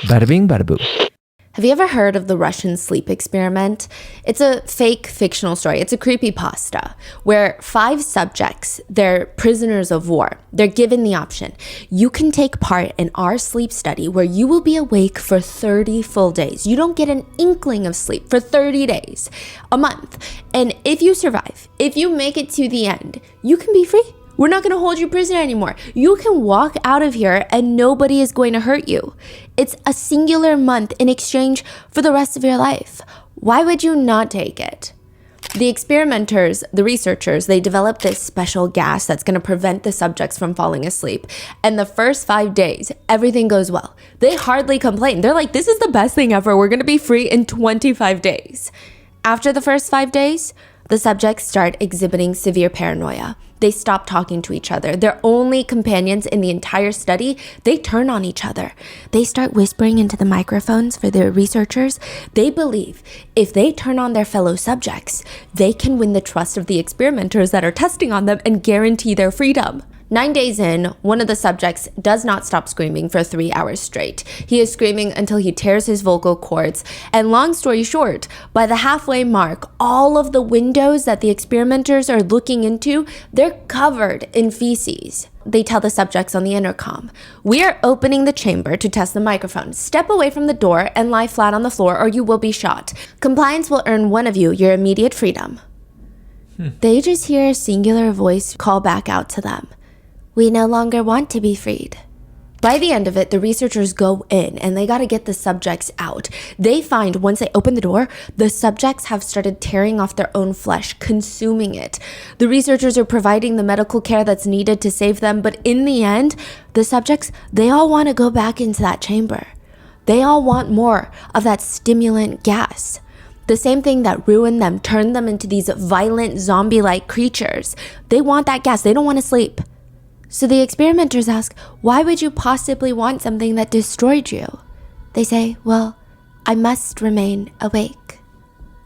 Bada bing, bada boom. Have you ever heard of the Russian sleep experiment? It's a fake fictional story. It's a creepypasta where 5 subjects, they're prisoners of war. They're given the option. You can take part in our sleep study where you will be awake for 30 full days. You don't get an inkling of sleep for 30 days, a month. And if you survive, if you make it to the end, you can be free. We're not going to hold you prisoner anymore. You can walk out of here and nobody is going to hurt you. It's a singular month in exchange for the rest of your life. Why would you not take it? The experimenters, the researchers, they developed this special gas that's going to prevent the subjects from falling asleep. And the first 5 days, everything goes well. They hardly complain. They're like, this is the best thing ever. We're going to be free in 25 days. After the first 5 days, the subjects start exhibiting severe paranoia. They stop talking to each other. Their only companions in the entire study, they turn on each other. They start whispering into the microphones for the researchers. They believe if they turn on their fellow subjects, they can win the trust of the experimenters that are testing on them and guarantee their freedom. 9 days in, one of the subjects does not stop screaming for 3 hours straight. He is screaming until he tears his vocal cords. And long story short, by the halfway mark, all of the windows that the experimenters are looking into, they're covered in feces. They tell the subjects on the intercom, "We are opening the chamber to test the microphone. Step away from the door and lie flat on the floor or you will be shot. Compliance will earn one of you your immediate freedom." They just hear a singular voice call back out to them. "We no longer want to be freed." By the end of it, the researchers go in and they got to get the subjects out. They find once they open the door, the subjects have started tearing off their own flesh, consuming it. The researchers are providing the medical care that's needed to save them, but in the end, the subjects, they all want to go back into that chamber. They all want more of that stimulant gas. The same thing that ruined them, turned them into these violent zombie-like creatures. They want that gas. They don't want to sleep. So the experimenters ask, why would you possibly want something that destroyed you? They say, well, I must remain awake.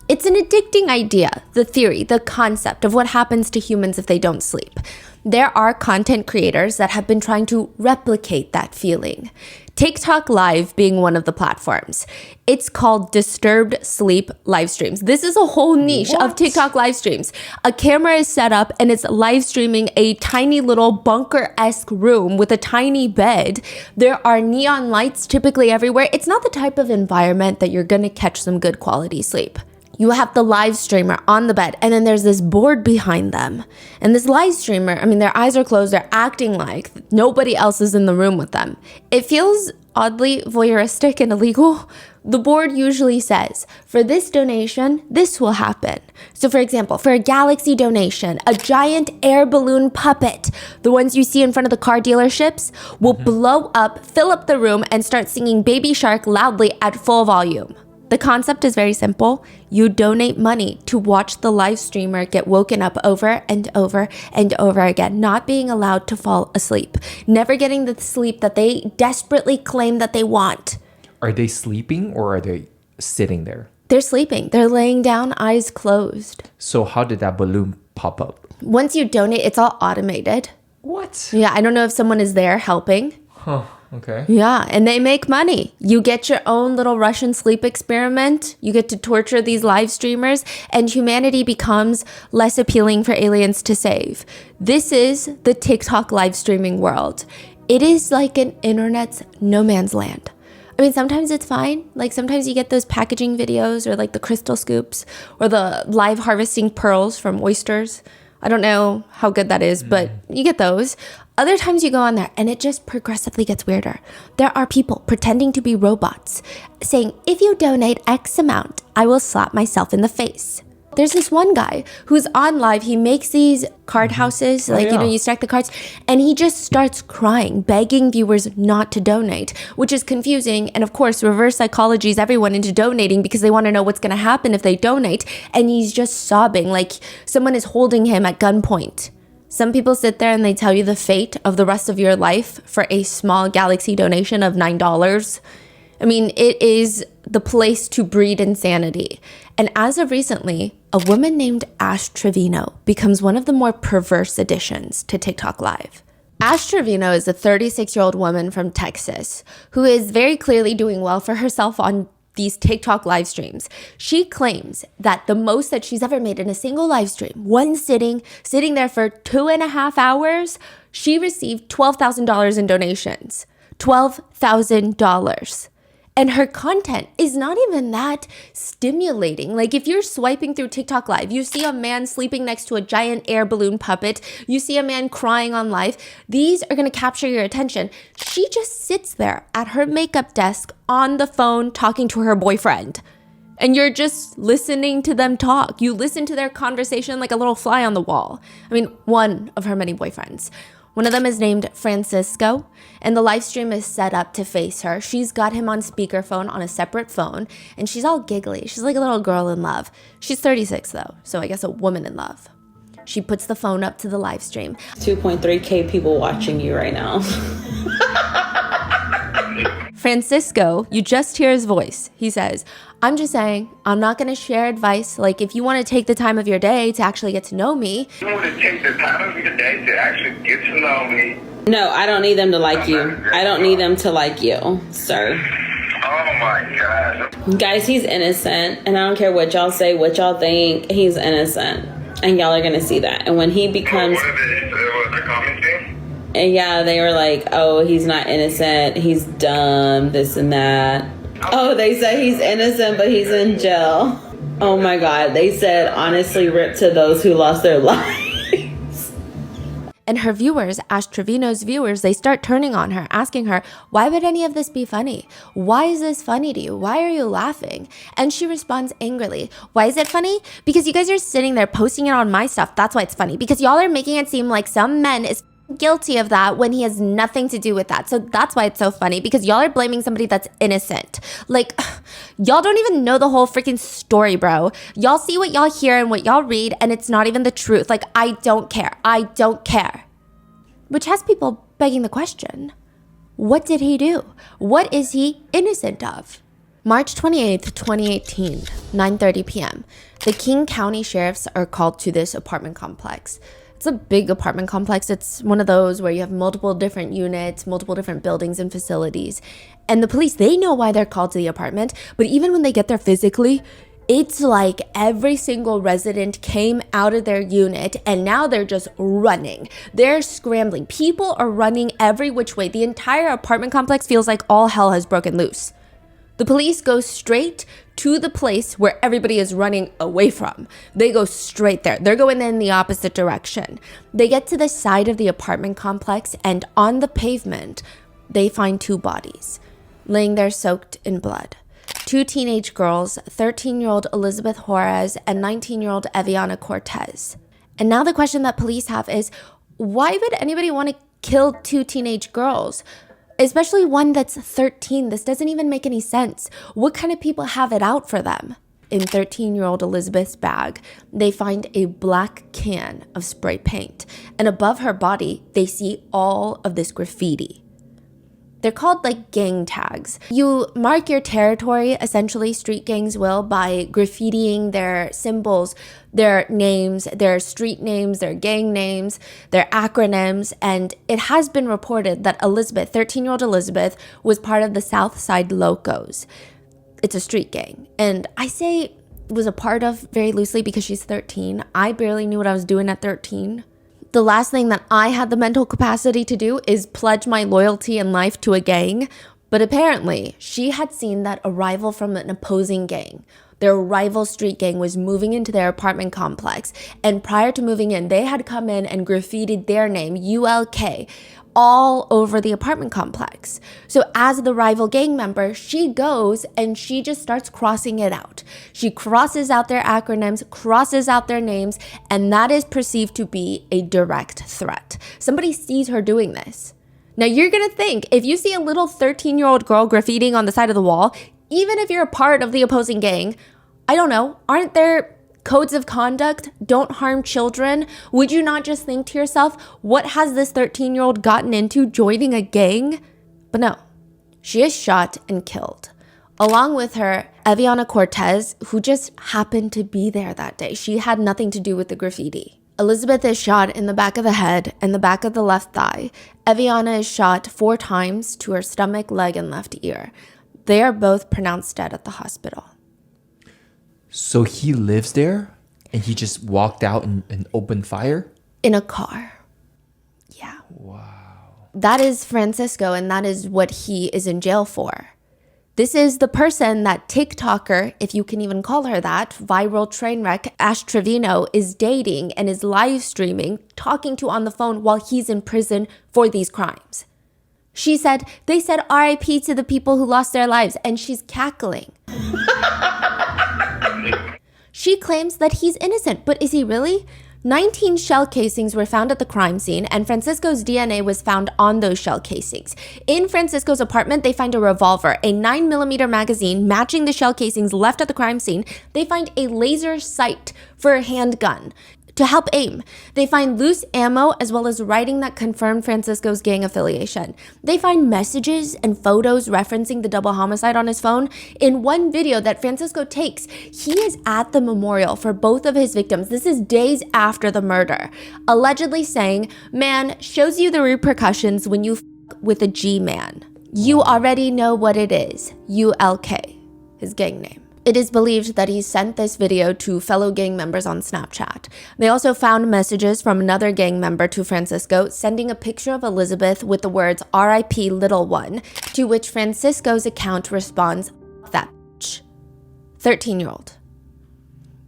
It's an addicting idea, the theory, the concept of what happens to humans if they don't sleep. There are content creators that have been trying to replicate that feeling. TikTok Live being one of the platforms. It's called disturbed sleep live streams. This is a whole niche of TikTok live streams. A camera is set up and it's live streaming a tiny little bunker-esque room with a tiny bed. There are neon lights typically everywhere. It's not the type of environment that you're gonna catch some good quality sleep. You have the live streamer on the bed, and then there's this board behind them. And this live streamer, I mean, their eyes are closed, they're acting like nobody else is in the room with them. It feels oddly voyeuristic and illegal. The board usually says, for this donation, this will happen. So for example, for a Galaxy donation, a giant air balloon puppet, the ones you see in front of the car dealerships, will blow up, fill up the room, and start singing Baby Shark loudly at full volume. The concept is very simple. You donate money to watch the live streamer get woken up over and over and over again, not being allowed to fall asleep, never getting the sleep that they desperately claim that they want. Are they sleeping or are they sitting there? They're sleeping. They're laying down, eyes closed. So how did that balloon pop up? Once you donate, it's all automated. What? Yeah, I don't know if someone is there helping. Huh. Okay. Yeah, and they make money. You get your own little Russian sleep experiment. You get to torture these live streamers, and humanity becomes less appealing for aliens to save. This is the TikTok live streaming world. It is like an internet's no man's land. I mean, sometimes it's fine. Like sometimes you get those packaging videos or like the crystal scoops or the live harvesting pearls from oysters. I don't know how good that is, but you get those. Other times you go on there and it just progressively gets weirder. There are people pretending to be robots saying, if you donate X amount, I will slap myself in the face. There's this one guy who's on live. He makes these card houses, you stack the cards, and he just starts crying, begging viewers not to donate, which is confusing. And of course, reverse psychology is everyone into donating because they want to know what's going to happen if they donate. And he's just sobbing like someone is holding him at gunpoint. Some people sit there and they tell you the fate of the rest of your life for a small Galaxy donation of $9. I mean, it is the place to breed insanity. And as of recently, a woman named Trevino becomes one of the more perverse additions to TikTok Live. Ash Trevino is a 36-year-old woman from Texas who is very clearly doing well for herself on these TikTok live streams. She claims that the most that she's ever made in a single live stream, one sitting there for 2.5 hours, she received $12,000 in donations. $12,000. And her content is not even that stimulating. Like if you're swiping through TikTok Live, you see a man sleeping next to a giant air balloon puppet, you see a man crying on live, these are gonna capture your attention. She just sits there at her makeup desk on the phone talking to her boyfriend. And you're just listening to them talk. You listen to their conversation like a little fly on the wall. I mean, one of her many boyfriends. One of them is named Francisco, and the live stream is set up to face her. She's got him on speakerphone on a separate phone, and she's all giggly. She's like a little girl in love. She's 36 though, so I guess a woman in love. She puts the phone up to the live stream. 2.3K people watching you right now. Francisco, you just hear his voice. He says, I'm just saying, I'm not going to share advice. Like, if you want to take the time of your day to actually get to know me. You want to take the time of your day to actually get to know me. No, I don't need them to like you. I don't need them to like you, sir. Oh my God. Guys, he's innocent, and I don't care what y'all say, what y'all think. He's innocent, and y'all are going to see that. And when he becomes... What is it? What the comment thing? And yeah, they were like, oh, he's not innocent, he's dumb, this and that. Oh, they said he's innocent, but he's in jail. Oh my God, they said, honestly, rip to those who lost their lives. And her viewers, Ash Trevino's viewers, they start turning on her, asking her, why would any of this be funny? Why is this funny to you? Why are you laughing? And she responds angrily, why is it funny? Because you guys are sitting there posting it on my stuff. That's why it's funny. Because y'all are making it seem like some men is guilty of that when he has nothing to do with that. So that's why it's so funny, because y'all are blaming somebody that's innocent. Like, y'all don't even know the whole freaking story, bro. Y'all see what y'all hear and what y'all read, and it's not even the truth. Like, I don't care. I don't care. Which has people begging the question, what did he do? What is he innocent of? March 28th, 2018, 9:30 p.m. The King County sheriffs are called to this apartment complex. It's a big apartment complex. It's one of those where you have multiple different units, multiple different buildings and facilities. And the police, they know why they're called to the apartment, but even when they get there physically, it's like every single resident came out of their unit and now they're just running. They're scrambling. People are running every which way. The entire apartment complex feels like all hell has broken loose. The police go straight to the place where everybody is running away from. They go straight there. They're going in the opposite direction. They get to the side of the apartment complex, and on the pavement, they find two bodies laying there soaked in blood. Two teenage girls, 13-year-old Elizabeth Juarez and 19-year-old Eviana Cortez. And now the question that police have is, why would anybody want to kill two teenage girls? Especially one that's 13. This doesn't even make any sense. What kind of people have it out for them? In 13-year-old Elizabeth's bag, they find a black can of spray paint. And above her body, they see all of this graffiti. They're called like gang tags. You mark your territory, essentially street gangs will, by graffitiing their symbols, their names, their street names, their gang names, their acronyms. And it has been reported that Elizabeth, 13-year-old Elizabeth, was part of the South Side Locos. It's a street gang. And I say was a part of very loosely because she's 13. I barely knew what I was doing at 13. The last thing that I had the mental capacity to do is pledge my loyalty and life to a gang. But apparently, she had seen that a rival from an opposing gang, their rival street gang, was moving into their apartment complex. And prior to moving in, they had come in and graffitied their name, ULK, all over the apartment complex. So as the rival gang member, she goes and she just starts crossing it out. She crosses out their acronyms, crosses out their names, and that is perceived to be a direct threat. Somebody sees her doing this. Now you're gonna think, if you see a little 13-year-old girl graffitiing on the side of the wall, even if you're a part of the opposing gang, I don't know, aren't there codes of conduct? Don't harm children. Would you not just think to yourself, what has this 13-year-old gotten into joining a gang? But no, she is shot and killed. Along with her, Eviana Cortez, who just happened to be there that day. She had nothing to do with the graffiti. Elizabeth is shot in the back of the head and the back of the left thigh. Eviana is shot 4 times to her stomach, leg, and left ear. They are both pronounced dead at the hospital. So he lives there and he just walked out and opened fire? In a car. Yeah. Wow. That is Francisco, and that is what he is in jail for. This is the person that TikToker, if you can even call her that, viral train wreck, Ash Trevino, is dating and is live streaming, talking to on the phone while he's in prison for these crimes. They said RIP to the people who lost their lives, and she's cackling. She claims that he's innocent, but is he really? 19 shell casings were found at the crime scene, and Francisco's DNA was found on those shell casings. In Francisco's apartment, they find a revolver, a 9mm magazine matching the shell casings left at the crime scene. They find a laser sight for a handgun to help aim. They find loose ammo as well as writing that confirmed Francisco's gang affiliation. They find messages and photos referencing the double homicide on his phone. In one video that Francisco takes, he is at the memorial for both of his victims. This is days after the murder, allegedly saying, "Man, shows you the repercussions when you f with a G-man. You already know what it is." ULK, his gang name. It is believed that he sent this video to fellow gang members on Snapchat. They also found messages from another gang member to Francisco, sending a picture of Elizabeth with the words "RIP little one," to which Francisco's account responds, "That bitch." 13-year-old.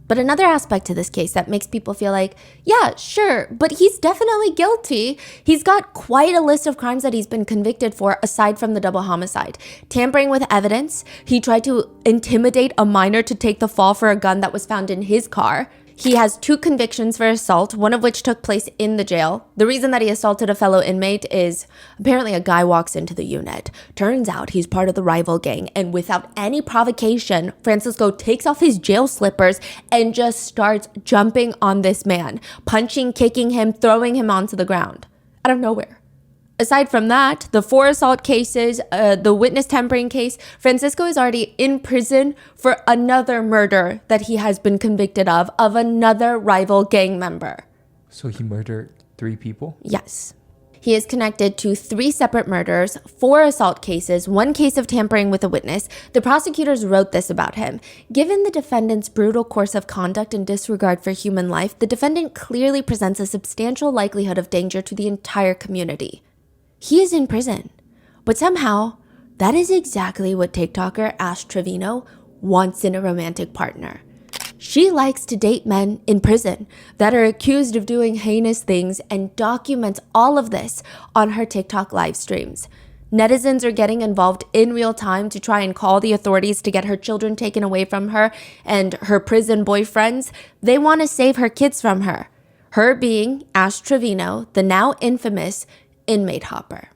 But another aspect to this case that makes people feel like, yeah, sure, but he's definitely guilty. He's got quite a list of crimes that he's been convicted for aside from the double homicide. Tampering with evidence. He tried to intimidate a minor to take the fall for a gun that was found in his car. He has 2 convictions for assault, one of which took place in the jail. The reason that he assaulted a fellow inmate is apparently a guy walks into the unit. Turns out he's part of the rival gang, and without any provocation, Francisco takes off his jail slippers and just starts jumping on this man, punching, kicking him, throwing him onto the ground out of nowhere. Aside from that, the 4 assault cases, the witness tampering case, Francisco is already in prison for another murder that he has been convicted of another rival gang member. So he murdered 3 people? Yes. He is connected to 3 separate murders, 4 assault cases, 1 case of tampering with a witness. The prosecutors wrote this about him. Given the defendant's brutal course of conduct and disregard for human life, the defendant clearly presents a substantial likelihood of danger to the entire community. He is in prison, but somehow that is exactly what TikToker Ash Trevino wants in a romantic partner. She likes to date men in prison that are accused of doing heinous things and documents all of this on her TikTok live streams. Netizens are getting involved in real time to try and call the authorities to get her children taken away from her and her prison boyfriends. They want to save her kids from her. Her being Ash Trevino, the now infamous inmate hopper.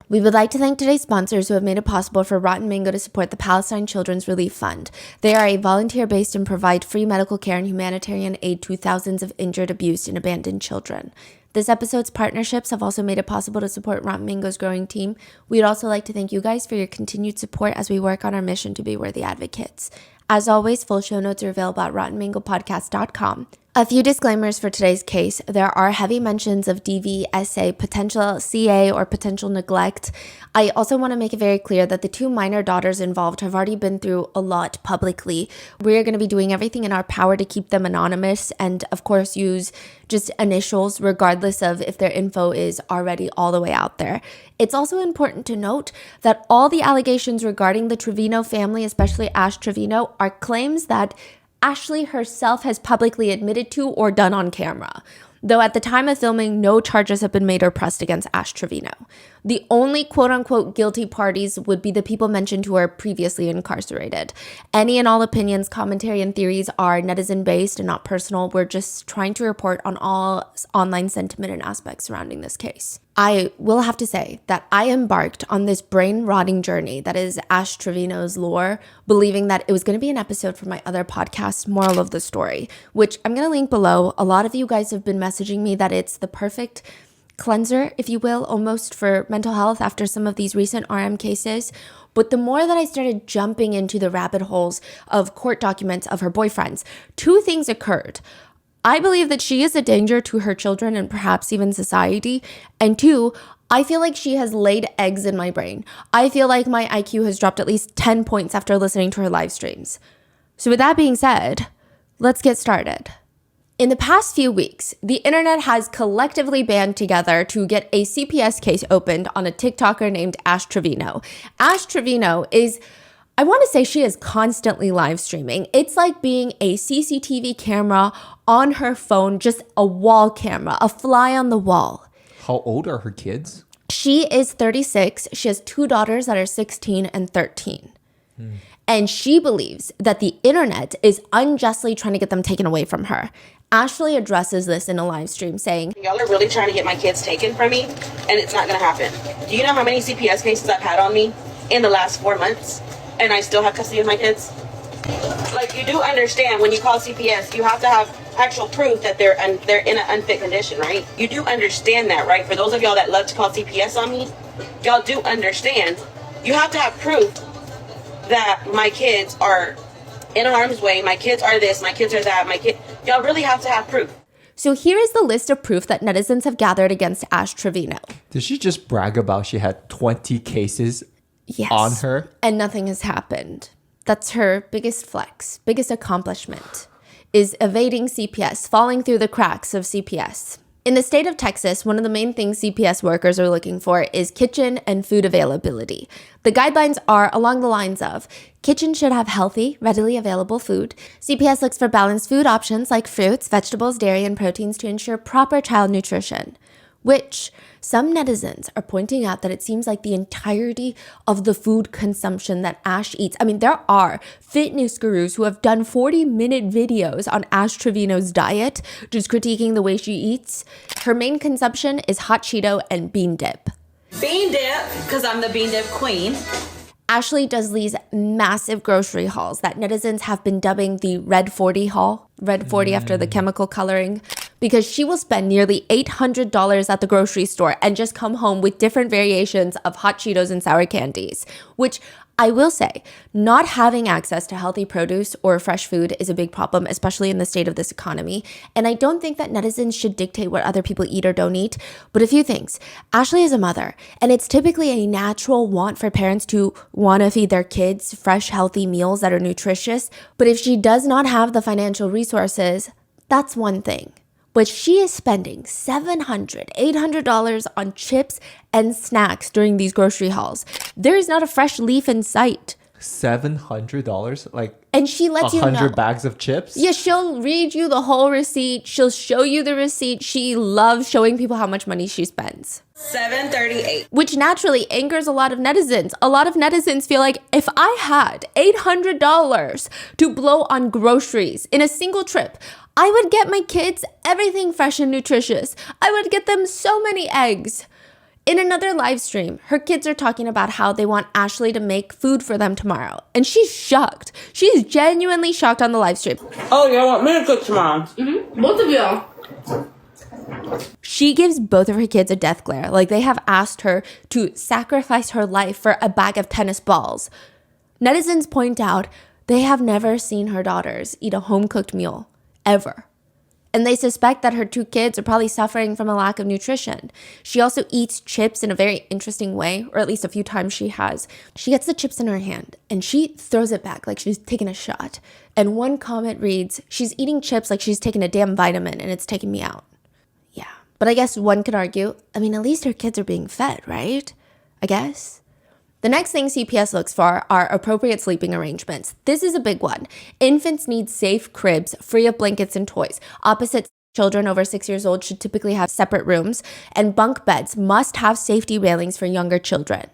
We would like to thank today's sponsors who have made it possible for Rotten Mango to support the Palestine Children's Relief Fund. They are a volunteer-based and provide free medical care and humanitarian aid to thousands of injured, abused, and abandoned children. This episode's partnerships have also made it possible to support Rotten Mango's growing team. We'd also like to thank you guys for your continued support as we work on our mission to be worthy advocates. As always, full show notes are available at rottenmangopodcast.com. A few disclaimers for today's case. There are heavy mentions of DV, SA, potential CA, or potential neglect. I also want to make it very clear that the 2 minor daughters involved have already been through a lot publicly. We are going to be doing everything in our power to keep them anonymous and, of course, use just initials regardless of if their info is already all the way out there. It's also important to note that all the allegations regarding the Trevino family, especially Ash Trevino, are claims that Ashley herself has publicly admitted to or done on camera. though at the time of filming, no charges have been made or pressed against Ash Trevino. The only quote-unquote guilty parties would be the people mentioned who are previously incarcerated. Any and all opinions, commentary, and theories are netizen-based and not personal. We're just trying to report on all online sentiment and aspects surrounding this case. I will have to say that I embarked on this brain-rotting journey that is Ash Trevino's lore, believing that it was going to be an episode for my other podcast, Moral of the Story, which I'm going to link below. A lot of you guys have been messaging me that it's the perfect cleanser, if you will, almost for mental health after some of these recent RM cases. But the more that I started jumping into the rabbit holes of court documents of her boyfriends, two things occurred. I believe that she is a danger to her children and perhaps even society. And two, I feel like she has laid eggs in my brain. I feel like my IQ has dropped at least 10 points after listening to her live streams. So with that being said, let's get started. In the past few weeks, the internet has collectively band together to get a CPS case opened on a TikToker named Ash Trevino. Ash Trevino is, I want to say she is constantly live streaming. It's like being a CCTV camera on her phone, just a wall camera, a fly on the wall. How old are her kids? She is 36. She has two daughters that are 16 and 13. And she believes that the internet is unjustly trying to get them taken away from her. Ashley addresses this in a live stream saying, "Y'all are really trying to get my kids taken from me, and it's not going to happen. Do you know how many CPS cases I've had on me in the last 4 months, and I still have custody of my kids? Like, you do understand when you call CPS, you have to have actual proof that they're in an unfit condition, right? You do understand that, right? For those of y'all that love to call CPS on me, y'all do understand. You have to have proof that my kids are in harm's way, my kids are this, my kids are that, y'all really have to have proof." So here is the list of proof that netizens have gathered against Ash Trevino. Did she just brag about she had 20 cases Yes. on her? And nothing has happened. That's her biggest flex, biggest accomplishment, is evading CPS, falling through the cracks of CPS. In the state of Texas, one of the main things CPS workers are looking for is kitchen and food availability. The guidelines are along the lines of kitchen should have healthy, readily available food. CPS looks for balanced food options like fruits, vegetables, dairy, and proteins to ensure proper child nutrition, which some netizens are pointing out that it seems like the entirety of the food consumption that Ash eats. I mean, there are fitness gurus who have done 40-minute videos on Ash Trevino's diet, just critiquing the way she eats. Her main consumption is hot Cheeto and bean dip. Bean dip, because I'm the bean dip queen. Ashley does these massive grocery hauls that netizens have been dubbing the Red 40 haul, Red 40 after the chemical coloring, because she will spend nearly $800 at the grocery store and just come home with different variations of hot Cheetos and sour candies, which I will say, not having access to healthy produce or fresh food is a big problem, especially in the state of this economy. And I don't think that netizens should dictate what other people eat or don't eat. But a few things. Ashley is a mother, and it's typically a natural want for parents to want to feed their kids fresh, healthy meals that are nutritious. But if she does not have the financial resources, that's one thing. But she is spending $700, $800 on chips and snacks during these grocery hauls. There is not a fresh leaf in sight. $700? Like, and she lets you know. 100 bags of chips? Yeah, she'll read you the whole receipt. She'll show you the receipt. She loves showing people how much money she spends. $738. Which naturally angers a lot of netizens. A lot of netizens feel like if I had $800 to blow on groceries in a single trip, I would get my kids everything fresh and nutritious. I would get them so many eggs. In another live stream, her kids are talking about how they want Ashley to make food for them tomorrow. And she's shocked. She's genuinely shocked on the live stream. "Oh, y'all want me to cook tomorrow?" Both of y'all. She gives both of her kids a death glare. Like they have asked her to sacrifice her life for a bag of tennis balls. Netizens point out they have never seen her daughters eat a home-cooked meal. Ever. And they suspect that her two kids are probably suffering from a lack of nutrition. She also eats chips in a very interesting way, or at least a few times she has. She gets the chips in her hand and she throws it back like she's taking a shot. And one comment reads, "She's eating chips like she's taking a damn vitamin and it's taking me out." Yeah. But I guess one could argue, I mean, at least her kids are being fed, right? I guess. The next thing CPS looks for are appropriate sleeping arrangements. This is a big one. Infants need safe cribs, free of blankets and toys. Opposite Children over 6 years old should typically have separate rooms, and bunk beds must have safety railings for younger children.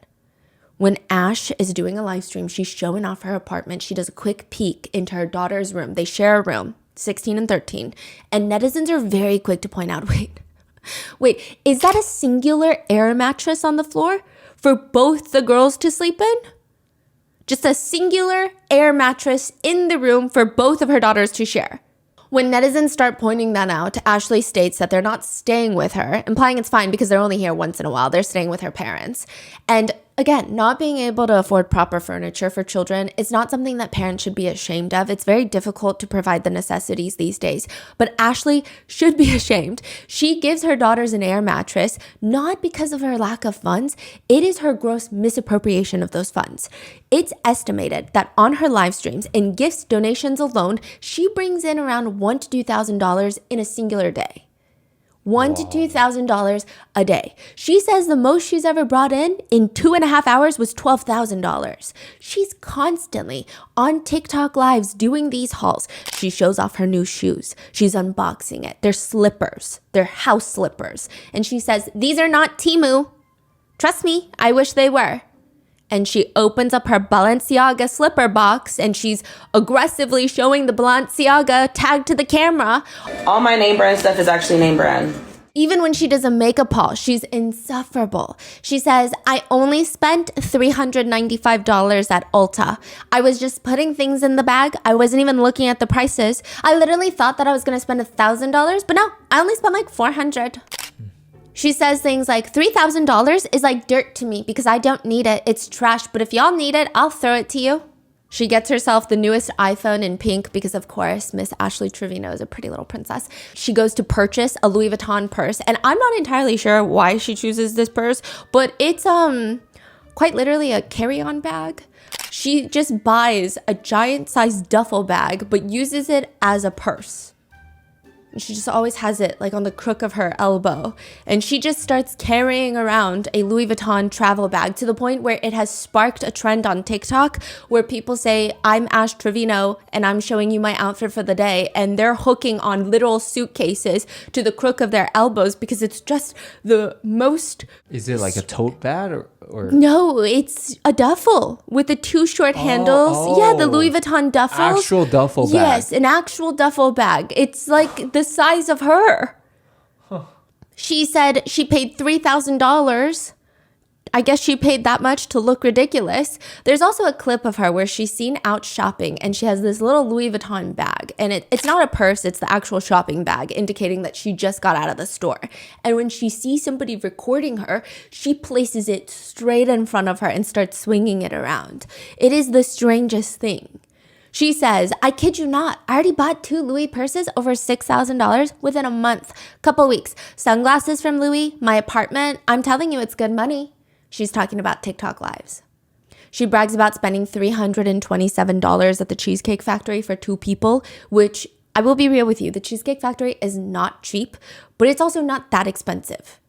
When Ash is doing a live stream, she's showing off her apartment. She does a quick peek into her daughter's room. They share a room, 16 and 13. And netizens are very quick to point out, wait, is that a singular air mattress on the floor for both the girls to sleep in? Just a singular air mattress in the room for both of her daughters to share. When netizens start pointing that out, Ashley states that they're not staying with her, implying it's fine because they're only here once in a while. They're staying with her parents. And again, not being able to afford proper furniture for children is not something that parents should be ashamed of. It's very difficult to provide the necessities these days. But Ashley should be ashamed. She gives her daughters an air mattress, not because of her lack of funds. It is her gross misappropriation of those funds. It's estimated that on her live streams, in gifts, donations alone, she brings in around $1,000 to $2,000 in a singular day. $1,000 to $2,000 a day. She says the most she's ever brought in 2.5 hours was $12,000. She's constantly on TikTok lives doing these hauls. She shows off her new shoes. She's unboxing it. They're slippers. They're house slippers. And she says, these are not Temu. Trust me, I wish they were. And she opens up her Balenciaga slipper box and she's aggressively showing the Balenciaga tag to the camera. All my name brand stuff is actually name brand. Even when she does a makeup haul, she's insufferable. She says, I only spent $395 at Ulta. I was just putting things in the bag. I wasn't even looking at the prices. I literally thought that I was going to spend $1,000, but no, I only spent like $400. She says things like, $3,000 is like dirt to me because I don't need it. It's trash, but if y'all need it, I'll throw it to you. She gets herself the newest iPhone in pink because, of course, Miss Ashley Trevino is a pretty little princess. She goes to purchase a Louis Vuitton purse, and I'm not entirely sure why she chooses this purse, but it's quite literally a carry-on bag. She just buys a giant-sized duffel bag, but uses it as a purse. She just always has it like on the crook of her elbow. And she just starts carrying around a Louis Vuitton travel bag to the point where it has sparked a trend on TikTok where people say, I'm Ash Trevino and I'm showing you my outfit for the day. And they're hooking on literal suitcases to the crook of their elbows because it's just the most... Is it like a tote bag or? No, it's a duffel with the two short handles. Yeah, the Louis Vuitton duffels. Actual duffel bag. Yes, an actual duffel bag. It's like the size of her. Huh. She said she paid $3,000. I guess she paid that much to look ridiculous. There's also a clip of her where she's seen out shopping and she has this little Louis Vuitton bag. And it's not a purse, it's the actual shopping bag, indicating that she just got out of the store. And when she sees somebody recording her, she places it straight in front of her and starts swinging it around. It is the strangest thing. She says, I kid you not, I already bought 2 Louis purses over $6,000 within a month, couple weeks. Sunglasses from Louis, my apartment. I'm telling you, it's good money. She's talking about TikTok lives. She brags about spending $327 at the Cheesecake Factory for 2 people, which I will be real with you. The Cheesecake Factory is not cheap, but it's also not that expensive.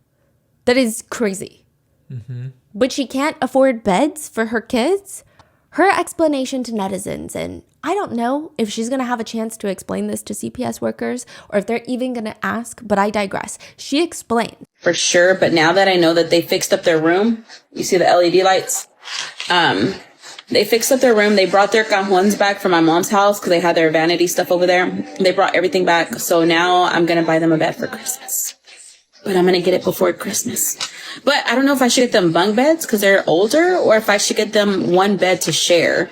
That is crazy. Mm-hmm. But she can't afford beds for her kids? Her explanation to netizens, and I don't know if she's going to have a chance to explain this to CPS workers or if they're even going to ask, but I digress. She explained. For sure, but now that I know that they fixed up their room, you see the LED lights? They fixed up their room. They brought their cajones back from my mom's house because they had their vanity stuff over there. They brought everything back. So now I'm going to buy them a bed for Christmas. But I'm going to get it before Christmas. But I don't know if I should get them bunk beds because they're older or if I should get them one bed to share.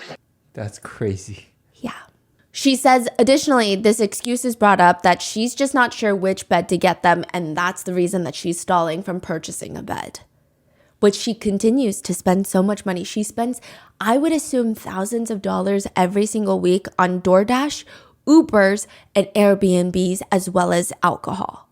That's crazy. Yeah. She says, additionally, this excuse is brought up that she's just not sure which bed to get them, and that's the reason that she's stalling from purchasing a bed. But she continues to spend so much money. She spends, I would assume, thousands of dollars every single week on DoorDash, Ubers, and Airbnbs, as well as alcohol.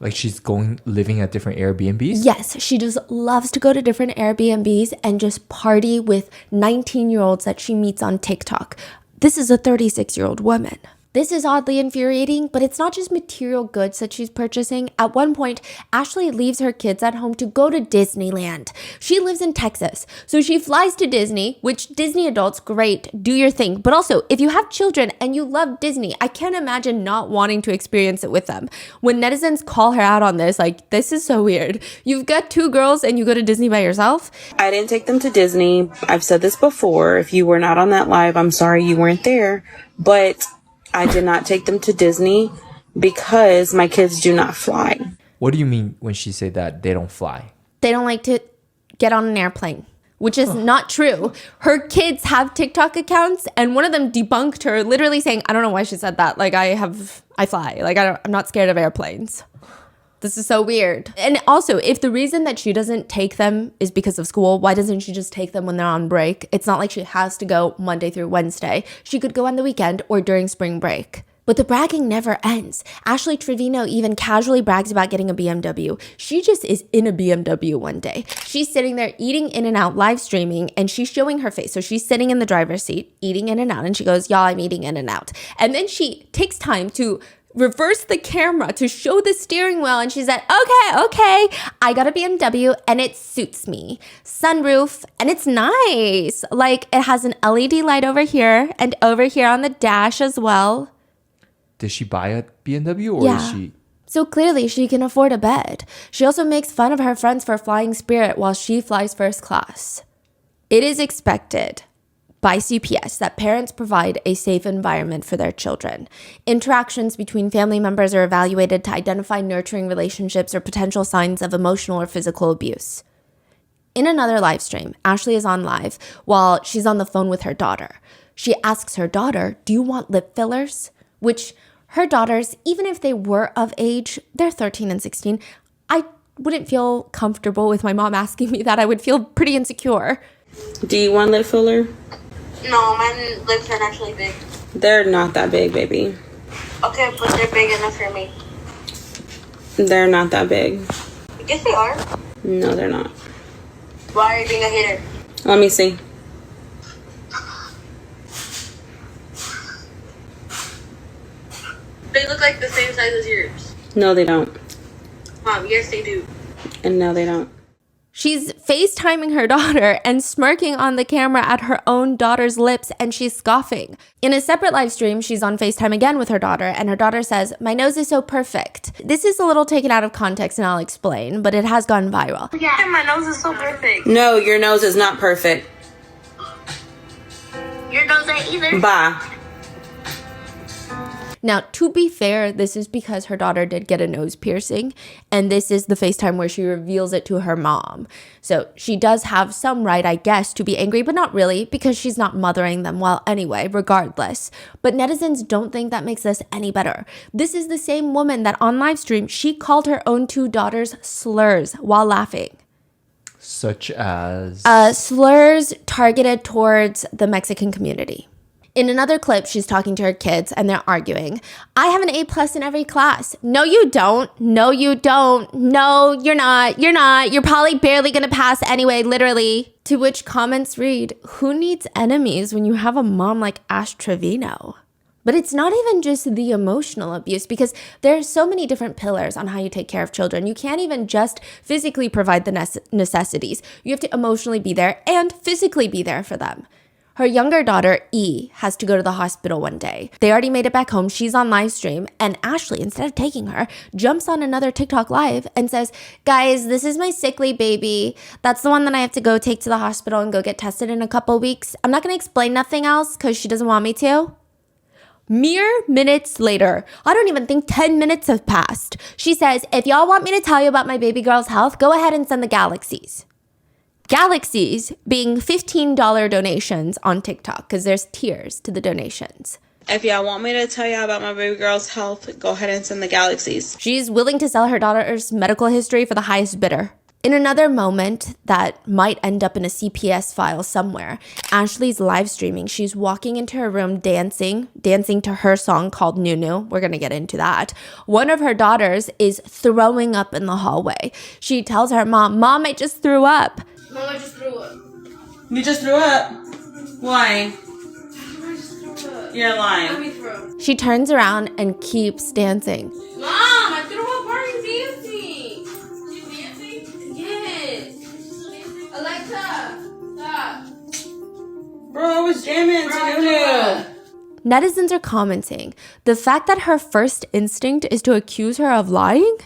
Like she's living at different Airbnbs? Yes, she just loves to go to different Airbnbs and just party with 19-year-olds that she meets on TikTok. This is a 36-year-old woman. This is oddly infuriating, but it's not just material goods that she's purchasing. At one point, Ashley leaves her kids at home to go to Disneyland. She lives in Texas, so she flies to Disney, which Disney adults, great, do your thing. But also, if you have children and you love Disney, I can't imagine not wanting to experience it with them. When netizens call her out on this, like, this is so weird. You've got 2 girls and you go to Disney by yourself? I didn't take them to Disney. I've said this before. If you were not on that live, I'm sorry you weren't there. But I did not take them to Disney because my kids do not fly. What do you mean when she said that they don't fly? They don't like to get on an airplane, which is not true. Her kids have TikTok accounts, and one of them debunked her, literally saying, I don't know why she said that. Like, I fly. Like, I'm not scared of airplanes. This is so weird. And also, if the reason that she doesn't take them is because of school, why doesn't she just take them when they're on break? It's not like she has to go Monday through Wednesday. She could go on the weekend or during spring break. But the bragging never ends. Ashley Trevino even casually brags about getting a BMW. She just is in a BMW one day. She's sitting there eating In-N-Out, live streaming, and she's showing her face. So she's sitting in the driver's seat, eating In-N-Out, and she goes, y'all, I'm eating In-N-Out. And then she takes time to reverse the camera to show the steering wheel, and she said, okay, I got a BMW and it suits me. Sunroof, and it's nice. Like, it has an LED light over here and over here on the dash as well. Did she buy a BMW or Yeah. is she... So clearly she can afford a bed. She also makes fun of her friends for flying Spirit while she flies first class. It is expected by CPS that parents provide a safe environment for their children. Interactions between family members are evaluated to identify nurturing relationships or potential signs of emotional or physical abuse. In another live stream, Ashley is on live while she's on the phone with her daughter. She asks her daughter, do you want lip fillers? Which her daughters, even if they were of age, they're 13 and 16. I wouldn't feel comfortable with my mom asking me that. I would feel pretty insecure. Do you want lip filler? No, my lips are actually big. They're not that big, baby. Okay, but they're big enough for me. They're not that big. Yes, they are. No, they're not. Why are you being a hater? Let me see. They look like the same size as yours. No, they don't. Mom, yes, they do. And no, they don't. She's FaceTiming her daughter and smirking on the camera at her own daughter's lips, and she's scoffing. In a separate live stream, she's on FaceTime again with her daughter, and her daughter says, my nose is so perfect. This is a little taken out of context, and I'll explain, but it has gone viral. Yeah, my nose is so perfect. No, your nose is not perfect. Your nose ain't either. Bye. Now, to be fair, this is because her daughter did get a nose piercing, and this is the FaceTime where she reveals it to her mom. So she does have some right, I guess, to be angry, but not really, because she's not mothering them well anyway, regardless. But netizens don't think that makes this any better. This is the same woman that on livestream, she called her own 2 daughters slurs while laughing. Such as... Slurs targeted towards the Mexican community. In another clip, she's talking to her kids and they're arguing. I have an A+ in every class. No, you don't. No, you don't. No, you're not. You're not. You're probably barely going to pass anyway, literally. To which comments read, who needs enemies when you have a mom like Ash Trevino? But it's not even just the emotional abuse, because there are so many different pillars on how you take care of children. You can't even just physically provide the necessities. You have to emotionally be there and physically be there for them. Her younger daughter, E, has to go to the hospital one day. They already made it back home. She's on live stream, and Ashley, instead of taking her, jumps on another TikTok live and says, guys, this is my sickly baby. That's the one that I have to go take to the hospital and go get tested in a couple weeks. I'm not going to explain nothing else because she doesn't want me to. Mere minutes later, I don't even think 10 minutes have passed. She says, if y'all want me to tell you about my baby girl's health, go ahead and send the galaxies. Galaxies being $15 donations on TikTok, because there's tiers to the donations. If y'all want me to tell y'all about my baby girl's health, go ahead and send the galaxies. She's willing to sell her daughter's medical history for the highest bidder. In another moment that might end up in a CPS file somewhere, Ashley's live streaming. She's walking into her room dancing to her song called Nunu. We're going to get into that. One of her daughters is throwing up in the hallway. She tells her mom, I just threw up. Mom, I just threw up. You just threw up? Why? I just threw up. You're lying. Let me throw. She turns around and keeps dancing. Mom, I threw a party dancing. She's dancing? Yes. Alexa, stop. Bro, I was jamming to do. Netizens are commenting, the fact that her first instinct is to accuse her of lying?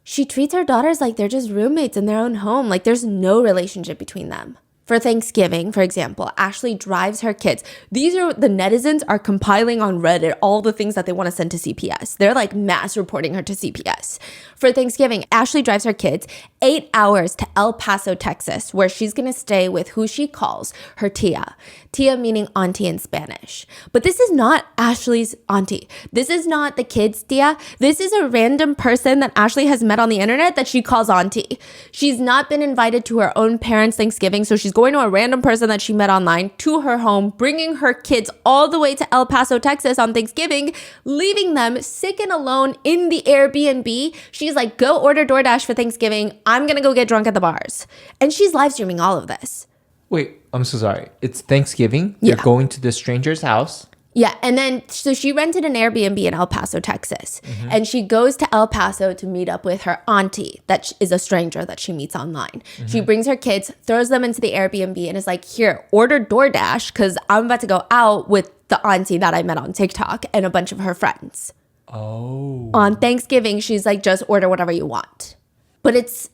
She treats her daughters like they're just roommates in their own home, like there's no relationship between them. For Thanksgiving, for example, Ashley drives her kids. These are the netizens are compiling on Reddit all the things that they want to send to CPS. They're like mass reporting her to CPS. For Thanksgiving, Ashley drives her kids 8 hours to El Paso, Texas, where she's going to stay with who she calls her tia. Tia meaning auntie in Spanish. But this is not Ashley's auntie. This is not the kids' tia. This is a random person that Ashley has met on the internet that she calls auntie. She's not been invited to her own parents' Thanksgiving, so she's going to a random person that she met online to her home, bringing her kids all the way to El Paso, Texas on Thanksgiving, leaving them sick and alone in the Airbnb. She's like, go order DoorDash for Thanksgiving. I'm going to go get drunk at the bars. And she's live streaming all of this. Wait, I'm so sorry. It's Thanksgiving. Yeah. They're going to this stranger's house. Yeah, and then so she rented an Airbnb in El Paso, Texas, and she goes to El Paso to meet up with her auntie that is a stranger that she meets online. She brings her kids, throws them into the Airbnb, and is like, here, order DoorDash because I'm about to go out with the auntie that I met on TikTok and a bunch of her friends. Oh. On Thanksgiving, she's like, just order whatever you want. But it's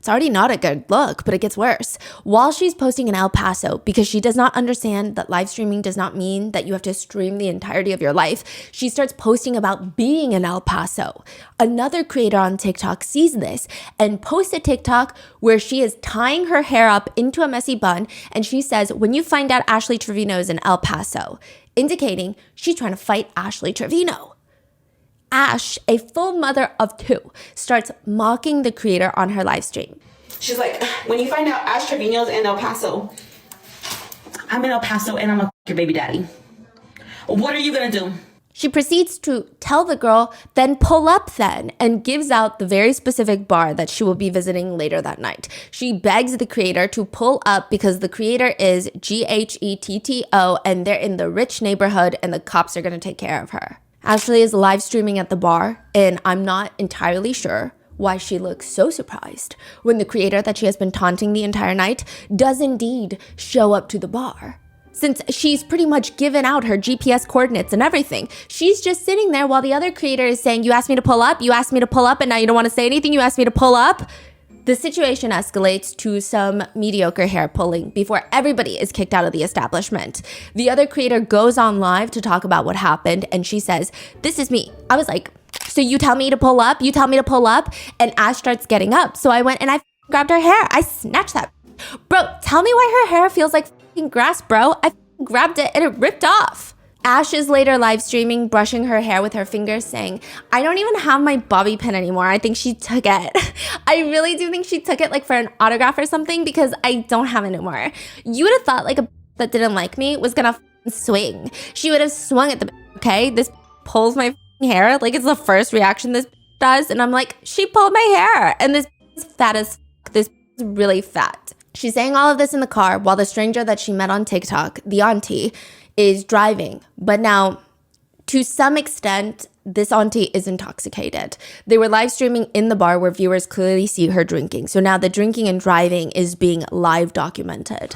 already not a good look, but it gets worse. While she's posting in El Paso, because she does not understand that live streaming does not mean that you have to stream the entirety of your life, she starts posting about being in El Paso. Another creator on TikTok sees this and posts a TikTok where she is tying her hair up into a messy bun, and she says, when you find out Ashley Trevino is in El Paso, indicating she's trying to fight Ashley Trevino. Ash, a full mother of 2, starts mocking the creator on her live stream. She's like, when you find out Ash Trevino's in El Paso, I'm in El Paso and I'm a your baby daddy. What are you gonna do? She proceeds to tell the girl, then pull up then, and gives out the very specific bar that she will be visiting later that night. She begs the creator to pull up because the creator is GHETTO and they're in the rich neighborhood and the cops are gonna take care of her. Ashley is live streaming at the bar, and I'm not entirely sure why she looks so surprised when the creator that she has been taunting the entire night does indeed show up to the bar. Since she's pretty much given out her GPS coordinates and everything, she's just sitting there while the other creator is saying, you asked me to pull up, and now you don't want to say anything, you asked me to pull up. The situation escalates to some mediocre hair pulling before everybody is kicked out of the establishment. The other creator goes on live to talk about what happened, and she says, this is me. I was like, so you tell me to pull up? You tell me to pull up? And Ash starts getting up. So I went and I grabbed her hair. I snatched that. Bro, tell me why her hair feels like grass, bro. I grabbed it and it ripped off. Ash is later live streaming, brushing her hair with her fingers, saying, I don't even have my bobby pin anymore. I think she took it. I really do think she took it like for an autograph or something because I don't have it anymore. You would have thought like a that didn't like me was gonna swing. She would have swung at the okay? This pulls my hair. Like it's the first reaction this does. And I'm like, she pulled my hair. And this is fat as this is really fat. She's saying all of this in the car while the stranger that she met on TikTok, the auntie, is driving. But now, to some extent, this auntie is intoxicated. They were live streaming in the bar where viewers clearly see her drinking. So now the drinking and driving is being live documented.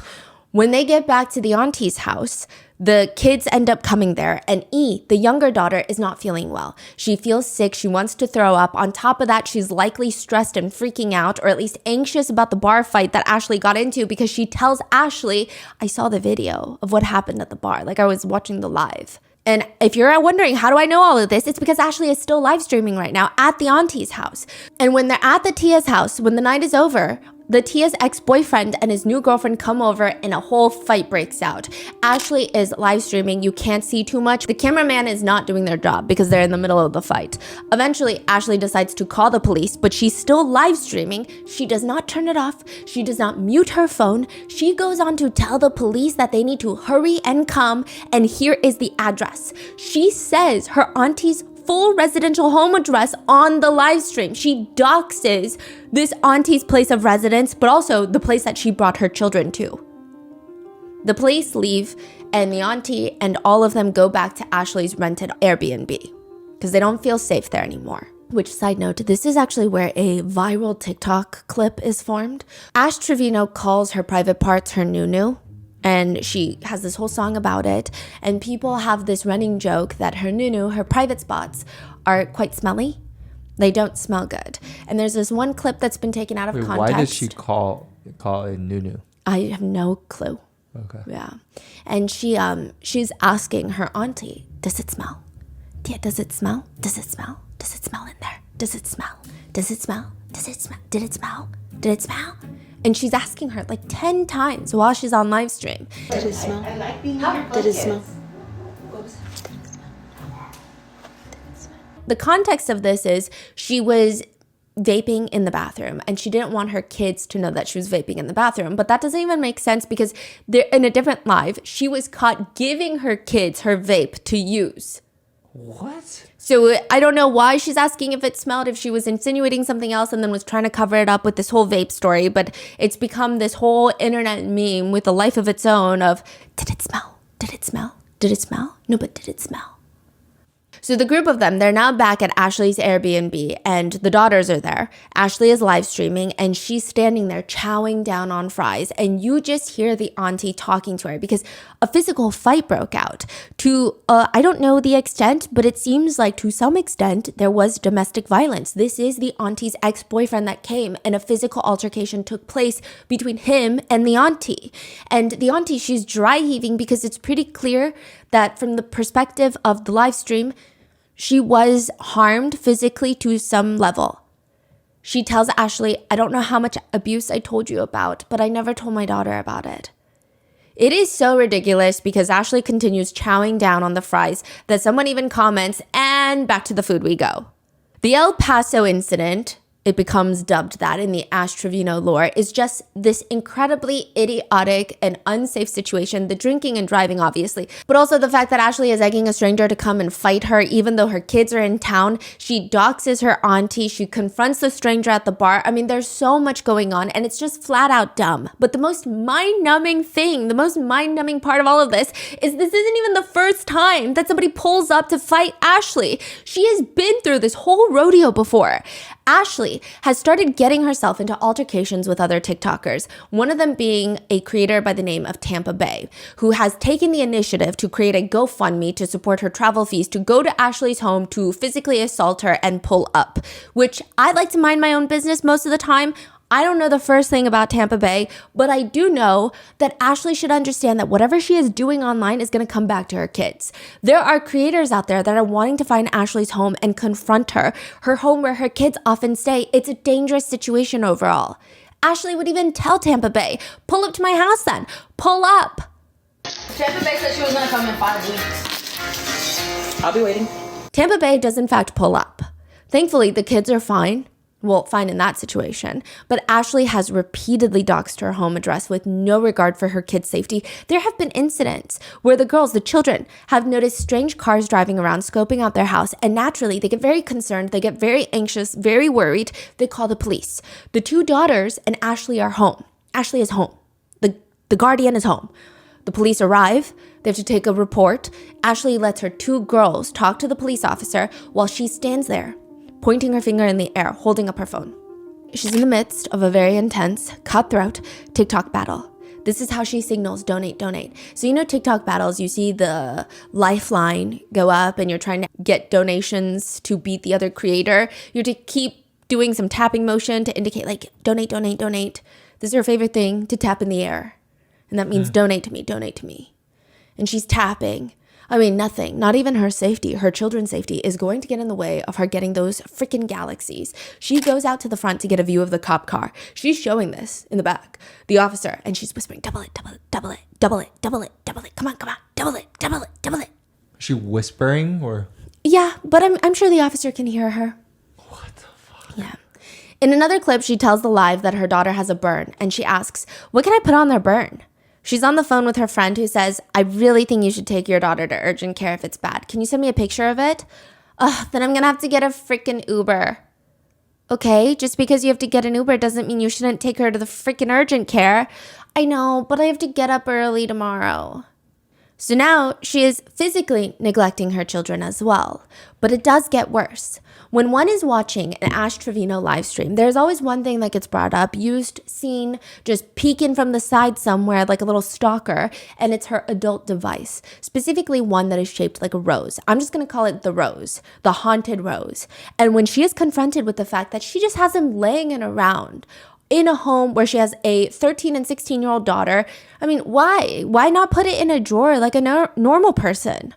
When they get back to the auntie's house, the kids end up coming there, and E, the younger daughter, is not feeling well. She feels sick. She wants to throw up. On top of that, she's likely stressed and freaking out, or at least anxious about the bar fight that Ashley got into because she tells Ashley, I saw the video of what happened at the bar. Like I was watching the live. And if you're wondering, how do I know all of this? It's because Ashley is still live streaming right now at the auntie's house. And when they're at the Tia's house, when the night is over, the Tia's ex-boyfriend and his new girlfriend come over and a whole fight breaks out. Ashley is live streaming. You can't see too much. The cameraman is not doing their job because they're in the middle of the fight. Eventually, Ashley decides to call the police, but she's still live streaming. She does not turn it off. She does not mute her phone. She goes on to tell the police that they need to hurry and come, and here is the address. She says her auntie's full residential home address on the live stream. She doxes this auntie's place of residence, but also the place that she brought her children to. The police leave, and the auntie and all of them go back to Ashley's rented Airbnb because they don't feel safe there anymore. Which, side note, this is actually where a viral TikTok clip is formed. Ash Trevino calls her private parts her nunu, and she has this whole song about it. And people have this running joke that her nunu, her private spots, are quite smelly. They don't smell good. And there's this one clip that's been taken out of context. Why does she call it nunu? I have no clue. Okay. Yeah. And she's asking her auntie, does it smell? Yeah, does it smell? Does it smell? Does it smell in there? Does it smell? Does it smell? Does it smell? Did it smell? Did it smell? And she's asking her like 10 times while she's on live stream. Did it smell? Did it smell? The context of this is she was vaping in the bathroom and she didn't want her kids to know that she was vaping in the bathroom. But that doesn't even make sense because they're in a different live. She was caught giving her kids her vape to use. What? So I don't know why she's asking if it smelled, if she was insinuating something else and then was trying to cover it up with this whole vape story. But it's become this whole internet meme with a life of its own of, did it smell? Did it smell? Did it smell? No, but did it smell? So the group of them, they're now back at Ashley's Airbnb and the daughters are there. Ashley is live streaming and she's standing there chowing down on fries. And you just hear the auntie talking to her because a physical fight broke out to, I don't know the extent, but it seems like to some extent there was domestic violence. This is the auntie's ex-boyfriend that came and a physical altercation took place between him and the auntie. And the auntie, she's dry heaving because it's pretty clear that from the perspective of the live stream, she was harmed physically to some level. She tells Ashley, I don't know how much abuse I told you about, but I never told my daughter about it. It is so ridiculous because Ashley continues chowing down on the fries that someone even comments, and back to the food we go. The El Paso incident, it becomes dubbed that in the Ash Trevino lore, is just this incredibly idiotic and unsafe situation. The drinking and driving, obviously, but also the fact that Ashley is egging a stranger to come and fight her, even though her kids are in town. She doxes her auntie. She confronts the stranger at the bar. I mean, there's so much going on and it's just flat out dumb. But the most mind-numbing thing, the most mind-numbing part of all of this is this isn't even the first time that somebody pulls up to fight Ashley. She has been through this whole rodeo before. Ashley has started getting herself into altercations with other TikTokers, one of them being a creator by the name of Tampa Bay, who has taken the initiative to create a GoFundMe to support her travel fees to go to Ashley's home to physically assault her and pull up, which I like to mind my own business most of the time. I don't know the first thing about Tampa Bay, but I do know that Ashley should understand that whatever she is doing online is going to come back to her kids. There are creators out there that are wanting to find Ashley's home and confront her home where her kids often stay. It's a dangerous situation overall. Ashley would even tell Tampa Bay, pull up to my house then, pull up. Tampa Bay said she was gonna come in 5 weeks. I'll be waiting. Tampa Bay does in fact pull up. Thankfully, the kids are fine. Well, fine in that situation, but Ashley has repeatedly doxed her home address with no regard for her kids' safety. There have been incidents where the children, have noticed strange cars driving around, scoping out their house, and naturally they get very concerned, they get very anxious, very worried. They call the police. The two daughters and Ashley are home. Ashley is home. The guardian is home. The police arrive. They have to take a report. Ashley lets her two girls talk to the police officer while she stands there, pointing her finger in the air, holding up her phone. She's in the midst of a very intense, cutthroat TikTok battle. This is how she signals donate, donate. So you know TikTok battles, you see the lifeline go up and you're trying to get donations to beat the other creator. You have to keep doing some tapping motion to indicate like donate, donate, donate. This is her favorite thing, to tap in the air. And that means donate to me, donate to me. And she's tapping. I mean, nothing, not even her safety, her children's safety is going to get in the way of her getting those freaking galaxies. She goes out to the front to get a view of the cop car. She's showing this in the back, the officer, and she's whispering, double it, double it, double it, double it, double it, double it, come on, double it, double it, double it. Is she whispering or? Yeah, but I'm sure the officer can hear her. What the fuck? Yeah. In another clip, she tells the live that her daughter has a burn, and she asks, what can I put on their burn? She's on the phone with her friend who says, I really think you should take your daughter to urgent care if it's bad. Can you send me a picture of it? Then I'm going to have to get a freaking Uber. Okay, just because you have to get an Uber doesn't mean you shouldn't take her to the freaking urgent care. I know, but I have to get up early tomorrow. So now she is physically neglecting her children as well. But it does get worse. When one is watching an Ash Trevino live stream, there's always one thing that gets brought up, used, seen, just peeking from the side somewhere like a little stalker, and it's her adult device, specifically one that is shaped like a rose. I'm just going to call it the rose, the haunted rose. And when she is confronted with the fact that she just has him laying it around in a home where she has a 13 and 16-year-old daughter, I mean, why? Why not put it in a drawer like a normal person?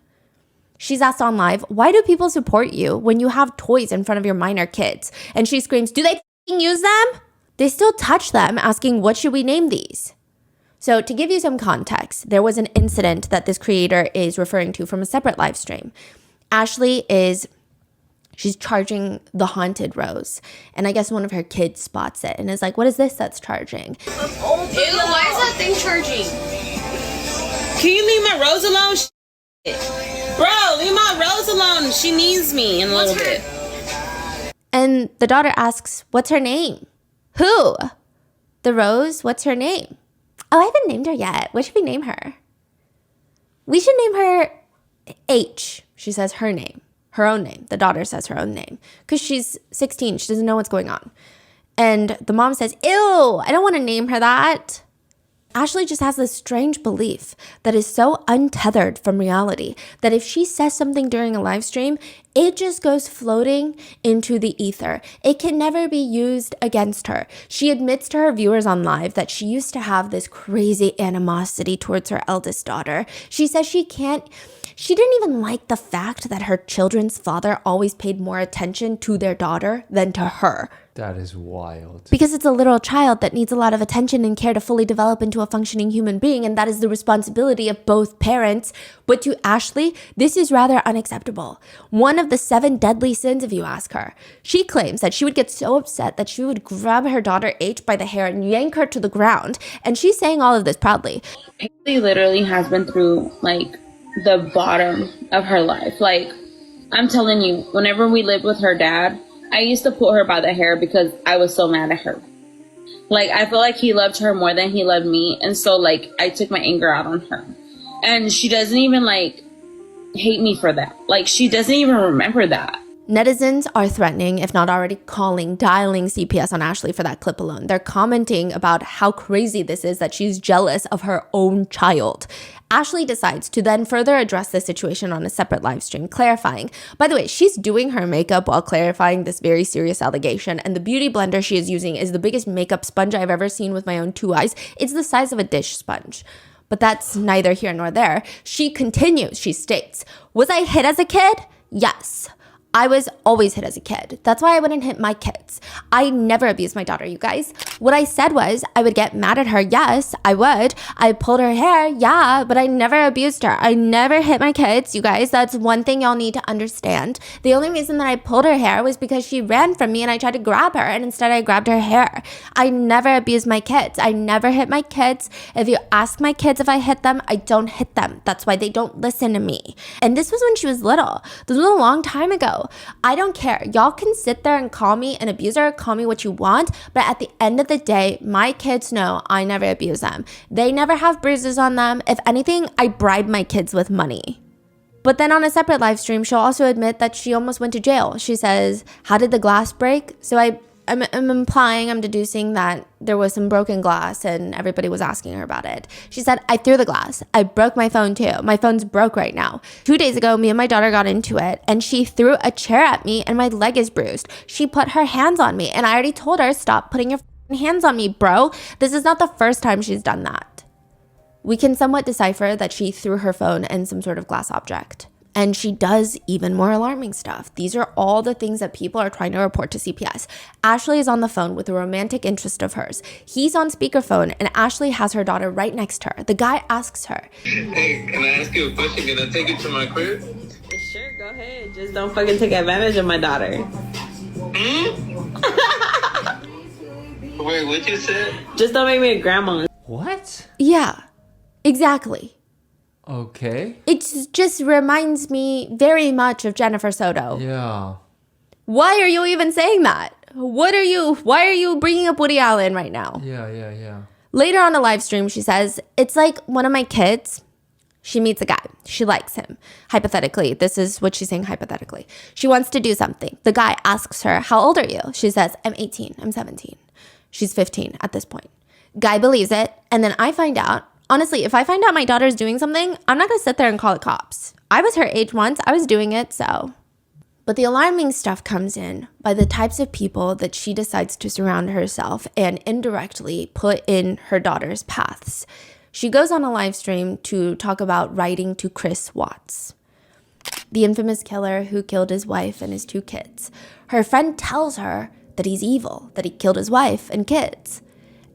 She's asked on live, why do people support you when you have toys in front of your minor kids? And she screams, do they f***ing use them? They still touch them, asking, what should we name these? So to give you some context, there was an incident that this creator is referring to from a separate live stream. She's charging the haunted rose. And I guess one of her kids spots it and is like, what is this that's charging? Ew, why is that thing charging? Can you leave my rose alone? Bro, leave my rose alone. She needs me in a little bit. And the daughter asks, what's her name? Who? The rose, what's her name? Oh, I haven't named her yet. What should we name her? We should name her H. She says her name. Her own name. The daughter says her own name. Because she's 16. She doesn't know what's going on. And the mom says, ew, I don't want to name her that. Ashley just has this strange belief that is so untethered from reality that if she says something during a live stream, it just goes floating into the ether. It can never be used against her. She admits to her viewers on live that she used to have this crazy animosity towards her eldest daughter. She says she didn't even like the fact that her children's father always paid more attention to their daughter than to her. That is wild. Because it's a little child that needs a lot of attention and care to fully develop into a functioning human being, and that is the responsibility of both parents. But to Ashley, this is rather unacceptable. One of the 7 deadly sins, if you ask her. She claims that she would get so upset that she would grab her daughter H by the hair and yank her to the ground. And she's saying all of this proudly. Haley literally has been through, like, the bottom of her life. Like, I'm telling you, whenever we lived with her dad, I used to pull her by the hair because I was so mad at her. Like, I feel like he loved her more than he loved me. And so, like, I took my anger out on her. And she doesn't even, like, hate me for that. Like, she doesn't even remember that. Netizens are threatening, if not already dialing CPS on Ashley for that clip alone. They're commenting about how crazy this is that she's jealous of her own child. Ashley decides to then further address the situation on a separate live stream, clarifying. By the way, she's doing her makeup while clarifying this very serious allegation, and the beauty blender she is using is the biggest makeup sponge I've ever seen with my own 2 eyes. It's the size of a dish sponge. But that's neither here nor there. She continues, she states, was I hit as a kid? Yes. I was always hit as a kid. That's why I wouldn't hit my kids. I never abused my daughter, you guys. What I said was I would get mad at her. Yes, I would. I pulled her hair. Yeah, but I never abused her. I never hit my kids, you guys. That's one thing y'all need to understand. The only reason that I pulled her hair was because she ran from me and I tried to grab her, and instead I grabbed her hair. I never abused my kids. I never hit my kids. If you ask my kids if I hit them, I don't hit them. That's why they don't listen to me. And this was when she was little. This was a long time ago. I don't care. Y'all can sit there and call me an abuser, call me what you want, but at the end of the day, my kids know I never abuse them. They never have bruises on them. If anything, I bribe my kids with money. But then on a separate live stream, she'll also admit that she almost went to jail. She says, how did the glass break? So I'm implying, I'm deducing that there was some broken glass and everybody was asking her about it. She said, I threw the glass. I broke my phone too. My phone's broke right now. 2 days ago, me and my daughter got into it and she threw a chair at me and my leg is bruised. She put her hands on me and I already told her, stop putting your hands on me, bro. This is not the first time she's done that. We can somewhat decipher that she threw her phone and some sort of glass object. And she does even more alarming stuff. These are all the things that people are trying to report to CPS. Ashley is on the phone with a romantic interest of hers. He's on speakerphone and Ashley has her daughter right next to her. The guy asks her, Hey, can I ask you a question? Can I take you to my crib? Sure, go ahead. Just don't fucking take advantage of my daughter. Wait, what you said? Just don't make me a grandma. What? yeah, exactly. Okay. It just reminds me very much of Jennifer Soto. Yeah. Why are you even saying that? Why are you bringing up Woody Allen right now? Yeah. Later on a live stream, she says, it's like one of my kids She meets a guy. She likes him. Hypothetically, this is what she's saying hypothetically. She wants to do something. The guy asks her, how old are you? She says, I'm 18. I'm 17. She's 15 at this point. Guy believes it. And then I find out, honestly, if I find out my daughter's doing something, I'm not going to sit there and call the cops. I was her age once. I was doing it, so. But the alarming stuff comes in by the types of people that she decides to surround herself and indirectly put in her daughter's paths. She goes on a live stream to talk about writing to Chris Watts, the infamous killer who killed his wife and his 2 kids. Her friend tells her that he's evil, that he killed his wife and kids.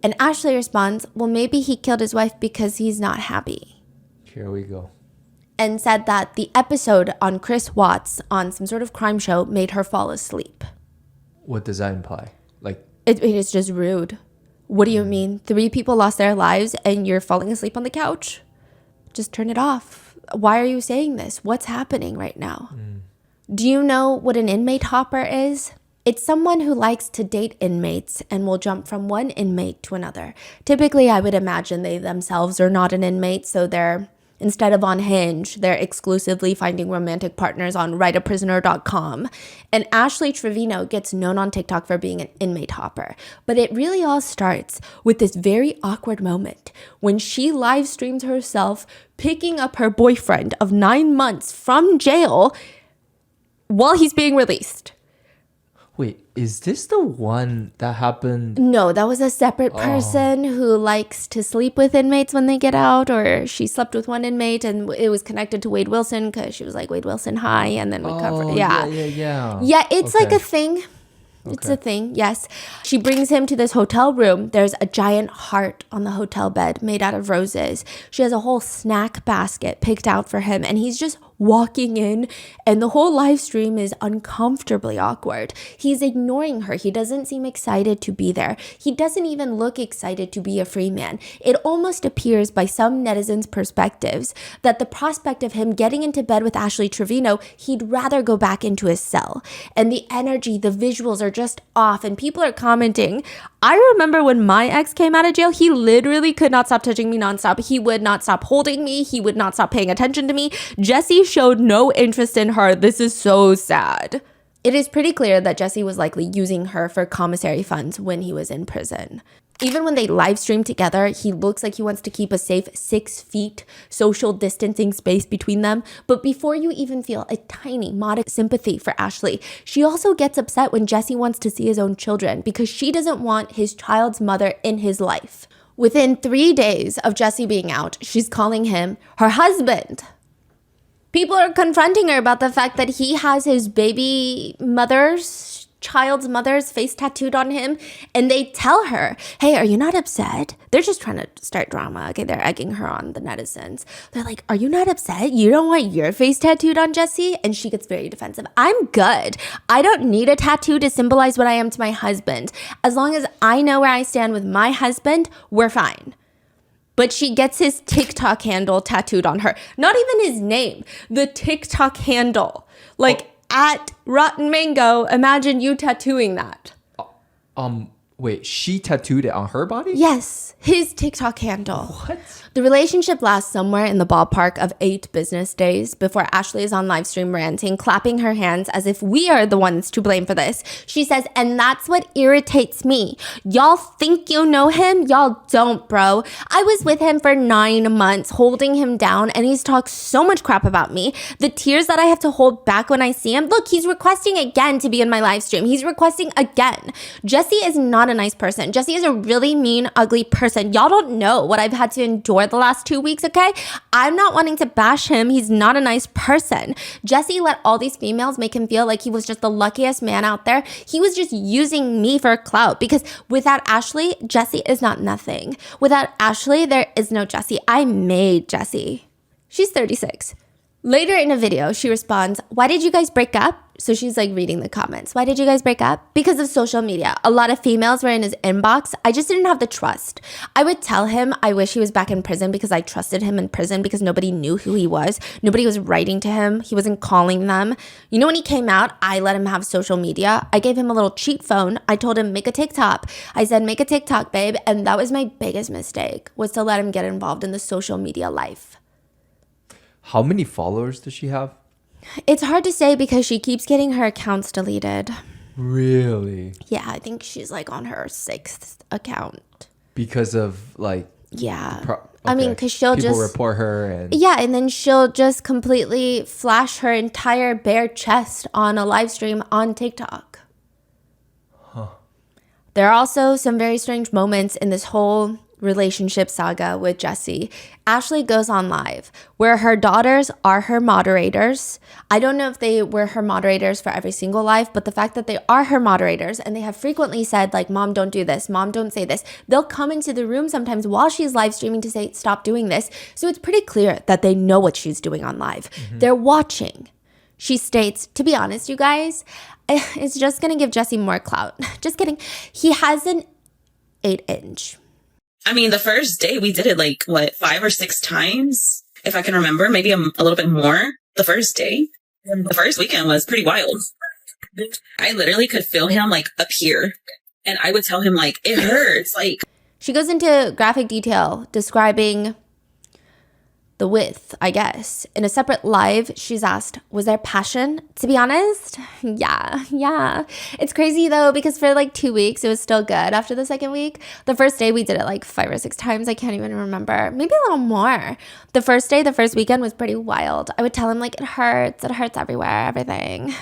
And Ashley responds, well, maybe he killed his wife because he's not happy. Here we go. And said that the episode on Chris Watts on some sort of crime show made her fall asleep. What does that imply? Like, It's just rude. What do you mean? 3 people lost their lives and you're falling asleep on the couch? Just turn it off. Why are you saying this? What's happening right now? Do you know what an inmate hopper is? It's someone who likes to date inmates and will jump from one inmate to another. Typically, I would imagine they themselves are not an inmate, so they're, instead of unhinged, they're exclusively finding romantic partners on writeaprisoner.com. And Ashley Trevino gets known on TikTok for being an inmate hopper. But it really all starts with this very awkward moment when she live streams herself picking up her boyfriend of 9 months from jail while he's being released. wait, is this the one that happened? No, that was a separate person who likes to sleep with inmates when they get out, or she slept with one inmate and it was connected to Wade Wilson because she was like, Wade Wilson, hi, and then we covered it. Yeah. Yeah, it's like a thing. It's a thing, yes. She brings him to this hotel room. There's a giant heart on the hotel bed made out of roses. She has a whole snack basket picked out for him, and he's just walking in, and the whole live stream is uncomfortably awkward. He's ignoring her. He doesn't seem excited to be there. He doesn't even look excited to be a free man. It almost appears by some netizens' perspectives that the prospect of him getting into bed with Ashley Trevino, he'd rather go back into his cell. And the energy, the visuals are just off, and people are commenting. I remember when my ex came out of jail, he literally could not stop touching me nonstop. He would not stop holding me. He would not stop paying attention to me. Jesse showed no interest in her. This is so sad. It is pretty clear that Jesse was likely using her for commissary funds when he was in prison. Even when they live stream together, he looks like he wants to keep a safe 6 feet social distancing space between them. But before you even feel a tiny, modest sympathy for Ashley, she also gets upset when Jesse wants to see his own children because she doesn't want his child's mother in his life. Within 3 days of Jesse being out, she's calling him her husband. People are confronting her about the fact that he has his child's mother's face tattooed on him, and they tell her, hey, are you not upset? They're just trying to start drama. Okay, they're egging her on, the netizens. They're like, are you not upset? You don't want your face tattooed on Jesse? And she gets very defensive. I'm good. I don't need a tattoo to symbolize what I am to my husband. As long as I know where I stand with my husband, we're fine. But she gets his TikTok handle tattooed on her. Not even his name, the TikTok handle. Like, at Rotten Mango, imagine you tattooing that. Wait, she tattooed it on her body? Yes, his TikTok handle. What? The relationship lasts somewhere in the ballpark of 8 business days before Ashley is on live stream ranting, clapping her hands as if we are the ones to blame for this. She says, and that's what irritates me. Y'all think you know him? Y'all don't, bro. I was with him for 9 months, holding him down, and he's talked so much crap about me. The tears that I have to hold back when I see him. Look, he's requesting again to be in my live stream. He's requesting again. Jesse is not a nice person. Jesse is a really mean, ugly person. Y'all don't know what I've had to endure the last 2 weeks, okay? I'm not wanting to bash him. He's not a nice person. Jesse let all these females make him feel like he was just the luckiest man out there. He was just using me for clout because without Ashley, Jesse is not nothing. Without Ashley, there is no Jesse. I made Jesse. She's 36. Later in a video, she responds, why did you guys break up? So she's like reading the comments. Why did you guys break up? Because of social media. A lot of females were in his inbox. I just didn't have the trust. I would tell him I wish he was back in prison because I trusted him in prison because nobody knew who he was. Nobody was writing to him. He wasn't calling them. You know, when he came out, I let him have social media. I gave him a little cheap phone. I told him, make a TikTok. I said, make a TikTok, babe. And that was my biggest mistake, was to let him get involved in the social media life. How many followers does she have? It's hard to say because she keeps getting her accounts deleted. Really? Yeah, I think she's like on her 6th account. Because of like... Yeah. I mean, because she'll People just... report her and... Yeah, and then she'll just completely flash her entire bare chest on a live stream on TikTok. Huh. There are also some very strange moments in this whole relationship saga with Jessie. Ashley goes on live where her daughters are her moderators. I don't know if they were her moderators for every single live, but the fact that they are her moderators and they have frequently said like, Mom, don't do this. Mom, don't say this. They'll come into the room sometimes while she's live streaming to say, stop doing this. So it's pretty clear that they know what she's doing on live. They're watching. She states, to be honest, you guys, it's just going to give Jessie more clout. Just kidding. He has an 8-inch. I mean, the first day we did it like, 5 or 6 times, if I can remember, maybe a little bit more. The first day, the first weekend was pretty wild. I literally could feel him like up here, and I would tell him like, it hurts. Like, she goes into graphic detail describing the width, I guess. In a separate live, she's asked, was there passion? To be honest, yeah. It's crazy though, because for like 2 weeks, it was still good after the 2nd week. The first day we did it like 5 or 6 times. I can't even remember. Maybe a little more. The first day, the first weekend was pretty wild. I would tell him like, it hurts everywhere, everything.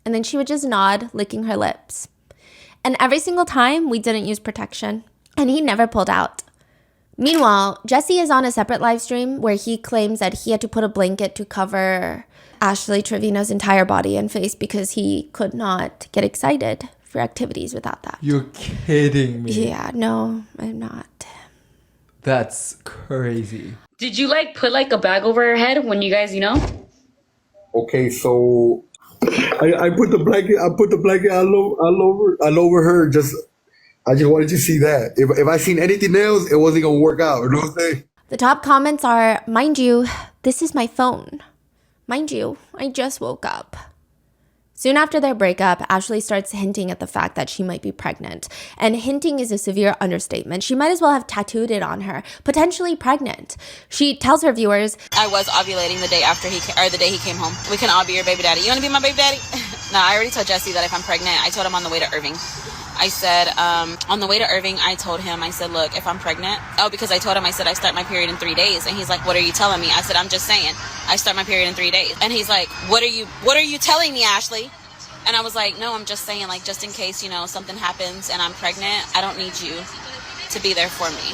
And then she would just nod, licking her lips. And every single time we didn't use protection and he never pulled out. Meanwhile, Jessie is on a separate live stream where he claims that he had to put a blanket to cover Ashley Trevino's entire body and face because he could not get excited for activities without that. You're kidding me. Yeah, no, I'm not. That's crazy. Did you like put like a bag over her head when you guys, Okay, so I put the blanket all over her. I just wanted to see that. If I seen anything else, it wasn't gonna work out. You know what I'm saying? The top comments are, mind you, this is my phone. Mind you, I just woke up. Soon after their breakup, Ashley starts hinting at the fact that she might be pregnant. And hinting is a severe understatement. She might as well have tattooed it on her, potentially pregnant. She tells her viewers, I was ovulating the day after the day he came home. We can all be your baby daddy. You want to be my baby daddy? No, I already told Jesse that if I'm pregnant, I told him on the way to Irving. I said, on the way to Irving, I told him, I said, look, if I'm pregnant, because I told him, I said, I start my period in 3 days. And he's like, what are you telling me? I said, I'm just saying, I start my period in 3 days. And he's like, what are you telling me, Ashley? And I was like, no, I'm just saying, like, just in case, something happens and I'm pregnant, I don't need you to be there for me.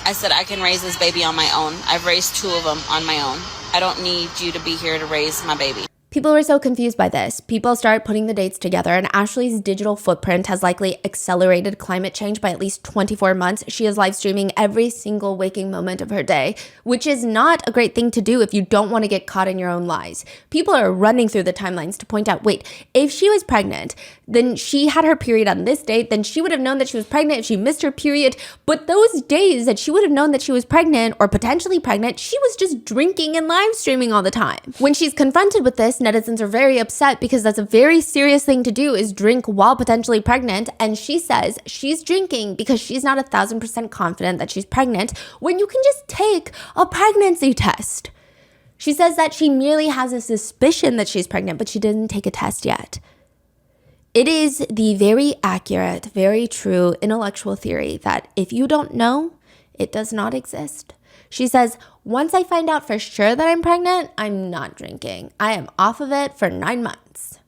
I said, I can raise this baby on my own. I've raised 2 of them on my own. I don't need you to be here to raise my baby. people were so confused by this. People started putting the dates together, and Ashley's digital footprint has likely accelerated climate change by at least 24 months. She is live streaming every single waking moment of her day, which is not a great thing to do if you don't want to get caught in your own lies. People are running through the timelines to point out, wait, if she was pregnant, then she had her period on this date, then she would have known that she was pregnant if she missed her period. But those days that she would have known that she was pregnant or potentially pregnant, she was just drinking and live streaming all the time. When she's confronted with this, netizens are very upset because that's a very serious thing to do, is drink while potentially pregnant. And she says she's drinking because she's not 1,000% confident that she's pregnant when you can just take a pregnancy test. She says that she merely has a suspicion that she's pregnant, but she didn't take a test yet. It is the very accurate, very true intellectual theory that if you don't know, it does not exist. She says, once I find out for sure that I'm pregnant, I'm not drinking. I am off of it for 9 months.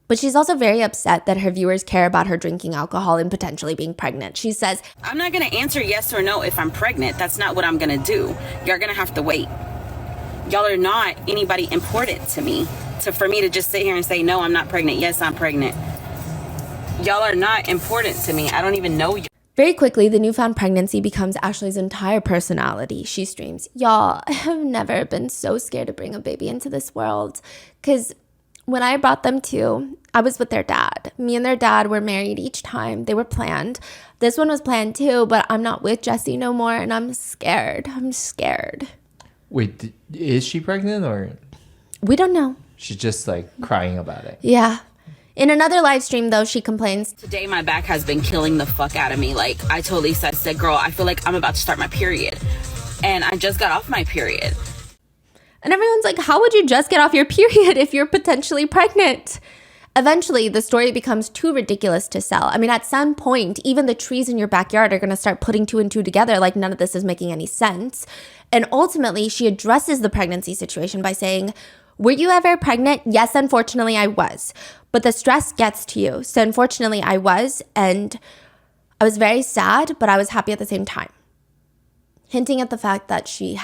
But she's also very upset that her viewers care about her drinking alcohol and potentially being pregnant. She says, I'm not going to answer yes or no if I'm pregnant. That's not what I'm going to do. You're going to have to wait. Y'all are not anybody important to me. For me to just sit here and say, no, I'm not pregnant. Yes, I'm pregnant. Y'all are not important to me. I don't even know you. Very quickly, the newfound pregnancy becomes Ashley's entire personality. She streams, y'all, I have never been so scared to bring a baby into this world. Because when I brought them to, I was with their dad. Me and their dad were married each time. They were planned. This one was planned too, but I'm not with Jesse no more, and I'm scared. I'm scared. Wait, is she pregnant or? We don't know. She's just like crying about it. Yeah. In another live stream, though, she complains, today my back has been killing the fuck out of me. Like, I told Lisa, I said, girl, I feel like I'm about to start my period. And I just got off my period. And everyone's like, how would you just get off your period if you're potentially pregnant? Eventually, the story becomes too ridiculous to sell. I mean, at some point, even the trees in your backyard are going to start putting two and two together, like none of this is making any sense. And ultimately, she addresses the pregnancy situation by saying, were you ever pregnant? Yes, unfortunately, I was. But the stress gets to you. So unfortunately, I was. And I was very sad, but I was happy at the same time. Hinting at the fact that she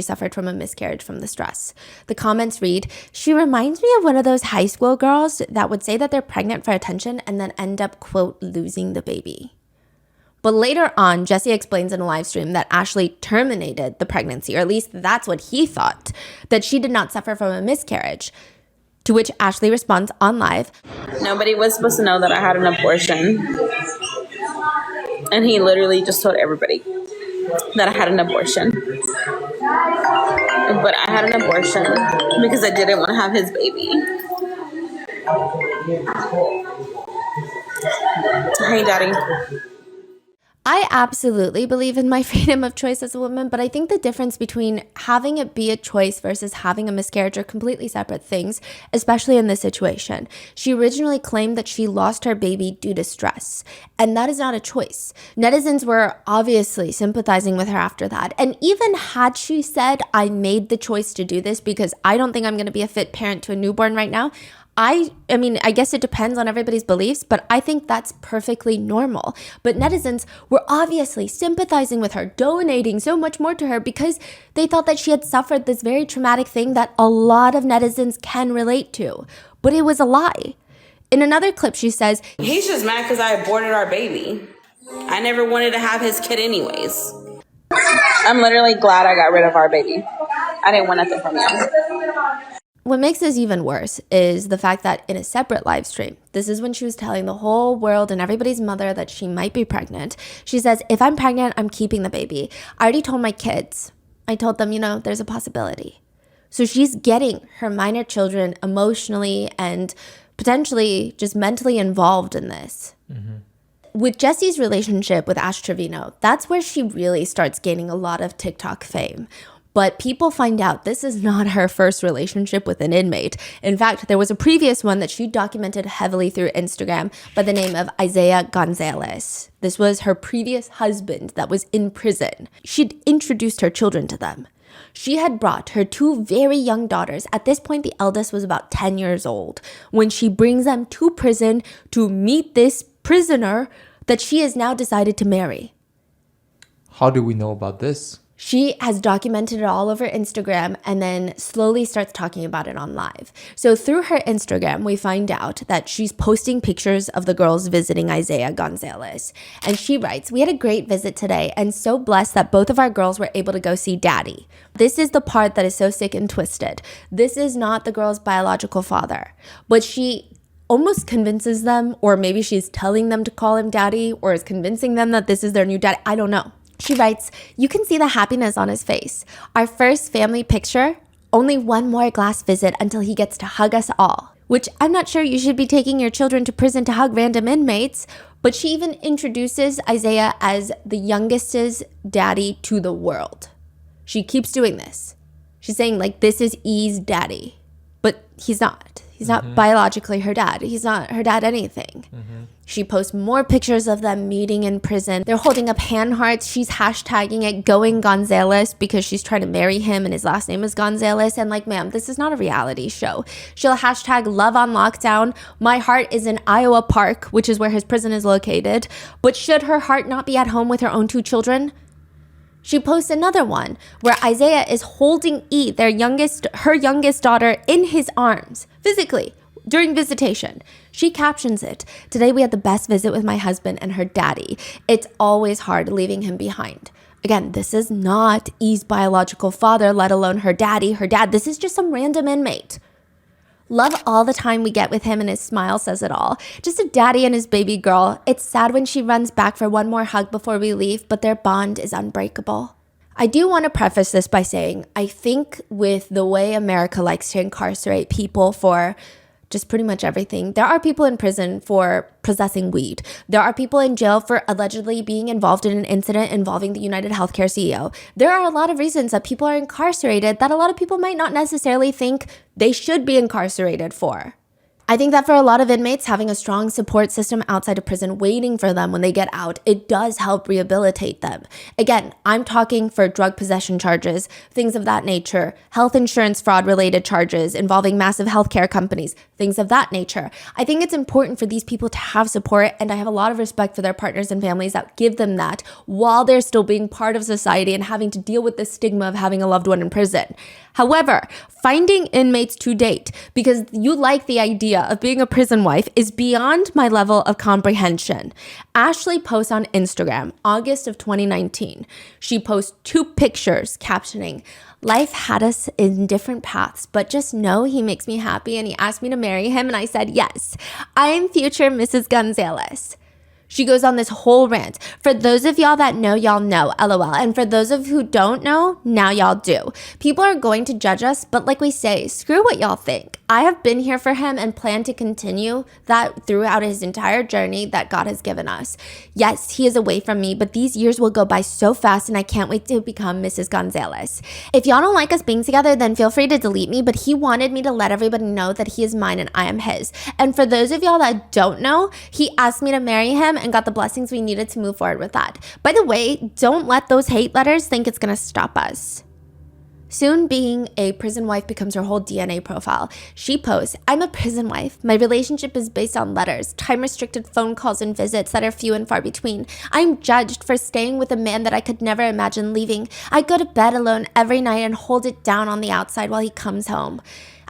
suffered from a miscarriage from the stress. The comments read, she reminds me of one of those high school girls that would say that they're pregnant for attention and then end up, quote, losing the baby. But later on, Jesse explains in a live stream that Ashley terminated the pregnancy, or at least that's what he thought, that she did not suffer from a miscarriage. To which Ashley responds on live, Nobody was supposed to know that I had an abortion. And he literally just told everybody that I had an abortion. But I had an abortion because I didn't want to have his baby. Hey, Daddy. I absolutely believe in my freedom of choice as a woman, but I think the difference between having it be a choice versus having a miscarriage are completely separate things, especially in this situation. She originally claimed that she lost her baby due to stress, and that is not a choice. Netizens were obviously sympathizing with her after that, and even had she said, I made the choice to do this because I don't think I'm going to be a fit parent to a newborn right now, I mean, I guess it depends on everybody's beliefs, but I think that's perfectly normal. But netizens were obviously sympathizing with her, donating so much more to her because they thought that she had suffered this very traumatic thing that a lot of netizens can relate to. But it was a lie. In another clip, she says, He's just mad because I aborted our baby. I never wanted to have his kid anyways. I'm literally glad I got rid of our baby. I didn't want nothing from you. what makes this even worse is the fact that in a separate live stream, this is when she was telling the whole world and everybody's mother that she might be pregnant. She says, if I'm pregnant, I'm keeping the baby. I already told my kids. I told them, there's a possibility. So she's getting her minor children emotionally and potentially just mentally involved in this. Mm-hmm. With Jesse's relationship with Ash Trevino, that's where she really starts gaining a lot of TikTok fame. But people find out this is not her first relationship with an inmate. In fact, there was a previous one that she documented heavily through Instagram by the name of Isaiah Gonzalez. This was her previous husband that was in prison. She'd introduced her children to them. She had brought her two very young daughters. At this point, the eldest was about 10 years old. When she brings them to prison to meet this prisoner that she has now decided to marry. How do we know about this? She has documented it all over Instagram and then slowly starts talking about it on live. So through her Instagram, we find out that she's posting pictures of the girls visiting Isaiah Gonzalez. And she writes, we had a great visit today and so blessed that both of our girls were able to go see daddy. This is the part that is so sick and twisted. This is not the girl's biological father, but she almost convinces them, or maybe she's telling them to call him daddy, or is convincing them that this is their new daddy. I don't know. She writes, you can see the happiness on his face. Our first family picture, only one more glass visit until he gets to hug us all. Which I'm not sure you should be taking your children to prison to hug random inmates, but she even introduces Isaiah as the youngest's daddy to the world. She keeps doing this. She's saying this is E's daddy, but he's not. He's not biologically her dad. He's not her dad anything. Mm-hmm. She posts more pictures of them meeting in prison. They're holding up hand hearts. She's hashtagging it Going Gonzalez because she's trying to marry him and his last name is Gonzalez. And ma'am, this is not a reality show. She'll hashtag Love on Lockdown. My heart is in Iowa Park, which is where his prison is located. But should her heart not be at home with her own two children? She posts another one where Isaiah is holding E, her youngest daughter, in his arms, physically, during visitation. She captions it, today we had the best visit with my husband and her daddy. It's always hard leaving him behind. Again, this is not E's biological father, let alone her daddy, her dad. This is just some random inmate. Love all the time we get with him and his smile says it all. Just a daddy and his baby girl. It's sad when she runs back for one more hug before we leave, but their bond is unbreakable. I do want to preface this by saying, I think with the way America likes to incarcerate people for just pretty much everything. There are people in prison for possessing weed. There are people in jail for allegedly being involved in an incident involving the United Healthcare CEO. There are a lot of reasons that people are incarcerated that a lot of people might not necessarily think they should be incarcerated for. I think that for a lot of inmates, having a strong support system outside of prison waiting for them when they get out, it does help rehabilitate them. Again, I'm talking for drug possession charges, things of that nature, health insurance fraud related charges involving massive healthcare companies, things of that nature. I think it's important for these people to have support, and I have a lot of respect for their partners and families that give them that while they're still being part of society and having to deal with the stigma of having a loved one in prison. However, finding inmates to date because you like the idea of being a prison wife is beyond my level of comprehension. Ashley posts on Instagram, August of 2019. She posts 2 pictures captioning, "Life had us in different paths, but just know he makes me happy and he asked me to marry him and I said yes. I am future Mrs. Gonzalez." She goes on this whole rant. For those of y'all that know, y'all know, LOL. And for those of who don't know, now y'all do. People are going to judge us, but like we say, screw what y'all think. I have been here for him and plan to continue that throughout his entire journey that God has given us. Yes, he is away from me, but these years will go by so fast and I can't wait to become Mrs. Gonzalez. If y'all don't like us being together, then feel free to delete me, but he wanted me to let everybody know that he is mine and I am his. And for those of y'all that don't know, he asked me to marry him and got the blessings we needed to move forward with that. By the way, don't let those hate letters think it's gonna stop us. Soon, being a prison wife becomes her whole DNA profile. She posts, "I'm a prison wife. My relationship is based on letters, time-restricted phone calls and visits that are few and far between. I'm judged for staying with a man that I could never imagine leaving. I go to bed alone every night and hold it down on the outside while he comes home.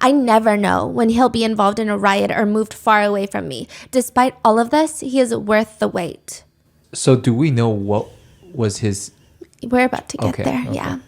I never know when he'll be involved in a riot or moved far away from me. Despite all of this, he is worth the wait." So do we know what was his... We're about to get Okay, there, okay. yeah.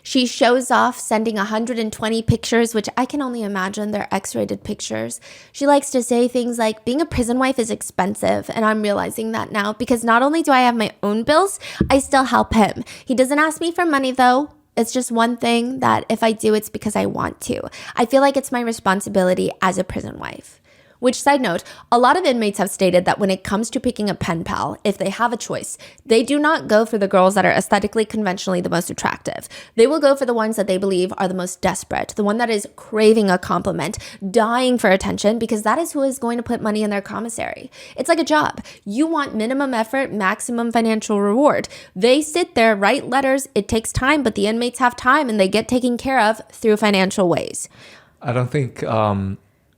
She shows off sending 120 pictures, which I can only imagine they're X-rated pictures. She likes to say things like, being a prison wife is expensive, and I'm realizing that now because not only do I have my own bills, I still help him. He doesn't ask me for money though. It's just one thing that if I do, it's because I want to. I feel like it's my responsibility as a prison wife. Which, side note, a lot of inmates have stated that when it comes to picking a pen pal, if they have a choice, they do not go for the girls that are aesthetically conventionally the most attractive. They will go for the ones that they believe are the most desperate, the one that is craving a compliment, dying for attention, because that is who is going to put money in their commissary. It's like a job. You want minimum effort, maximum financial reward. They sit there, write letters. It takes time, but the inmates have time and they get taken care of through financial ways. I don't think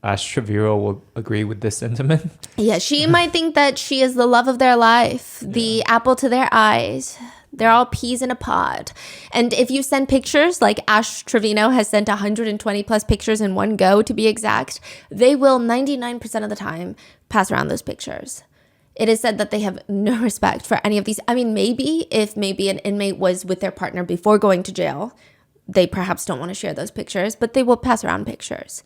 Ash Trevino will agree with this sentiment. Yeah, she might think that she is the love of their life, the apple to their eyes. They're all peas in a pod. And if you send pictures, like Ash Trevino has sent 120 plus pictures in one go to be exact, they will 99% of the time pass around those pictures. It is said that they have no respect for any of these. I mean, maybe if maybe an inmate was with their partner before going to jail, they perhaps don't want to share those pictures, but they will pass around pictures.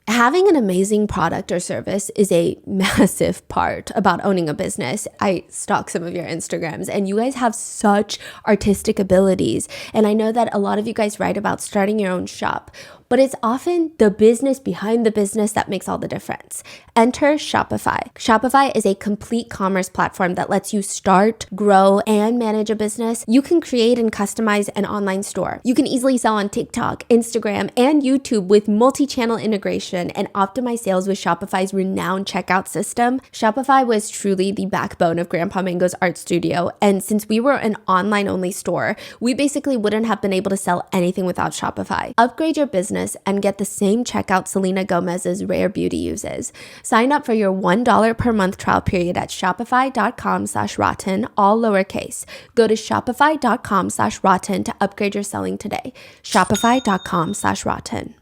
Having an amazing product or service is a massive part about owning a business. I stalk some of your Instagrams and you guys have such artistic abilities. And I know that a lot of you guys write about starting your own shop, but it's often the business behind the business that makes all the difference. Enter Shopify. Shopify is a complete commerce platform that lets you start, grow, and manage a business. You can create and customize an online store. You can easily sell on TikTok, Instagram, and YouTube with multi-channel integration and optimize sales with Shopify's renowned checkout system. Shopify was truly the backbone of Grandpa Mango's art studio. And since we were an online-only store, we basically wouldn't have been able to sell anything without Shopify. Upgrade your business and get the same checkout Selena Gomez's Rare Beauty uses. Sign up for your $1 per month trial period at shopify.com/rotten, all lowercase. Go to shopify.com/rotten to upgrade your selling today. Shopify.com/rotten.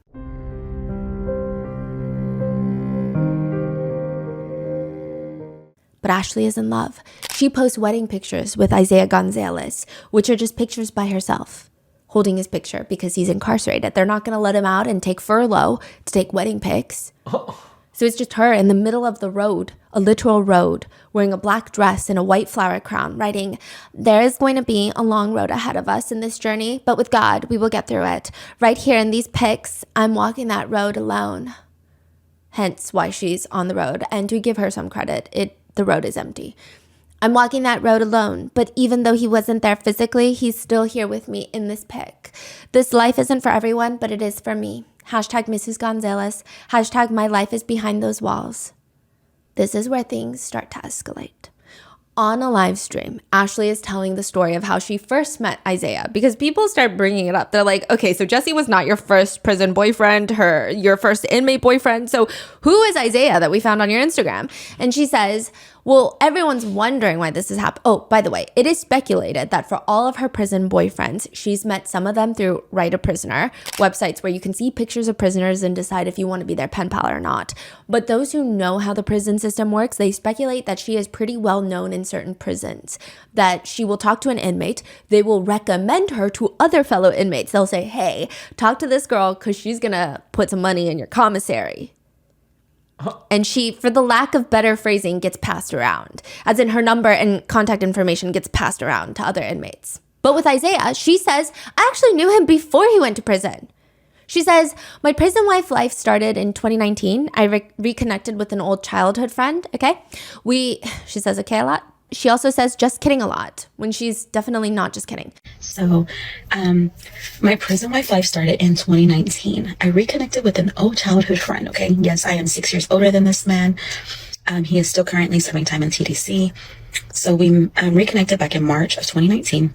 But Ashley is in love. She posts wedding pictures with Isaiah Gonzalez, which are just pictures by herself, holding his picture because he's incarcerated. They're not going to let him out and take furlough to take wedding pics. So it's just her in the middle of the road, a literal road, wearing a black dress and a white flower crown, writing, "There is going to be a long road ahead of us in this journey, but with God, we will get through it. Right here in these pics, I'm walking that road alone." Hence why she's on the road. And to give her some credit, the road is empty. "I'm walking that road alone, but even though he wasn't there physically, he's still here with me in this pic. This life isn't for everyone, but it is for me. Hashtag Mrs. Gonzalez. Hashtag my life is behind those walls." This is where things start to escalate. On a live stream, Ashley is telling the story of how she first met Isaiah because people start bringing it up. They're like, okay, so Jesse was not your first prison boyfriend, your first inmate boyfriend. So who is Isaiah that we found on your Instagram? And she says, well, everyone's wondering why this has happened. Oh, by the way, it is speculated that for all of her prison boyfriends, she's met some of them through Write a Prisoner, websites where you can see pictures of prisoners and decide if you want to be their pen pal or not. But those who know how the prison system works, they speculate that she is pretty well known in certain prisons, that she will talk to an inmate. They will recommend her to other fellow inmates. They'll say, hey, talk to this girl because she's going to put some money in your commissary. And she, for the lack of better phrasing, gets passed around. As in her number and contact information gets passed around to other inmates. But with Isaiah, she says, I actually knew him before he went to prison. She says, my prison life started in 2019. I reconnected with an old childhood friend, okay? She says okay a lot. She also says just kidding a lot, when she's definitely not just kidding. So, my prison life started in 2019. I reconnected with an old childhood friend, okay? Yes, I am 6 years older than this man. He is still currently serving time in TDC. So we reconnected back in March of 2019.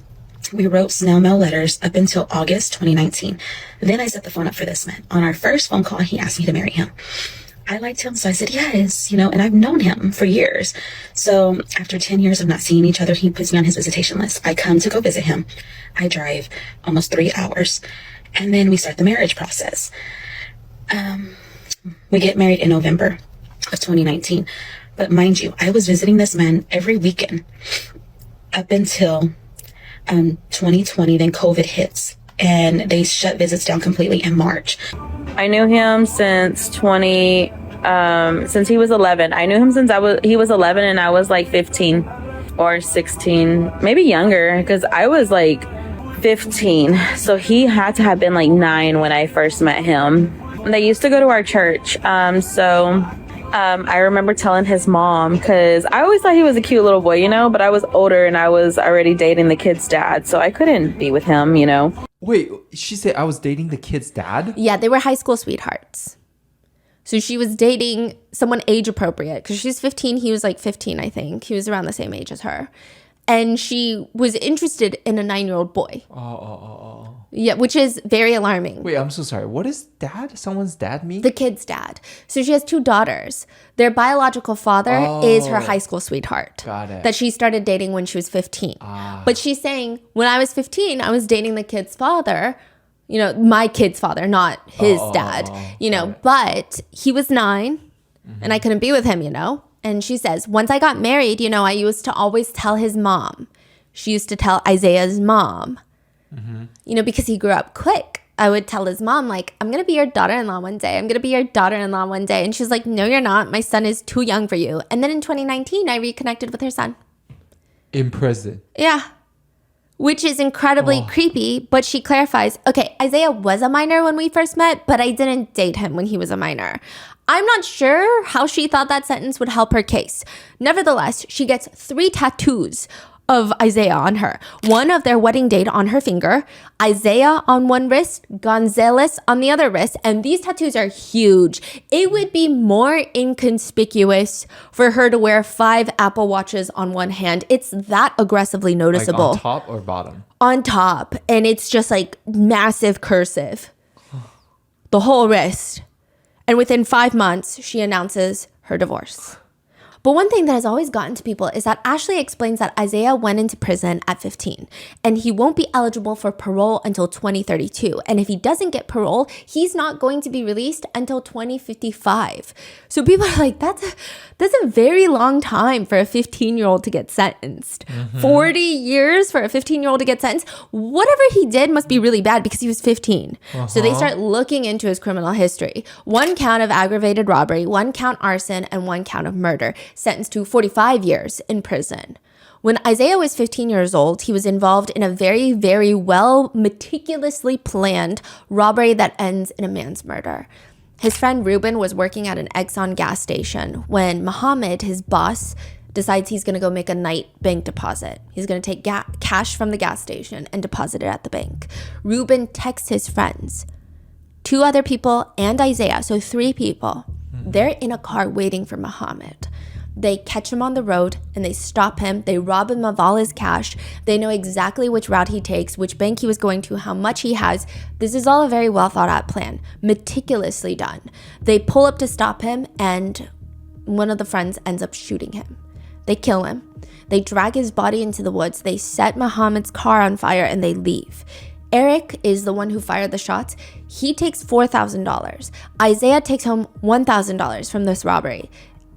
We wrote snail mail letters up until August 2019. Then I set the phone up for this man. On our first phone call, he asked me to marry him. I liked him, so I said yes, and I've known him for years. So after 10 years of not seeing each other, he puts me on his visitation list. I come to go visit him. I drive almost 3 hours, and then we start the marriage process. We get married in November of 2019. But mind you, I was visiting this man every weekend up until 2020, then COVID hits, and they shut visits down completely in March. I knew him since he was 11. I knew him since he was 11 and I was like 15 or 16, maybe younger, because I was like 15. So he had to have been like 9 when I first met him. They used to go to our church. I remember telling his mom, because I always thought he was a cute little boy, but I was older and I was already dating the kid's dad, so I couldn't be with him, Wait, she said I was dating the kid's dad? Yeah, they were high school sweethearts. So she was dating someone age appropriate because she's 15. He was like 15, I think. He was around the same age as her. And she was interested in a 9-year-old boy. Oh. Yeah, which is very alarming. Wait, I'm so sorry. What is dad? Someone's dad mean? The kid's dad. So she has 2 daughters. Their biological father is her high school sweetheart. Got it. That she started dating when she was 15. But she's saying, when I was 15, I was dating the kid's father. My kid's father, not his dad. But he was 9 and I couldn't be with him, And she says, once I got married, I used to always tell his mom. She used to tell Isaiah's mom. Because he grew up quick. I would tell his mom, like, I'm going to be your daughter-in-law one day. I'm going to be your daughter-in-law one day. And she's like, no, you're not. My son is too young for you. And then in 2019, I reconnected with her son. In prison. Yeah. Which is incredibly creepy. But she clarifies, okay, Isaiah was a minor when we first met, but I didn't date him when he was a minor. I'm not sure how she thought that sentence would help her case. Nevertheless, she gets 3 tattoos of Isaiah on her. One of their wedding date on her finger, Isaiah on one wrist, Gonzalez on the other wrist, and these tattoos are huge. It would be more inconspicuous for her to wear 5 Apple Watches on one hand. It's that aggressively noticeable. Like on top or bottom? On top, and it's just like massive cursive. The whole wrist. And within 5 months, she announces her divorce. But But one thing that has always gotten to people is that Ashley explains that Isaiah went into prison at 15 and he won't be eligible for parole until 2032. And if he doesn't get parole, he's not going to be released until 2055. So people are like, that's a very long time for a 15-year-old to get sentenced. 40 years for a 15-year-old to get sentenced. Whatever he did must be really bad because he was 15. So they start looking into his criminal history. 1 count of aggravated robbery, 1 count arson, and 1 count of murder. Sentenced to 45 years in prison. When Isaiah was 15 years old, he was involved in a very, very well, meticulously planned robbery that ends in a man's murder. His friend Ruben was working at an Exxon gas station when Muhammad, his boss, decides he's going to go make a night bank deposit. He's going to take cash from the gas station and deposit it at the bank. Ruben texts his friends, 2 other people and Isaiah, so 3 people. They're in a car waiting for Muhammad. They catch him on the road and they stop him. They rob him of all his cash. They know exactly which route he takes, which bank he was going to, how much he has. This is all a very well thought out plan, meticulously done. They pull up to stop him and one of the friends ends up shooting him. They kill him. They drag his body into the woods. They set Muhammad's car on fire and they leave. Eric is the one who fired the shots. He takes $4,000. Isaiah takes home $1,000 from this robbery.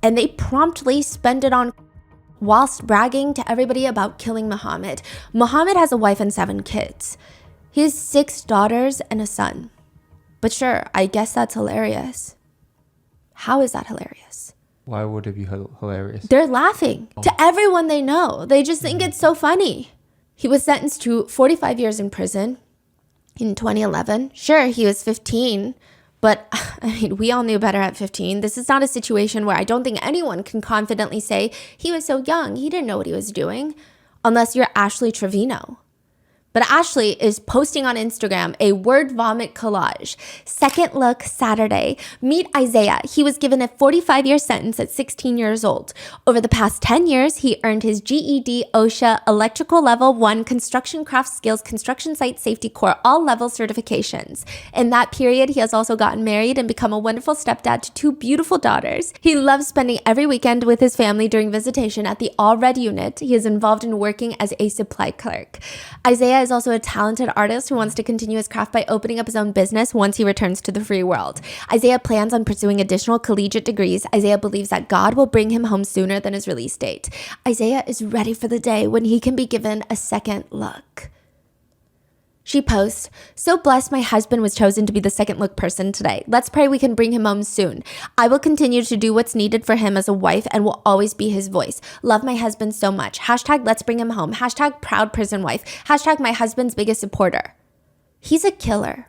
And they promptly spend it on whilst bragging to everybody about killing Muhammad. Muhammad has a wife and 7 kids. He has 6 daughters and a son. But sure, I guess that's hilarious. How is that hilarious? Why would it be hilarious? They're laughing to everyone they know. They just think it's so funny. He was sentenced to 45 years in prison in 2011. Sure, he was 15. But I mean, we all knew better at 15. This is not a situation where I don't think anyone can confidently say he was so young, he didn't know what he was doing, unless you're Ashley Trevino. But Ashley is posting on Instagram a word vomit collage. Second look Saturday. Meet Isaiah. He was given a 45-year sentence at 16 years old. Over the past 10 years, he earned his GED, OSHA, Electrical Level 1, Construction Craft Skills, Construction Site Safety Corps, all level certifications. In that period, he has also gotten married and become a wonderful stepdad to 2 beautiful daughters. He loves spending every weekend with his family during visitation at the All Red unit. He is involved in working as a supply clerk. Isaiah is also a talented artist who wants to continue his craft by opening up his own business once he returns to the free world. Isaiah plans on pursuing additional collegiate degrees. Isaiah believes that God will bring him home sooner than his release date. Isaiah is ready for the day when he can be given a second look. She posts, "So blessed my husband was chosen to be the second look person today. Let's pray we can bring him home soon. I will continue to do what's needed for him as a wife and will always be his voice. Love my husband so much. Hashtag let's bring him home. Hashtag proud prison wife. Hashtag my husband's biggest supporter." He's a killer.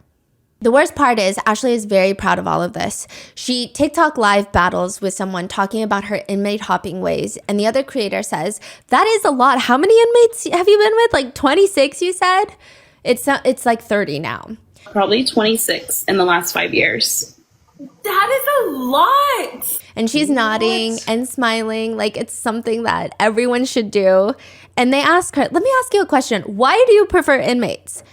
The worst part is Ashley is very proud of all of this. She TikTok live battles with someone talking about her inmate hopping ways, and the other creator says, "That is a lot. How many inmates have you been with? Like 26, you said?" It's like 30 now. Probably 26 in the last 5 years. That is a lot. And she's nodding and smiling like it's something that everyone should do. And they ask her, let me ask you a question. Why do you prefer inmates?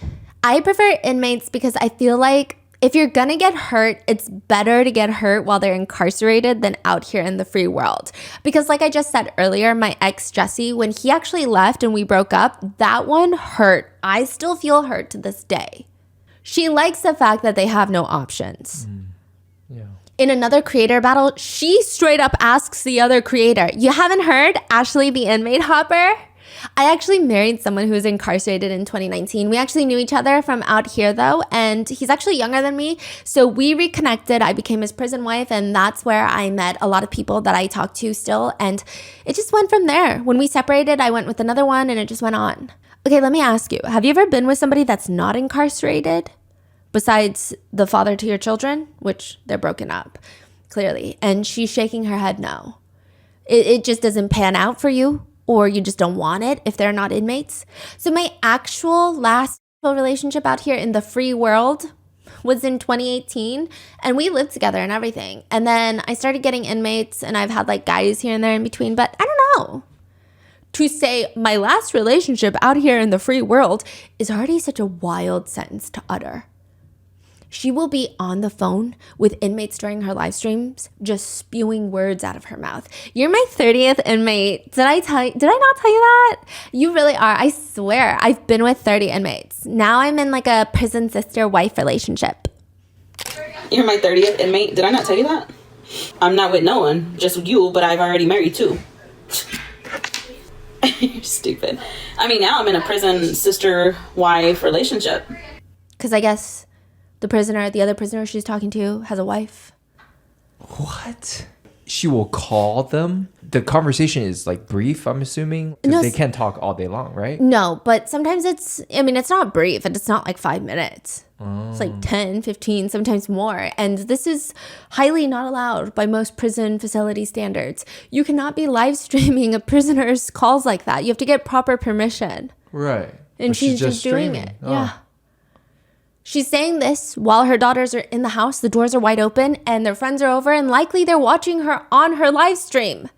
I prefer inmates because I feel like if you're gonna get hurt, it's better to get hurt while they're incarcerated than out here in the free world. Because like I just said earlier, my ex Jesse, when he actually left and we broke up, that one hurt. I still feel hurt to this day. She likes the fact that they have no options. Yeah. In another creator battle, she straight up asks the other creator, "You haven't heard Ashley the inmate hopper?" I actually married someone who was incarcerated in 2019. We actually knew each other from out here though, and he's actually younger than me. So we reconnected. I became his prison wife, and that's where I met a lot of people that I talk to still. And it just went from there. When we separated, I went with another one and it just went on. Okay, let me ask you, have you ever been with somebody that's not incarcerated? Besides the father to your children, which they're broken up, clearly. And she's shaking her head no. It just doesn't pan out for you? Or you just don't want it if they're not inmates. So my actual last relationship out here in the free world was in 2018, and we lived together and everything. And then I started getting inmates, and I've had like guys here and there in between, but I don't know. To say my last relationship out here in the free world is already such a wild sentence to utter. She will be on the phone with inmates during her live streams, just spewing words out of her mouth. You're my 30th inmate. Did I not tell you that? You really are. I swear. I've been with 30 inmates. Now I'm in like a prison sister-wife relationship. You're my 30th inmate. Did I not tell you that? I'm not with no one, just with you, but I've already married two. You're stupid. I mean, now I'm in a prison sister-wife relationship. Because I guess the other prisoner she's talking to has a wife. What? She will call them? The conversation is like brief, I'm assuming? Because No, they can't talk all day long, right? No, but sometimes it's not brief. It's not like 5 minutes. It's like 10, 15, sometimes more. And this is highly not allowed by most prison facility standards. You cannot be live streaming a prisoner's calls like that. You have to get proper permission. Right. And But she's just doing it. Yeah. She's saying this while her daughters are in the house, the doors are wide open, and their friends are over, and likely they're watching her on her live stream.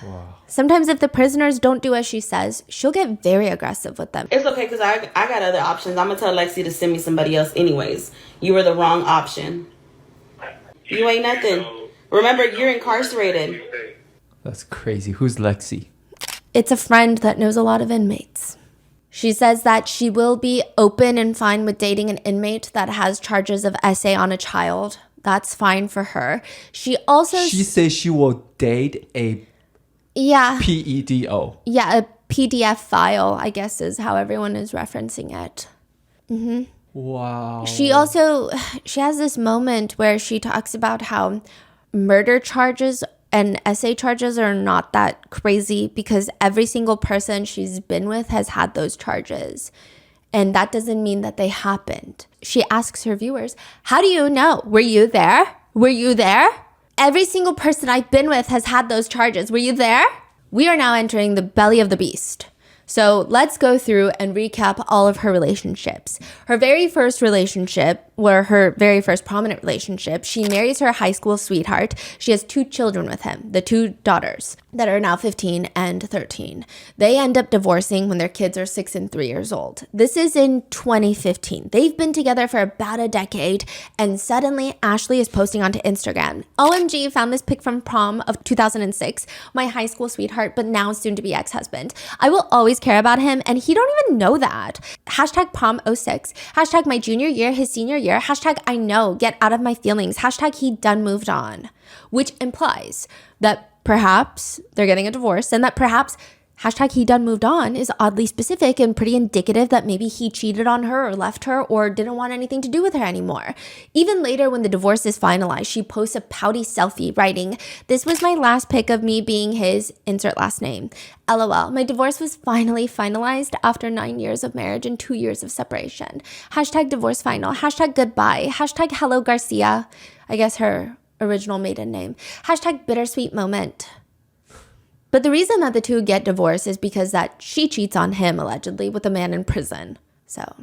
Wow. Sometimes if the prisoners don't do as she says, she'll get very aggressive with them. It's okay, because I got other options. I'm going to tell Lexi to send me somebody else anyways. You were the wrong option. You ain't nothing. Remember, you're incarcerated. That's crazy. Who's Lexi? It's a friend that knows a lot of inmates. She says that she will be open and fine with dating an inmate that has charges of SA on a child. That's fine for her. She says she will date a PEDO. Yeah, a PDF file, I guess is how everyone is referencing it. Wow. She has this moment where she talks about how murder charges and SA charges are not that crazy because every single person she's been with has had those charges. And that doesn't mean that they happened. She asks her viewers, how do you know? Were you there? Were you there? Every single person I've been with has had those charges. Were you there? We are now entering the belly of the beast. So let's go through and recap all of her relationships. Her very first relationship, or her very first prominent relationship, she marries her high school sweetheart. She has 2 children with him, the 2 daughters that are now 15 and 13. They end up divorcing when their kids are 6 and 3 years old. This is in 2015. They've been together for about a decade, and suddenly Ashley is posting onto Instagram. OMG, found this pic from prom of 2006, my high school sweetheart, but now soon to be ex-husband. I will always care about him, and he don't even know that. Hashtag prom 06. Hashtag my junior year, his senior year. Hashtag I know, get out of my feelings. Hashtag he done moved on. Which implies that perhaps they're getting a divorce, and that perhaps hashtag he done moved on is oddly specific and pretty indicative that maybe he cheated on her or left her or didn't want anything to do with her anymore. Even later, when the divorce is finalized, she posts a pouty selfie writing, "This was my last pic of me being his insert last name. LOL, my divorce was finally finalized after 9 years of marriage and 2 years of separation. Hashtag divorce final. Hashtag goodbye. Hashtag hello Garcia." I guess her original maiden name. Hashtag bittersweet moment. But the reason that the two get divorced is because that she cheats on him, allegedly, with a man in prison. So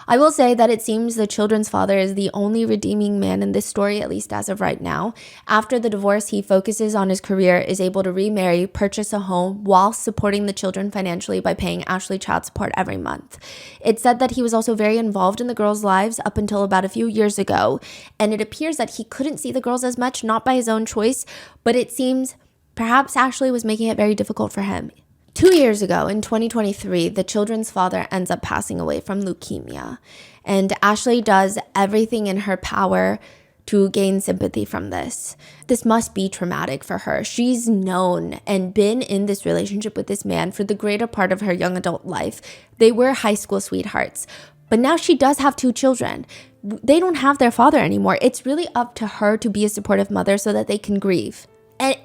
I will say that it seems the children's father is the only redeeming man in this story, at least as of right now. After the divorce, he focuses on his career, is able to remarry, purchase a home, while supporting the children financially by paying Ashley child support every month. It said that he was also very involved in the girls' lives up until about a few years ago, and it appears that he couldn't see the girls as much, not by his own choice, but it seems perhaps Ashley was making it very difficult for him. 2 years ago, in 2023, the children's father ends up passing away from leukemia. And Ashley does everything in her power to gain sympathy from this. This must be traumatic for her. She's known and been in this relationship with this man for the greater part of her young adult life. They were high school sweethearts. But now she does have 2 children. They don't have their father anymore. It's really up to her to be a supportive mother so that they can grieve. And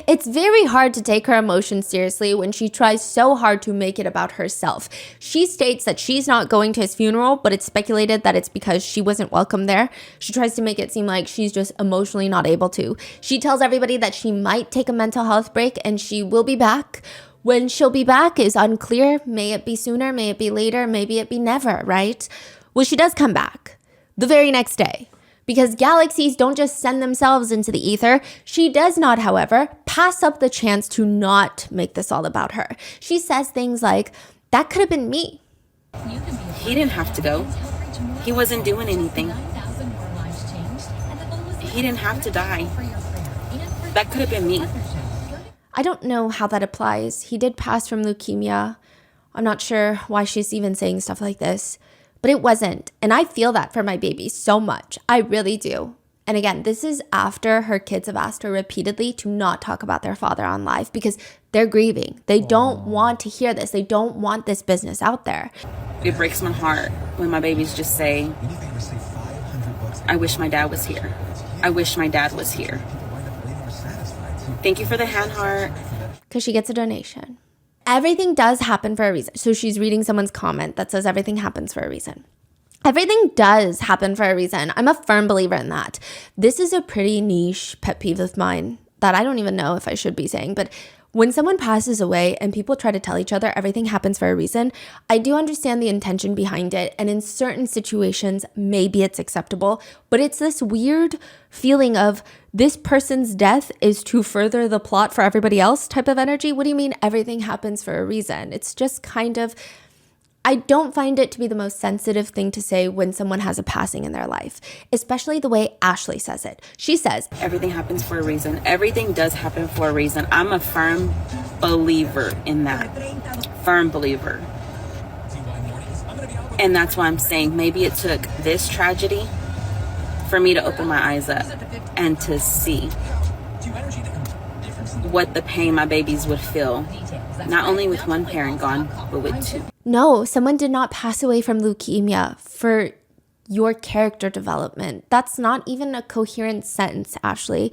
it's very hard to take her emotions seriously when she tries so hard to make it about herself. She states that she's not going to his funeral, but it's speculated that it's because she wasn't welcome there. She tries to make it seem like she's just emotionally not able to. She tells everybody that she might take a mental health break and she will be back. When she'll be back is unclear. May it be sooner, may it be later, maybe it be never, right? Well, she does come back the very next day. Because galaxies don't just send themselves into the ether. She does not, however, pass up the chance to not make this all about her. She says things like, that could have been me. He didn't have to go. He wasn't doing anything. He didn't have to die. That could have been me. I don't know how that applies. He did pass from leukemia. I'm not sure why she's even saying stuff like this, but it wasn't. And I feel that for my baby so much. I really do. And again, this is after her kids have asked her repeatedly to not talk about their father on live because they're grieving. They don't want to hear this. They don't want this business out there. It breaks my heart when my babies just say, I wish my dad was here. I wish my dad was here. Thank you for the hand heart. Because she gets a donation. Everything does happen for a reason. So she's reading someone's comment that says everything happens for a reason. Everything does happen for a reason. I'm a firm believer in that. This is a pretty niche pet peeve of mine that I don't even know if I should be saying, but when someone passes away and people try to tell each other everything happens for a reason, I do understand the intention behind it. And in certain situations, maybe it's acceptable, but it's this weird feeling of this person's death is to further the plot for everybody else type of energy. What do you mean everything happens for a reason? It's just kind of, I don't find it to be the most sensitive thing to say when someone has a passing in their life, especially the way Ashley says it. She says, everything happens for a reason. Everything does happen for a reason. I'm a firm believer in that. Firm believer. And that's why I'm saying maybe it took this tragedy for me to open my eyes up and to see what the pain my babies would feel, not only with one parent gone, but with two. No, someone did not pass away from leukemia for your character development. That's not even a coherent sentence, Ashley.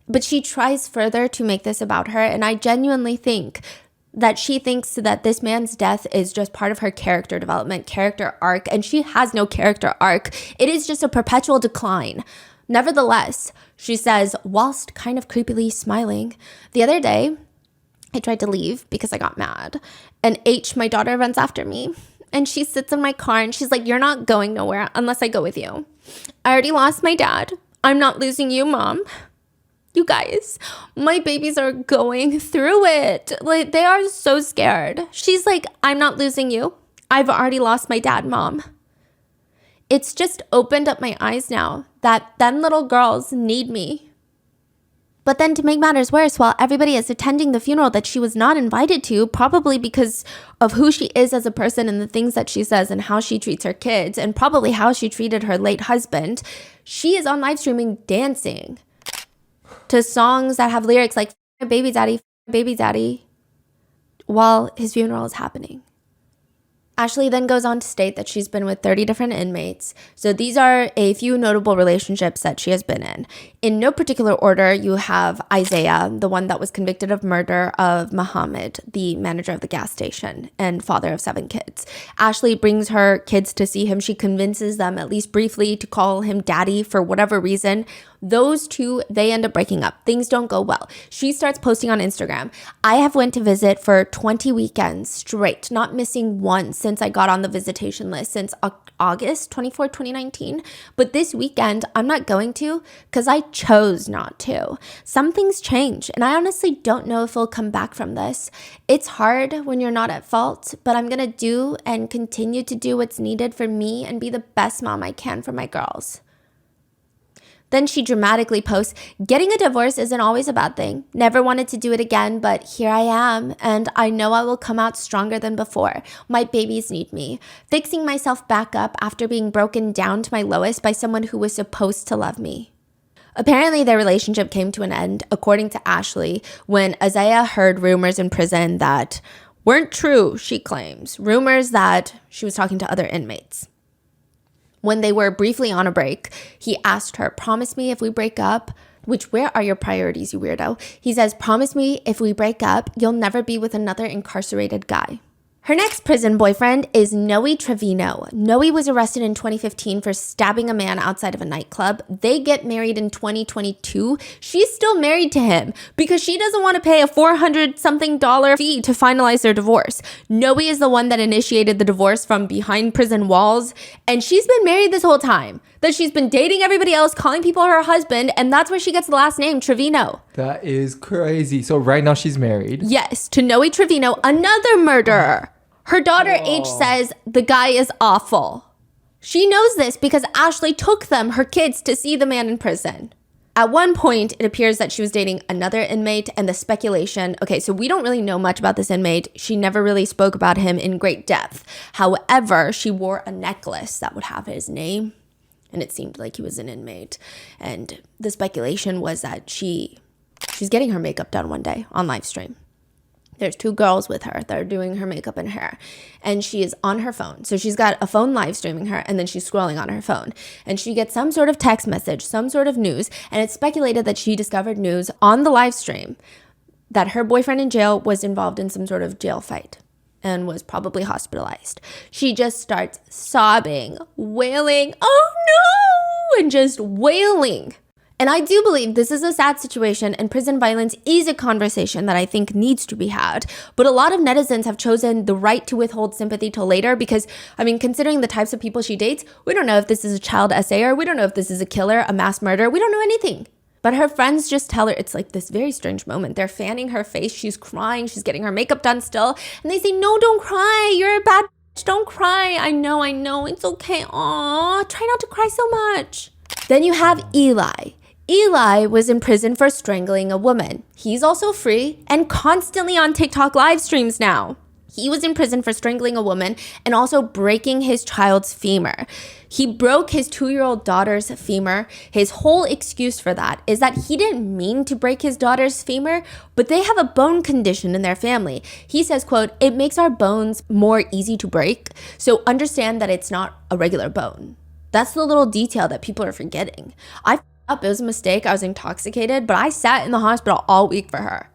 But she tries further to make this about her, and I genuinely think that she thinks that this man's death is just part of her character development, character arc, and she has no character arc. It is just a perpetual decline. Nevertheless, she says, whilst kind of creepily smiling, the other day, I tried to leave because I got mad, and H, my daughter, runs after me, and she sits in my car, and she's like, you're not going nowhere unless I go with you. I already lost my dad. I'm not losing you, Mom. You guys, my babies are going through it. Like, they are so scared. She's like, I'm not losing you. I've already lost my dad, Mom. It's just opened up my eyes now that them little girls need me. But then to make matters worse, while everybody is attending the funeral that she was not invited to, probably because of who she is as a person and the things that she says and how she treats her kids and probably how she treated her late husband, she is on live streaming dancing to songs that have lyrics like baby daddy, while his funeral is happening. Ashley then goes on to state that she's been with 30 different inmates. So these are a few notable relationships that she has been in. In no particular order, you have Isaiah, the one that was convicted of murder of Muhammad, the manager of the gas station and father of 7 kids. Ashley brings her kids to see him. She convinces them, at least briefly, to call him daddy for whatever reason. Those two, they end up breaking up. Things don't go well. She starts posting on Instagram. I have went to visit for 20 weekends straight, not missing one since I got on the visitation list since August 24, 2019. But this weekend, I'm not going to because I chose not to. Some things change, and I honestly don't know if we'll come back from this. It's hard when you're not at fault, but I'm going to do and continue to do what's needed for me and be the best mom I can for my girls. Then she dramatically posts, getting a divorce isn't always a bad thing. Never wanted to do it again, but here I am, and I know I will come out stronger than before. My babies need me. Fixing myself back up after being broken down to my lowest by someone who was supposed to love me. Apparently, their relationship came to an end, according to Ashley, when Isaiah heard rumors in prison that weren't true, she claims. Rumors that she was talking to other inmates. When they were briefly on a break, he asked her, promise me if we break up, which where are your priorities, you weirdo? He says, promise me if we break up, you'll never be with another incarcerated guy. Her next prison boyfriend is Noe Trevino. Noe was arrested in 2015 for stabbing a man outside of a nightclub. They get married in 2022. She's still married to him because she doesn't want to pay a $400-something fee to finalize their divorce. Noe is the one that initiated the divorce from behind prison walls, and she's been married this whole time. That she's been dating everybody else, calling people her husband, and that's where she gets the last name, Trevino. That is crazy. So right now she's married. Yes, to Noe Trevino, another murderer. Her daughter H says the guy is awful. She knows this because Ashley took them, her kids, to see the man in prison. At one point, it appears that she was dating another inmate, and the speculation, okay, so we don't really know much about this inmate. She never really spoke about him in great depth. However, she wore a necklace that would have his name, and it seemed like he was an inmate. And the speculation was that she's getting her makeup done one day on live stream. There's 2 girls with her that are doing her makeup and hair, and she is on her phone. So she's got a phone live streaming her, and then she's scrolling on her phone, and she gets some sort of text message, some sort of news, and it's speculated that she discovered news on the live stream that her boyfriend in jail was involved in some sort of jail fight and was probably hospitalized. She just starts sobbing, wailing, "Oh no," and just wailing. And I do believe this is a sad situation, and prison violence is a conversation that I think needs to be had. But a lot of netizens have chosen the right to withhold sympathy till later because, I mean, considering the types of people she dates, we don't know if this is a child SAer, we don't know if this is a killer, a mass murderer, we don't know anything. But her friends just tell her it's like this very strange moment. They're fanning her face, she's crying, she's getting her makeup done still, and they say, "No, don't cry, you're a bad bitch, don't cry. I know, it's okay. Aw, try not to cry so much." Then you have Eli. Eli was in prison for strangling a woman. He's also free and constantly on TikTok live streams now. He was in prison for strangling a woman and also breaking his child's femur. He broke his 2-year-old daughter's femur. His whole excuse for that is that he didn't mean to break his daughter's femur, but they have a bone condition in their family. He says, quote, "It makes our bones more easy to break, so understand that it's not a regular bone." That's the little detail that people are forgetting. It was a mistake. I was intoxicated, but I sat in the hospital all week for her.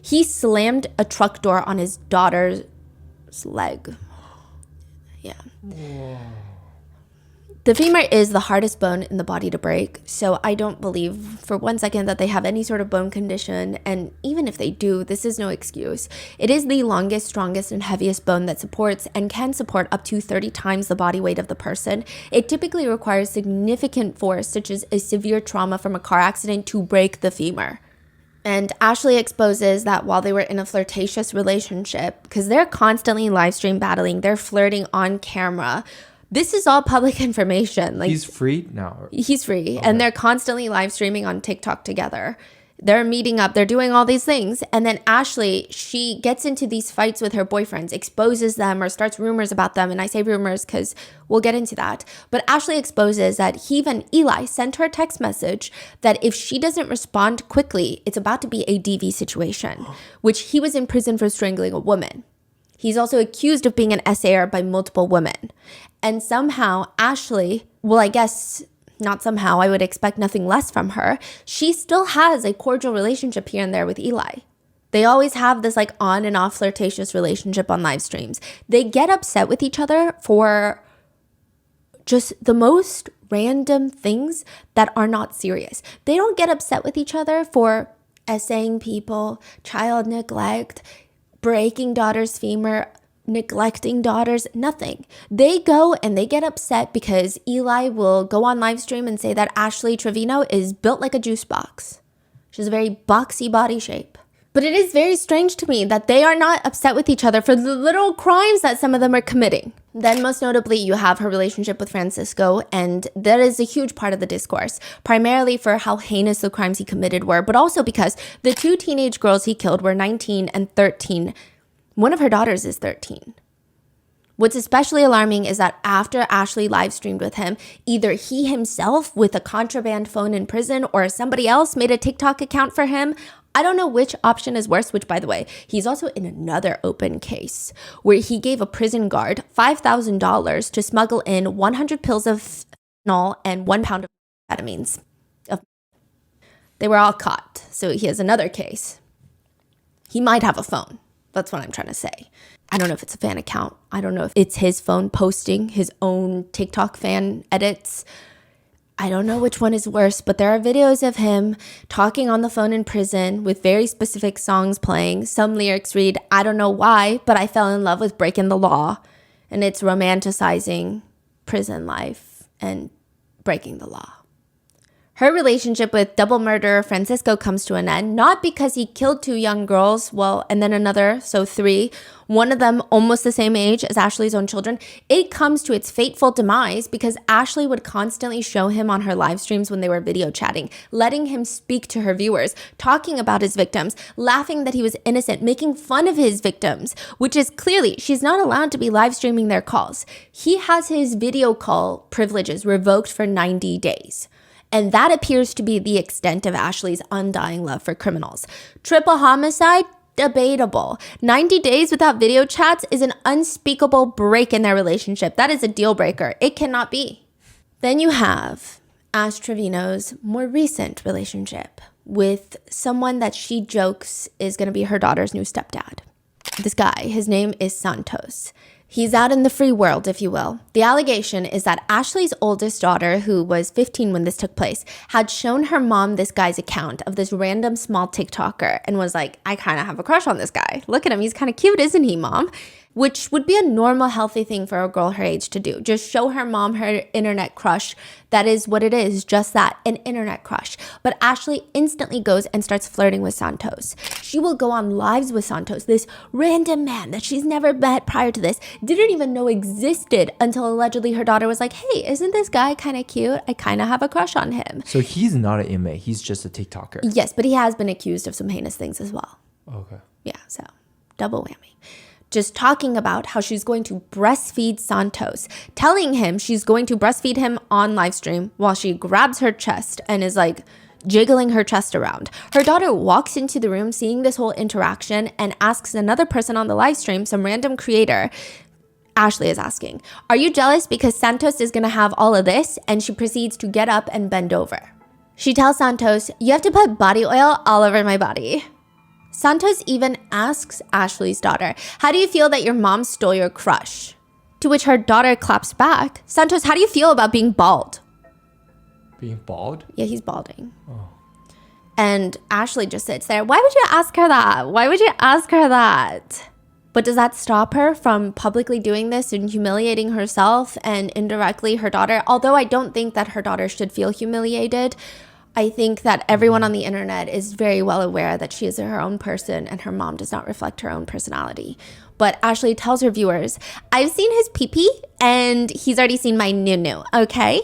He slammed a truck door on his daughter's leg. Yeah. Whoa. The femur is the hardest bone in the body to break, so I don't believe for one second that they have any sort of bone condition, and even if they do, this is no excuse. It is the longest, strongest, and heaviest bone that supports and can support up to 30 times the body weight of the person. It typically requires significant force, such as a severe trauma from a car accident, to break the femur. And Ashley exposes that while they were in a flirtatious relationship, because they're constantly live stream battling, they're flirting on camera. This is all public information. Like, he's free now. He's free. Okay. And they're constantly live streaming on TikTok together. They're meeting up. They're doing all these things. And then Ashley, she gets into these fights with her boyfriends, exposes them or starts rumors about them. And I say rumors because we'll get into that. But Ashley exposes that even Eli sent her a text message that if she doesn't respond quickly, it's about to be a DV situation, which he was in prison for strangling a woman. He's also accused of being an SAer by multiple women. And somehow Ashley, well, I guess not somehow, I would expect nothing less from her. She still has a cordial relationship here and there with Eli. They always have this like on and off flirtatious relationship on live streams. They get upset with each other for just the most random things that are not serious. They don't get upset with each other for essaying people, child neglect, breaking daughter's femur, neglecting daughters, nothing. They go and they get upset because Eli will go on live stream and say that Ashley Trevino is built like a juice box. She has a very boxy body shape. But it is very strange to me that they are not upset with each other for the little crimes that some of them are committing. Then most notably, you have her relationship with Francisco, and that is a huge part of the discourse, primarily for how heinous the crimes he committed were, but also because the 2 teenage girls he killed were 19 and 13. One of her daughters is 13. What's especially alarming is that after Ashley live streamed with him, either he himself with a contraband phone in prison or somebody else made a TikTok account for him. I don't know which option is worse, which by the way, he's also in another open case where he gave a prison guard $5,000 to smuggle in 100 pills of fentanyl and 1 pound of amphetamines. They were all caught. So he has another case. He might have a phone. That's what I'm trying to say. I don't know if it's a fan account. I don't know if it's his phone posting his own TikTok fan edits. I don't know which one is worse, but there are videos of him talking on the phone in prison with very specific songs playing. Some lyrics read, "I don't know why, but I fell in love with breaking the law." And it's romanticizing prison life and breaking the law. Her relationship with double murderer Francisco comes to an end, not because he killed 2 young girls, and then another, so 3, one of them almost the same age as Ashley's own children. It comes to its fateful demise because Ashley would constantly show him on her live streams when they were video chatting, letting him speak to her viewers, talking about his victims, laughing that he was innocent, making fun of his victims, which is clearly she's not allowed to be live streaming their calls. He has his video call privileges revoked for 90 days. And that appears to be the extent of Ashley's undying love for criminals. Triple homicide? Debatable. 90 days without video chats is an unspeakable break in their relationship. That is a deal breaker. It cannot be. Then you have Ash Trevino's more recent relationship with someone that she jokes is going to be her daughter's new stepdad. This guy, his name is Santos. He's out in the free world, if you will. The allegation is that Ashley's oldest daughter, who was 15 when this took place, had shown her mom this guy's account of this random small TikToker and was like, I kind of have a crush on this guy. Look at him. He's kind of cute, isn't he, mom? Which would be a normal, healthy thing for a girl her age to do. Just show her mom her internet crush. That is what it is, just that, an internet crush. But Ashley instantly goes and starts flirting with Santos. She will go on lives with Santos, this random man that she's never met prior to this, didn't even know existed until allegedly her daughter was like, hey, isn't this guy kind of cute? I kind of have a crush on him. So he's not an inmate. He's just a TikToker. Yes, but he has been accused of some heinous things as well. Okay. Yeah, so double whammy. Just talking about how she's going to breastfeed Santos, telling him she's going to breastfeed him on live stream while she grabs her chest and is like jiggling her chest around. Her daughter walks into the room seeing this whole interaction and asks another person on the live stream, some random creator, Ashley is asking, are you jealous because Santos is going to have all of this? And she proceeds to get up and bend over. She tells Santos, you have to put body oil all over my body. Santos even asks Ashley's daughter, how do you feel that your mom stole your crush? To which her daughter claps back, Santos, how do you feel about being bald? Being bald? Yeah, he's balding. Oh. And Ashley just sits there. Why would you ask her that? Why would you ask her that? But does that stop her from publicly doing this and humiliating herself and indirectly her daughter? Although I don't think that her daughter should feel humiliated, I think that everyone on the internet is very well aware that she is her own person and her mom does not reflect her own personality. But Ashley tells her viewers, I've seen his pee-pee and he's already seen my nunu, okay?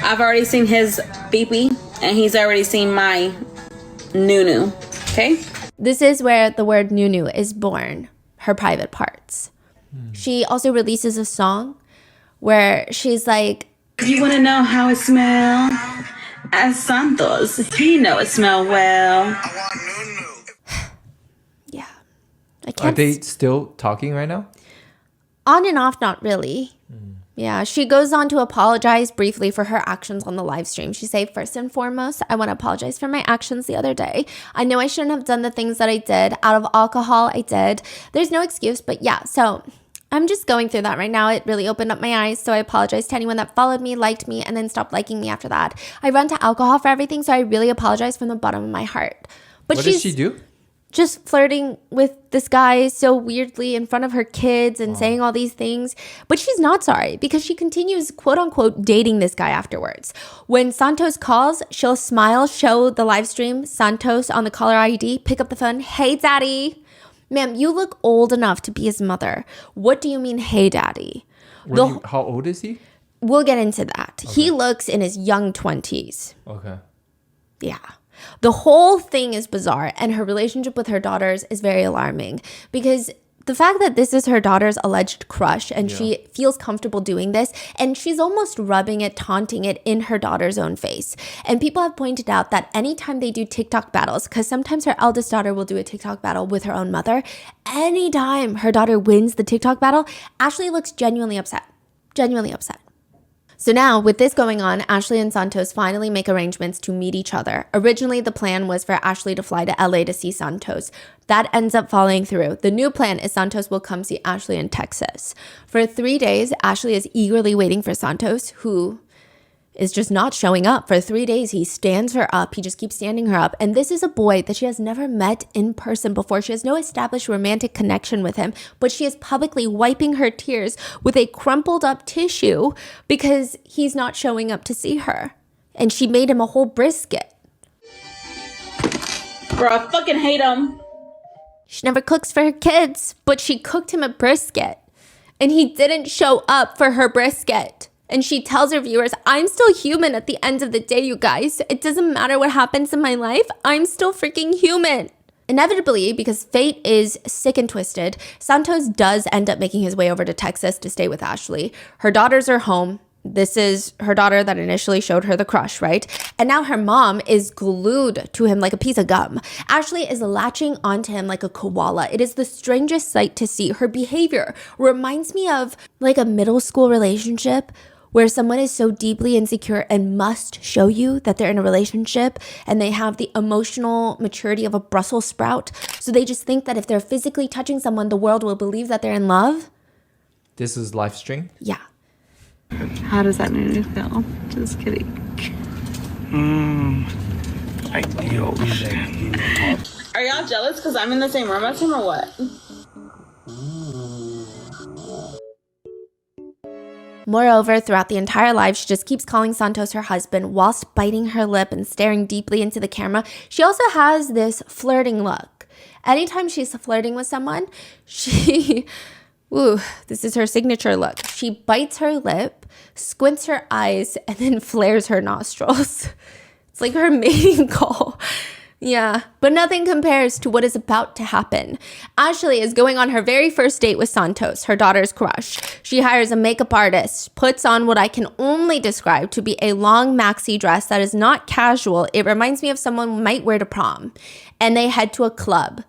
I've already seen his pee-pee and he's already seen my nunu, okay? This is where the word nunu is born, her private parts. She also releases a song where she's like, You want to know how it smells? As Santos, he know it smell well. yeah. Are they still talking right now? On and off, not really. Yeah, she goes on to apologize briefly for her actions on the live stream. She said, first and foremost, I want to apologize for my actions the other day. I know I shouldn't have done the things that I did. Out of alcohol, I did. There's no excuse, but yeah, so I'm just going through that right now. It really opened up my eyes, so I apologize to anyone that followed me, liked me, and then stopped liking me after that. I run to alcohol for everything, so I really apologize from the bottom of my heart. But what does she do? Just flirting with this guy so weirdly in front of her kids and saying all these things. But she's not sorry because she continues, quote unquote, dating this guy afterwards. When Santos calls, she'll smile, show the live stream, Santos on the caller ID, pick up the phone. Hey, daddy. Ma'am, you look old enough to be his mother. What do you mean, hey, daddy? How old is he? We'll get into that. Okay. He looks in his young 20s. Okay. Yeah. The whole thing is bizarre, and her relationship with her daughters is very alarming because the fact that this is her daughter's alleged crush and she feels comfortable doing this, and she's almost rubbing it, taunting it in her daughter's own face. And people have pointed out that anytime they do TikTok battles, because sometimes her eldest daughter will do a TikTok battle with her own mother, anytime her daughter wins the TikTok battle, Ashley looks genuinely upset. Genuinely upset. So now, with this going on, Ashley and Santos finally make arrangements to meet each other. Originally, the plan was for Ashley to fly to LA to see Santos. That ends up falling through. The new plan is Santos will come see Ashley in Texas. For 3 days, Ashley is eagerly waiting for Santos, who is just not showing up. For 3 days, he stands her up. He just keeps standing her up. And this is a boy that she has never met in person before. She has no established romantic connection with him, but she is publicly wiping her tears with a crumpled up tissue because he's not showing up to see her. And she made him a whole brisket. Bro, I fucking hate him. She never cooks for her kids, but she cooked him a brisket. And he didn't show up for her brisket. And she tells her viewers, I'm still human at the end of the day, you guys. It doesn't matter what happens in my life. I'm still freaking human. Inevitably, because fate is sick and twisted, Santos does end up making his way over to Texas to stay with Ashley. Her daughters are home. This is her daughter that initially showed her the crush, right? And now her mom is glued to him like a piece of gum. Ashley is latching onto him like a koala. It is the strangest sight to see. Her behavior reminds me of like a middle school relationship where someone is so deeply insecure and must show you that they're in a relationship and they have the emotional maturity of a Brussels sprout. So they just think that if they're physically touching someone, the world will believe that they're in love. This is live stream? Yeah. How does that make me feel? Just kidding. Ideal shit. Are y'all jealous because I'm in the same room as him or what? Moreover, throughout the entire live, she just keeps calling Santos her husband whilst biting her lip and staring deeply into the camera. She also has this flirting look. Anytime she's flirting with someone, this is her signature look. She bites her lip, squints her eyes, and then flares her nostrils. It's like her mating call. Yeah, but nothing compares to what is about to happen. Ashley is going on her very first date with Santos, her daughter's crush. She hires a makeup artist, puts on what I can only describe to be a long maxi dress that is not casual. It reminds me of someone might wear to prom. And they head to a club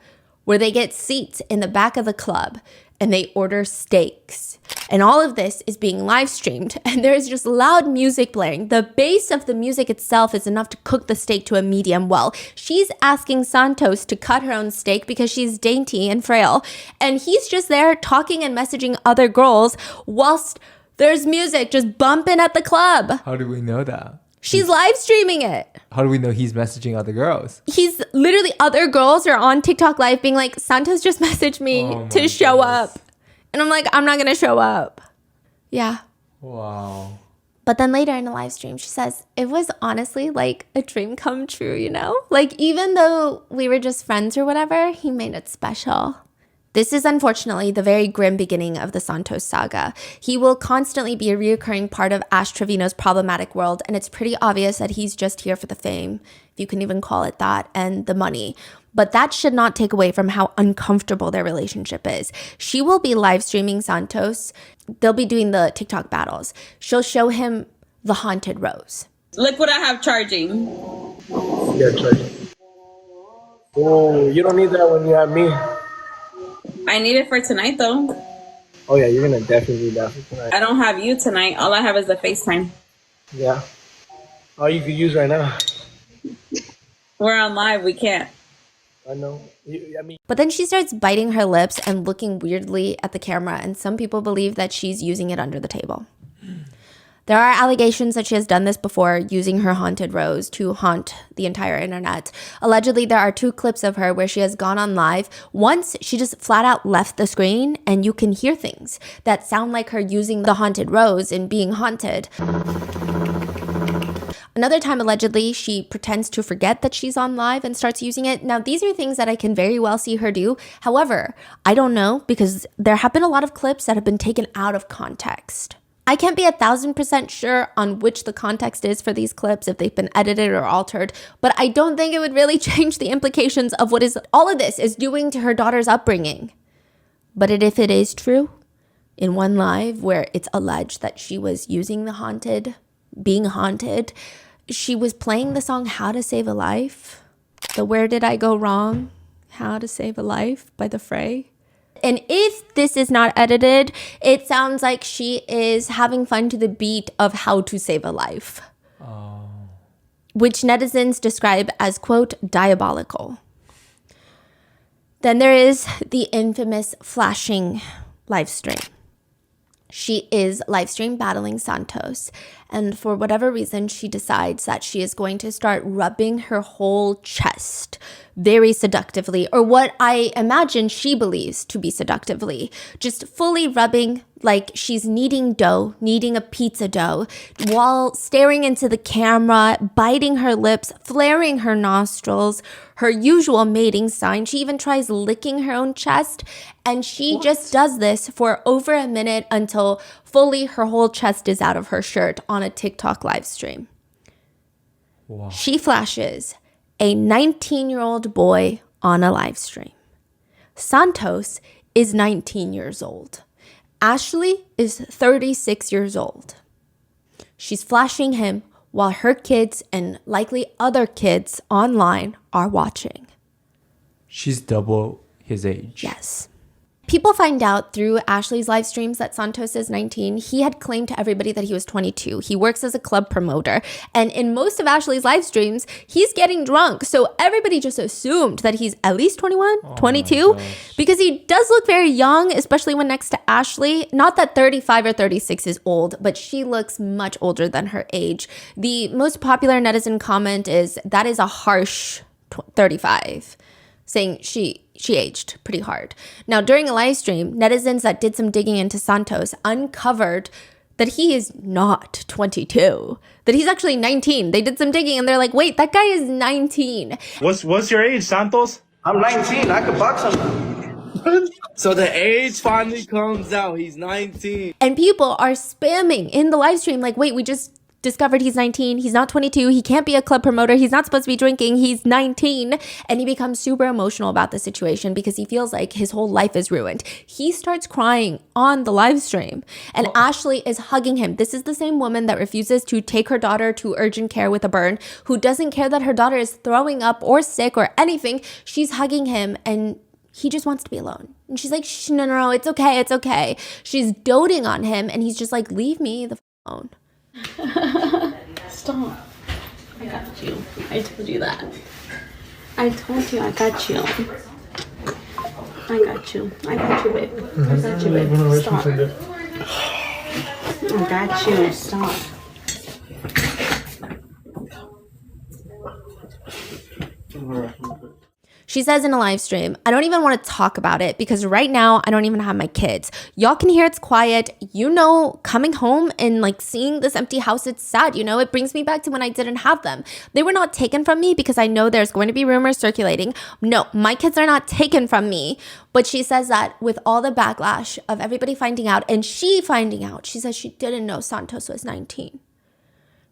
where they get seats in the back of the club and they order steaks. And all of this is being live streamed and there's just loud music blaring. The bass of the music itself is enough to cook the steak to a medium well. She's asking Santos to cut her own steak because she's dainty and frail. And he's just there talking and messaging other girls whilst there's music just bumping at the club. How do we know that? She's live streaming it. How do we know he's messaging other girls? He's literally, other girls are on TikTok live being like, Santos just messaged me to show up. And I'm like, I'm not going to show up. Yeah. Wow. But then later in the live stream, she says, it was honestly like a dream come true, you know? Like, even though we were just friends or whatever, he made it special. This is unfortunately the very grim beginning of the Santos saga. He will constantly be a reoccurring part of Ash Trevino's problematic world, and it's pretty obvious that he's just here for the fame, if you can even call it that, and the money. But that should not take away from how uncomfortable their relationship is. She will be live streaming Santos. They'll be doing the TikTok battles. She'll show him the haunted rose. Look what I have charging. Yeah, charging. Oh, you don't need that when you have me. I need it for tonight though. Oh yeah, you're gonna definitely need that for tonight. I don't have you tonight. All I have is the FaceTime. Yeah. All you could use right now. We're on live. We can't. I know. But then she starts biting her lips and looking weirdly at the camera, and some people believe that she's using it under the table. There are allegations that she has done this before, using her haunted rose to haunt the entire internet. Allegedly, there are 2 clips of her where she has gone on live. Once, she just flat out left the screen, and you can hear things that sound like her using the haunted rose and being haunted. Another time, allegedly, she pretends to forget that she's on live and starts using it. Now, these are things that I can very well see her do. However, I don't know, because there have been a lot of clips that have been taken out of context. I can't be 1,000% sure on which the context is for these clips, if they've been edited or altered, but I don't think it would really change the implications of what is all of this is doing to her daughter's upbringing. But if it is true, in one live where it's alleged that she was using the haunted, being haunted, she was playing the song How to Save a Life, the Where Did I Go Wrong? How to Save a Life by The Fray. And if this is not edited, it sounds like she is having fun to the beat of How to Save a Life. Which netizens describe as, quote, diabolical. Then there is the infamous flashing live stream. She is live stream battling Santos. And for whatever reason, she decides that she is going to start rubbing her whole chest very seductively, or what I imagine she believes to be seductively. Just fully rubbing like she's kneading dough, kneading a pizza dough, while staring into the camera, biting her lips, flaring her nostrils, her usual mating sign. She even tries licking her own chest, and she just does this for over a minute until fully her whole chest is out of her shirt on a TikTok live stream. Wow. She flashes a 19-year-old boy on a live stream. Santos is 19 years old. Ashley is 36 years old. She's flashing him while her kids and likely other kids online are watching. She's double his age. Yes. People find out through Ashley's live streams that Santos is 19. He had claimed to everybody that he was 22. He works as a club promoter. And in most of Ashley's live streams, he's getting drunk. So everybody just assumed that he's at least 21, 22, because he does look very young, especially when next to Ashley. Not that 35 or 36 is old, but she looks much older than her age. The most popular netizen comment is, that is a harsh 35, saying she aged pretty hard. Now, during a live stream, netizens that did some digging into Santos uncovered that he is not 22, that he's actually 19. They did some digging and they're like, wait, that guy is 19. What's your age, Santos? I'm 19. I could box him. So the age finally comes out. He's 19. And people are spamming in the live stream like, wait, we just discovered he's 19. He's not 22. He can't be a club promoter. He's not supposed to be drinking. He's 19. And he becomes super emotional about the situation because he feels like his whole life is ruined. He starts crying on the live stream and Ashley is hugging him. This is the same woman that refuses to take her daughter to urgent care with a burn, who doesn't care that her daughter is throwing up or sick or anything. She's hugging him and he just wants to be alone. And she's like, no, it's okay. It's okay. She's doting on him and he's just like, leave me the alone. Stop. I got you. I told you that. I told you I got you. I got you. I got you, babe. I got you, babe. Stop. I got you. Stop. She says in a live stream, I don't even want to talk about it because right now I don't even have my kids. Y'all can hear it's quiet. You know, coming home and like seeing this empty house, it's sad. You know, it brings me back to when I didn't have them. They were not taken from me because I know there's going to be rumors circulating. No, my kids are not taken from me. But she says that with all the backlash of everybody finding out and she finding out, she says she didn't know Santos was 19.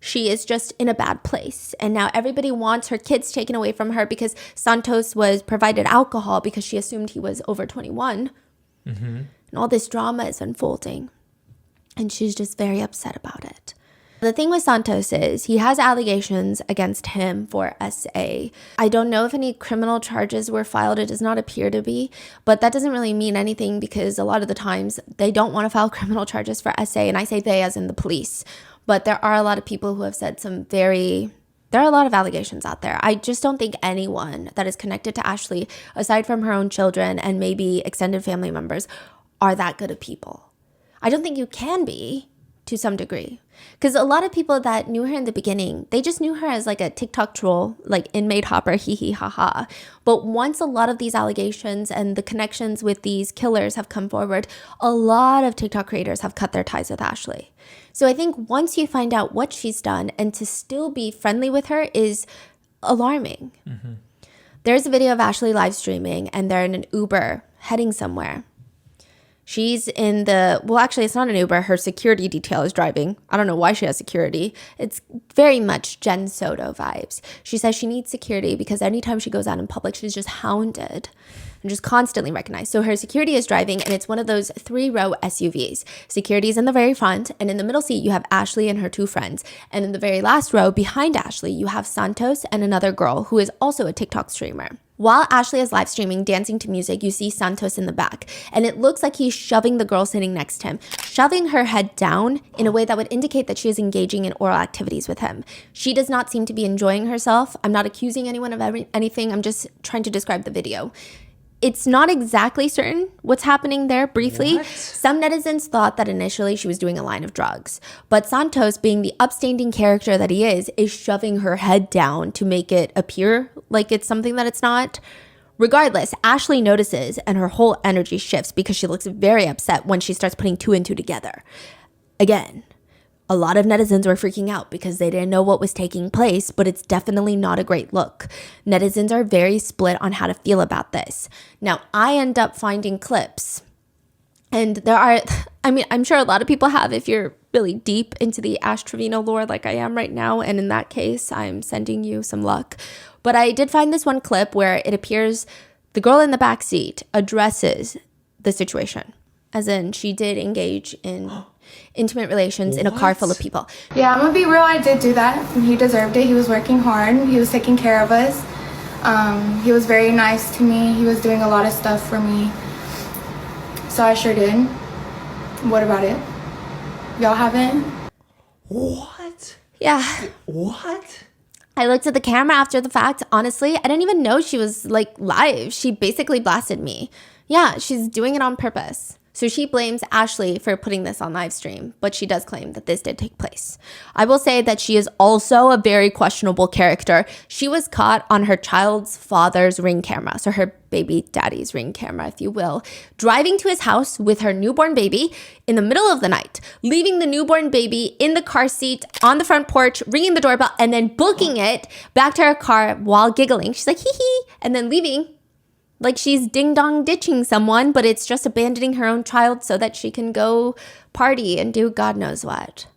She is just in a bad place. And now everybody wants her kids taken away from her because Santos was provided alcohol because she assumed he was over 21. Mm-hmm. And all this drama is unfolding. And she's just very upset about it. The thing with Santos is he has allegations against him for SA. I don't know if any criminal charges were filed. It does not appear to be. But that doesn't really mean anything because a lot of the times they don't want to file criminal charges for SA. And I say they as in the police. But there are a lot of people who have said there are a lot of allegations out there. I just don't think anyone that is connected to Ashley, aside from her own children and maybe extended family members, are that good of people. I don't think you can be to some degree. Because a lot of people that knew her in the beginning, they just knew her as like a TikTok troll, like inmate hopper, hee hee ha ha. But once a lot of these allegations and the connections with these killers have come forward, a lot of TikTok creators have cut their ties with Ashley. So I think once you find out what she's done and to still be friendly with her is alarming. Mm-hmm. There's a video of Ashley live streaming and they're in an Uber heading somewhere. She's in actually, it's not an Uber. Her security detail is driving. I don't know why she has security. It's very much Jen Soto vibes. She says she needs security because anytime she goes out in public, she's just hounded and just constantly recognized. So her security is driving and it's one of those 3-row SUVs. Security is in the very front and in the middle seat, you have Ashley and her 2 friends. And in the very last row behind Ashley, you have Santos and another girl who is also a TikTok streamer. While Ashley is live streaming, dancing to music, you see Santos in the back. And it looks like he's shoving the girl sitting next to him, shoving her head down in a way that would indicate that she is engaging in oral activities with him. She does not seem to be enjoying herself. I'm not accusing anyone of anything. I'm just trying to describe the video. it's not exactly certain what's happening there briefly. What? Some netizens thought that initially she was doing a line of drugs, but Santos, being the upstanding character that he is shoving her head down to make it appear like it's something that it's not. Regardless, Ashley notices and her whole energy shifts because she looks very upset when she starts putting two and two together. Again, a lot of netizens were freaking out because they didn't know what was taking place, but it's definitely not a great look. Netizens are very split on how to feel about this. Now, I end up finding clips, and there are, I mean, I'm sure a lot of people have if you're really deep into the Ash Trevino lore like I am right now, and in that case, I'm sending you some luck. But I did find this one clip where it appears the girl in the back seat addresses the situation, as in she did engage in intimate relations in a car full of people. Yeah, I'm gonna be real, I did do that. He deserved it. He was working hard. He was taking care of us. He was very nice to me. He was doing a lot of stuff for me. So I sure did. What about it? Y'all haven't? What? Yeah. What? I looked at the camera after the fact. Honestly, I didn't even know she was like live. She basically blasted me. Yeah, she's doing it on purpose. So she blames Ashley for putting this on live stream, but she does claim that this did take place. I will say that she is also a very questionable character. She was caught on her child's father's Ring camera, so her baby daddy's Ring camera, if you will, driving to his house with her newborn baby in the middle of the night, leaving the newborn baby in the car seat on the front porch, ringing the doorbell, and then booking it back to her car while giggling. She's like, hee hee, and then leaving. Like she's ding-dong ditching someone, but it's just abandoning her own child so that she can go party and do God knows what.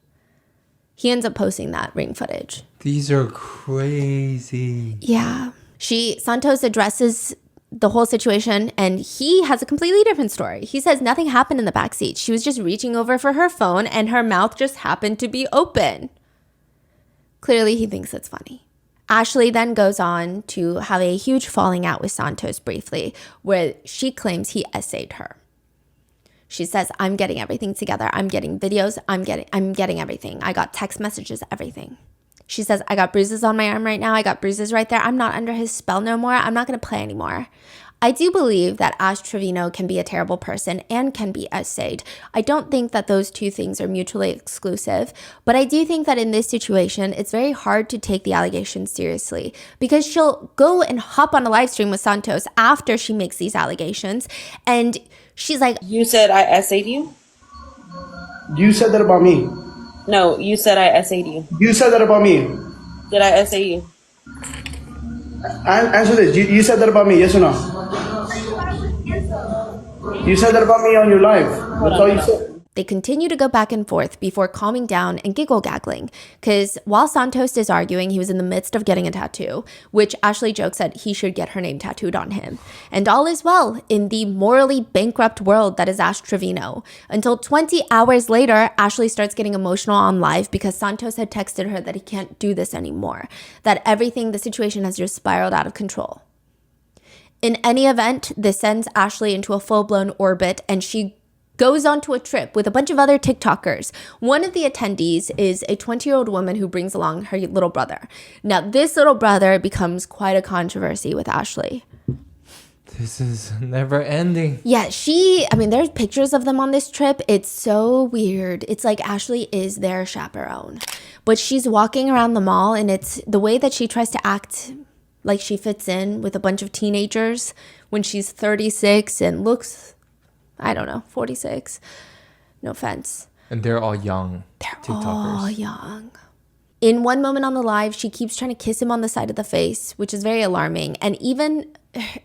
He ends up posting that Ring footage. These are crazy. Yeah. Santos addresses the whole situation, and he has a completely different story. He says nothing happened in the backseat. She was just reaching over for her phone, and her mouth just happened to be open. Clearly, he thinks it's funny. Ashley then goes on to have a huge falling out with Santos briefly, where she claims he essayed her. She says, I'm getting everything together. I'm getting videos. I'm getting everything. I got text messages, everything. She says, I got bruises on my arm right now. I got bruises right there. I'm not under his spell no more. I'm not going to play anymore. I do believe that Ash Trevino can be a terrible person and can be essayed. I don't think that those two things are mutually exclusive, but I do think that in this situation, it's very hard to take the allegations seriously because she'll go and hop on a live stream with Santos after she makes these allegations, and she's like, You said I essayed you? You said that about me. No, you said I essayed you. You said that about me. Did I essay you? Answer this. You said that about me, yes or no? You said that about me on your live. That's all you said. They continue to go back and forth before calming down and giggle-gaggling, because while Santos is arguing, he was in the midst of getting a tattoo, which Ashley jokes that he should get her name tattooed on him. And all is well in the morally bankrupt world that is Ash Trevino. Until 20 hours later, Ashley starts getting emotional on live because Santos had texted her that he can't do this anymore, that the situation has just spiraled out of control. In any event, this sends Ashley into a full-blown orbit, and she goes on to a trip with a bunch of other TikTokers. One of the attendees is a 20-year-old woman who brings along her little brother. Now, this little brother becomes quite a controversy with Ashley. This is never ending. Yeah, there's pictures of them on this trip. It's so weird. It's like Ashley is their chaperone. But she's walking around the mall, and it's the way that she tries to act like she fits in with a bunch of teenagers when she's 36 and looks, 46. No offense. And they're all young. They're TikTokers. all young. In one moment on the live, she keeps trying to kiss him on the side of the face, which is very alarming. And even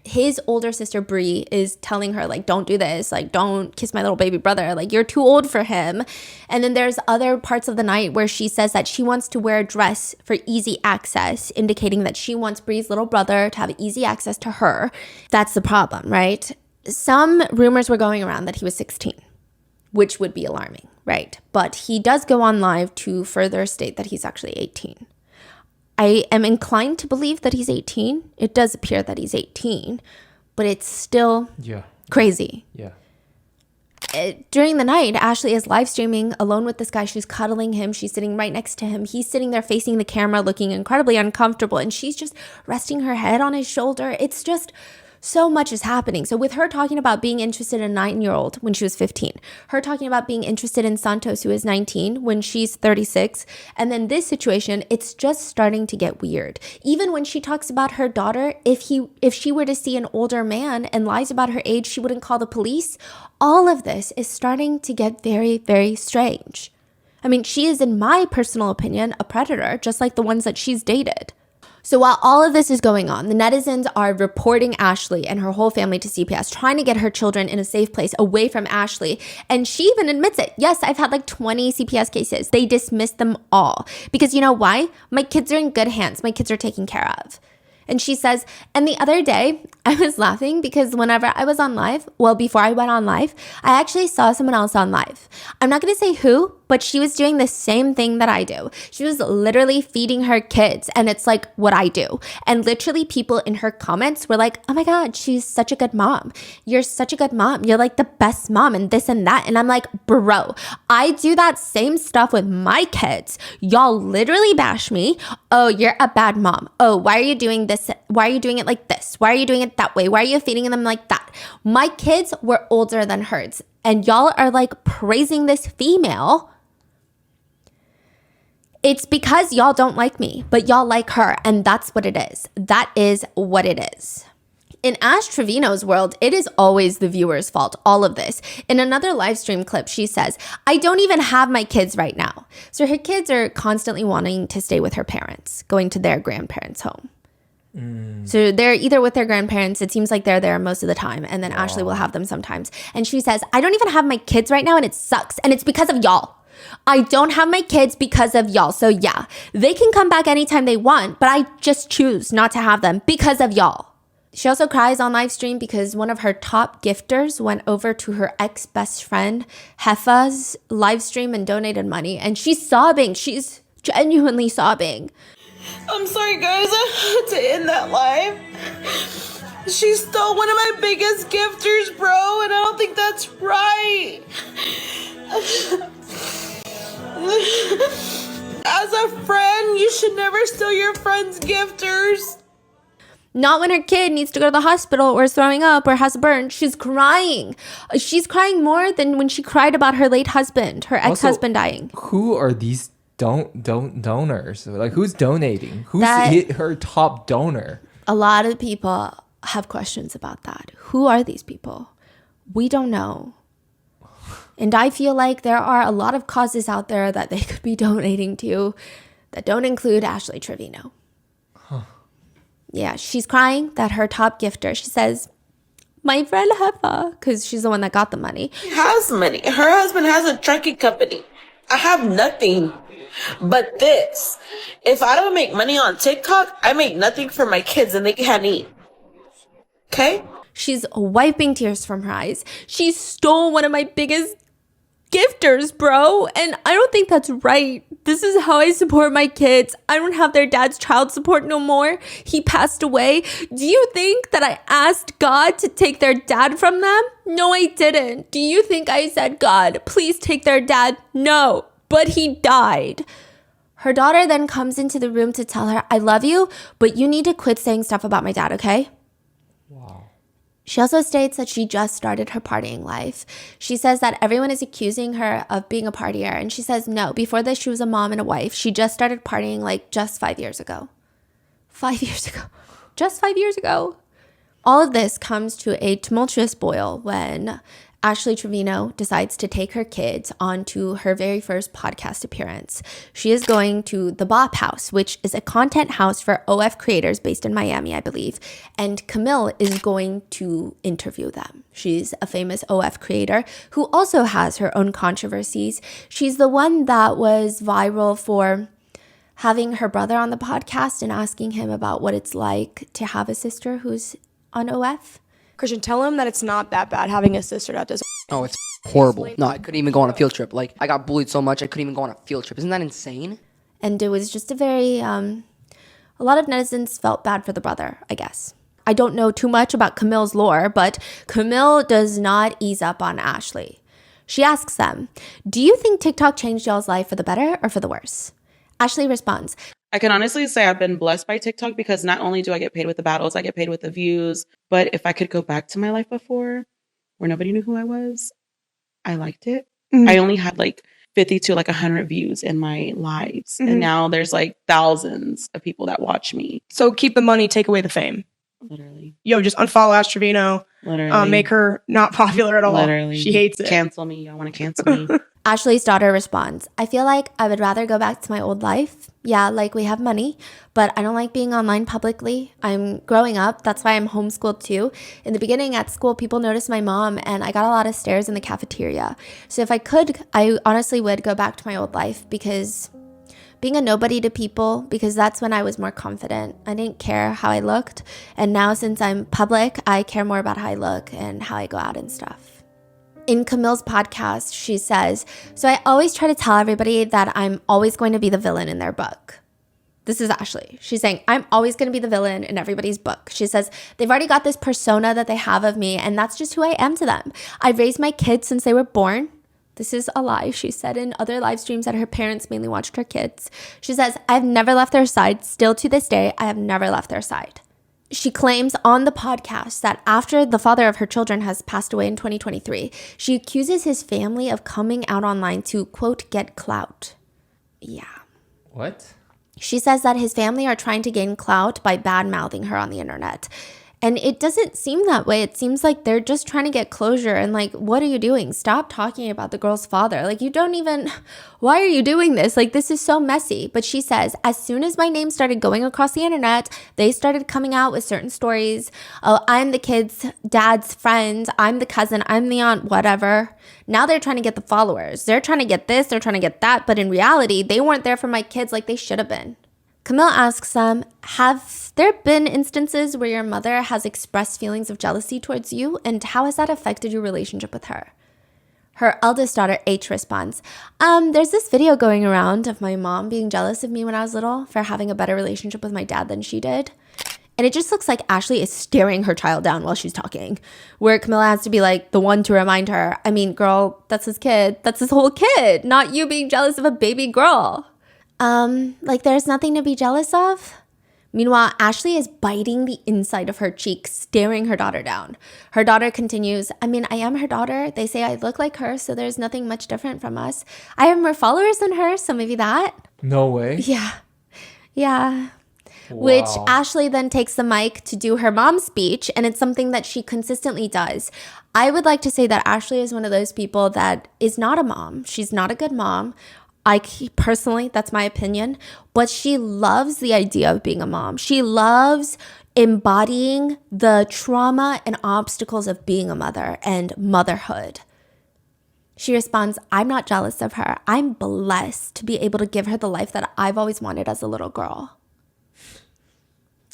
his older sister, Bree, is telling her, like, don't do this. Like, don't kiss my little baby brother. Like, you're too old for him. And then there's other parts of the night where she says that she wants to wear a dress for easy access, indicating that she wants Bree's little brother to have easy access to her. That's the problem, right? Some rumors were going around that he was 16, which would be alarming, right? But he does go on live to further state that he's actually 18. I am inclined to believe that he's 18. It does appear that he's 18, but it's still crazy. Yeah. During the night, Ashley is live streaming alone with this guy. She's cuddling him. She's sitting right next to him. He's sitting there facing the camera looking incredibly uncomfortable, and she's just resting her head on his shoulder. It's just So much is happening. So with her talking about being interested in a 9-year-old when she was 15, her talking about being interested in Santos, who is 19, when she's 36, and then this situation, it's just starting to get weird. Even when she talks about her daughter, if she were to see an older man and lies about her age, she wouldn't call the police. All of this is starting to get very, very strange. I mean, she is, in my personal opinion, a predator, just like the ones that she's dated. So while all of this is going on, the netizens are reporting Ashley and her whole family to CPS, trying to get her children in a safe place away from Ashley. And she even admits it. Yes, I've had like 20 CPS cases. They dismissed them all. Because you know why? My kids are in good hands. My kids are taken care of. And she says, and the other day, I was laughing because whenever I was on live, well, before I went on live, I actually saw someone else on live. I'm not going to say who, but she was doing the same thing that I do. She was literally feeding her kids, and it's like what I do. And literally people in her comments were like, oh my God, she's such a good mom. You're such a good mom. You're like the best mom and this and that. And I'm like, bro, I do that same stuff with my kids. Y'all literally bash me. Oh, you're a bad mom. Oh, why are you doing this? Why are you doing it like this? Why are you doing it that way? Why are you feeding them like that? My kids were older than hers. And y'all are like praising this female. It's because y'all don't like me, but y'all like her. And that's what it is. That is what it is. In Ash Trevino's world, it is always the viewer's fault, all of this. In another live stream clip, she says, I don't even have my kids right now. So her kids are constantly wanting to stay with her parents, going to their grandparents' home. So they're either with their grandparents, it seems like they're there most of the time, and then Ashley will have them sometimes. And she says, I don't even have my kids right now, and it sucks. And it's because of y'all. I don't have my kids because of y'all. So yeah, they can come back anytime they want, but I just choose not to have them because of y'all. She also cries on live stream because one of her top gifters went over to her ex-best friend Heffa's live stream and donated money. And she's sobbing. She's genuinely sobbing. I'm sorry, guys. I had to end that live. She stole one of my biggest gifters, bro, and I don't think that's right. As a friend, you should never steal your friend's gifters. Not when her kid needs to go to the hospital or is throwing up or has a burn. She's crying. She's crying more than when she cried about her late husband, her ex-husband dying. Who are these donors? Like, who's donating? Who's her top donor? A lot of people have questions about that. Who are these people? We don't know. And I feel like there are a lot of causes out there that they could be donating to that don't include Ashley Trevino. Yeah, she's crying that her top gifter, she says, my friend Heffa, because she's the one that got the money. She has money. Her husband has a trucking company. I have nothing but this. If I don't make money on TikTok, I make nothing for my kids and they can't eat. Okay? She's wiping tears from her eyes. She stole one of my biggest gifters, bro. And I don't think that's right. This is how I support my kids. I don't have their dad's child support no more. He passed away. Do you think that I asked God to take their dad from them? No, I didn't. Do you think I said, God, please take their dad? No, but he died. Her daughter then comes into the room to tell her, I love you, but you need to quit saying stuff about my dad, okay? Wow. She also states that she just started her partying life. She says that everyone is accusing her of being a partier. And she says, no, before this, she was a mom and a wife. She just started partying like just 5 years ago. 5 years ago. Just 5 years ago. All of this comes to a tumultuous boil when Ashley Trevino decides to take her kids onto her very first podcast appearance. She is going to the Bop House, which is a content house for OF creators based in Miami, I believe. And Camille is going to interview them. She's a famous OF creator who also has her own controversies. She's the one that was viral for having her brother on the podcast and asking him about what it's like to have a sister who's on OF. Christian, tell him that it's not that bad having a sister that does. Oh, it's horrible. No, I couldn't even go on a field trip. Like, I got bullied so much I couldn't even go on a field trip. Isn't that insane? And it was just a very, a lot of netizens felt bad for the brother, I guess. I don't know too much about Camille's lore, but Camille does not ease up on Ashley. She asks them, do you think TikTok changed y'all's life for the better or for the worse? Ashley responds, I can honestly say I've been blessed by TikTok because not only do I get paid with the battles, I get paid with the views. But if I could go back to my life before where nobody knew who I was, I liked it. I only had like 50 to like 100 views in my lives. And now there's like thousands of people that watch me. So keep the money, take away the fame. Literally. Yo, just unfollow Ash Trevino. Literally. Make her not popular at all. Literally. She hates it. Cancel me. Y'all want to cancel me. Ashley's daughter responds, I feel like I would rather go back to my old life. Yeah, like we have money, but I don't like being online publicly. I'm growing up. That's why I'm homeschooled too. In the beginning at school, people noticed my mom and I got a lot of stares in the cafeteria. So if I could, I honestly would go back to my old life because being a nobody to people, because that's when I was more confident. I didn't care how I looked. And now since I'm public, I care more about how I look and how I go out and stuff. In Camille's podcast, she says, so I always try to tell everybody that I'm always going to be the villain in their book. This is Ashley. She's saying, I'm always going to be the villain in everybody's book. She says, they've already got this persona that they have of me, and that's just who I am to them. I've raised my kids since they were born. This is a lie, she said in other live streams that her parents mainly watched her kids. She says, I've never left their side. Still to this day, I have never left their side. She claims on the podcast that after the father of her children has passed away in 2023, she accuses his family of coming out online to, quote, get clout. Yeah. What? She says that his family are trying to gain clout by bad-mouthing her on the internet. And it doesn't seem that way. It seems like they're just trying to get closure. And like, what are you doing? Stop talking about the girl's father. Like, you don't even, why are you doing this? Like, this is so messy. But she says, as soon as my name started going across the internet, they started coming out with certain stories. Oh, I'm the kid's dad's friend. I'm the cousin. I'm the aunt, whatever. Now they're trying to get the followers. They're trying to get this. They're trying to get that. But in reality, they weren't there for my kids like they should have been. Camille asks them, have there been instances where your mother has expressed feelings of jealousy towards you, and how has that affected your relationship with her? Her eldest daughter, H, responds, there's this video going around of my mom being jealous of me when I was little for having a better relationship with my dad than she did. And it just looks like Ashley is staring her child down while she's talking, where Camilla has to be like the one to remind her, I mean, girl, that's his kid. That's his whole kid, not you being jealous of a baby girl. Like there's nothing to be jealous of? Meanwhile, Ashley is biting the inside of her cheek, staring her daughter down. Her daughter continues, I mean, I am her daughter. They say I look like her, so there's nothing much different from us. I have more followers than her, so maybe that. No way. Yeah. Wow. Which Wow. Ashley then takes the mic to do her mom's speech, and it's something that she consistently does. I would like to say that Ashley is one of those people that is not a mom. She's not a good mom. Personally, that's my opinion, but she loves the idea of being a mom. She loves embodying the trauma and obstacles of being a mother and motherhood. She responds, I'm not jealous of her. I'm blessed to be able to give her the life that I've always wanted as a little girl.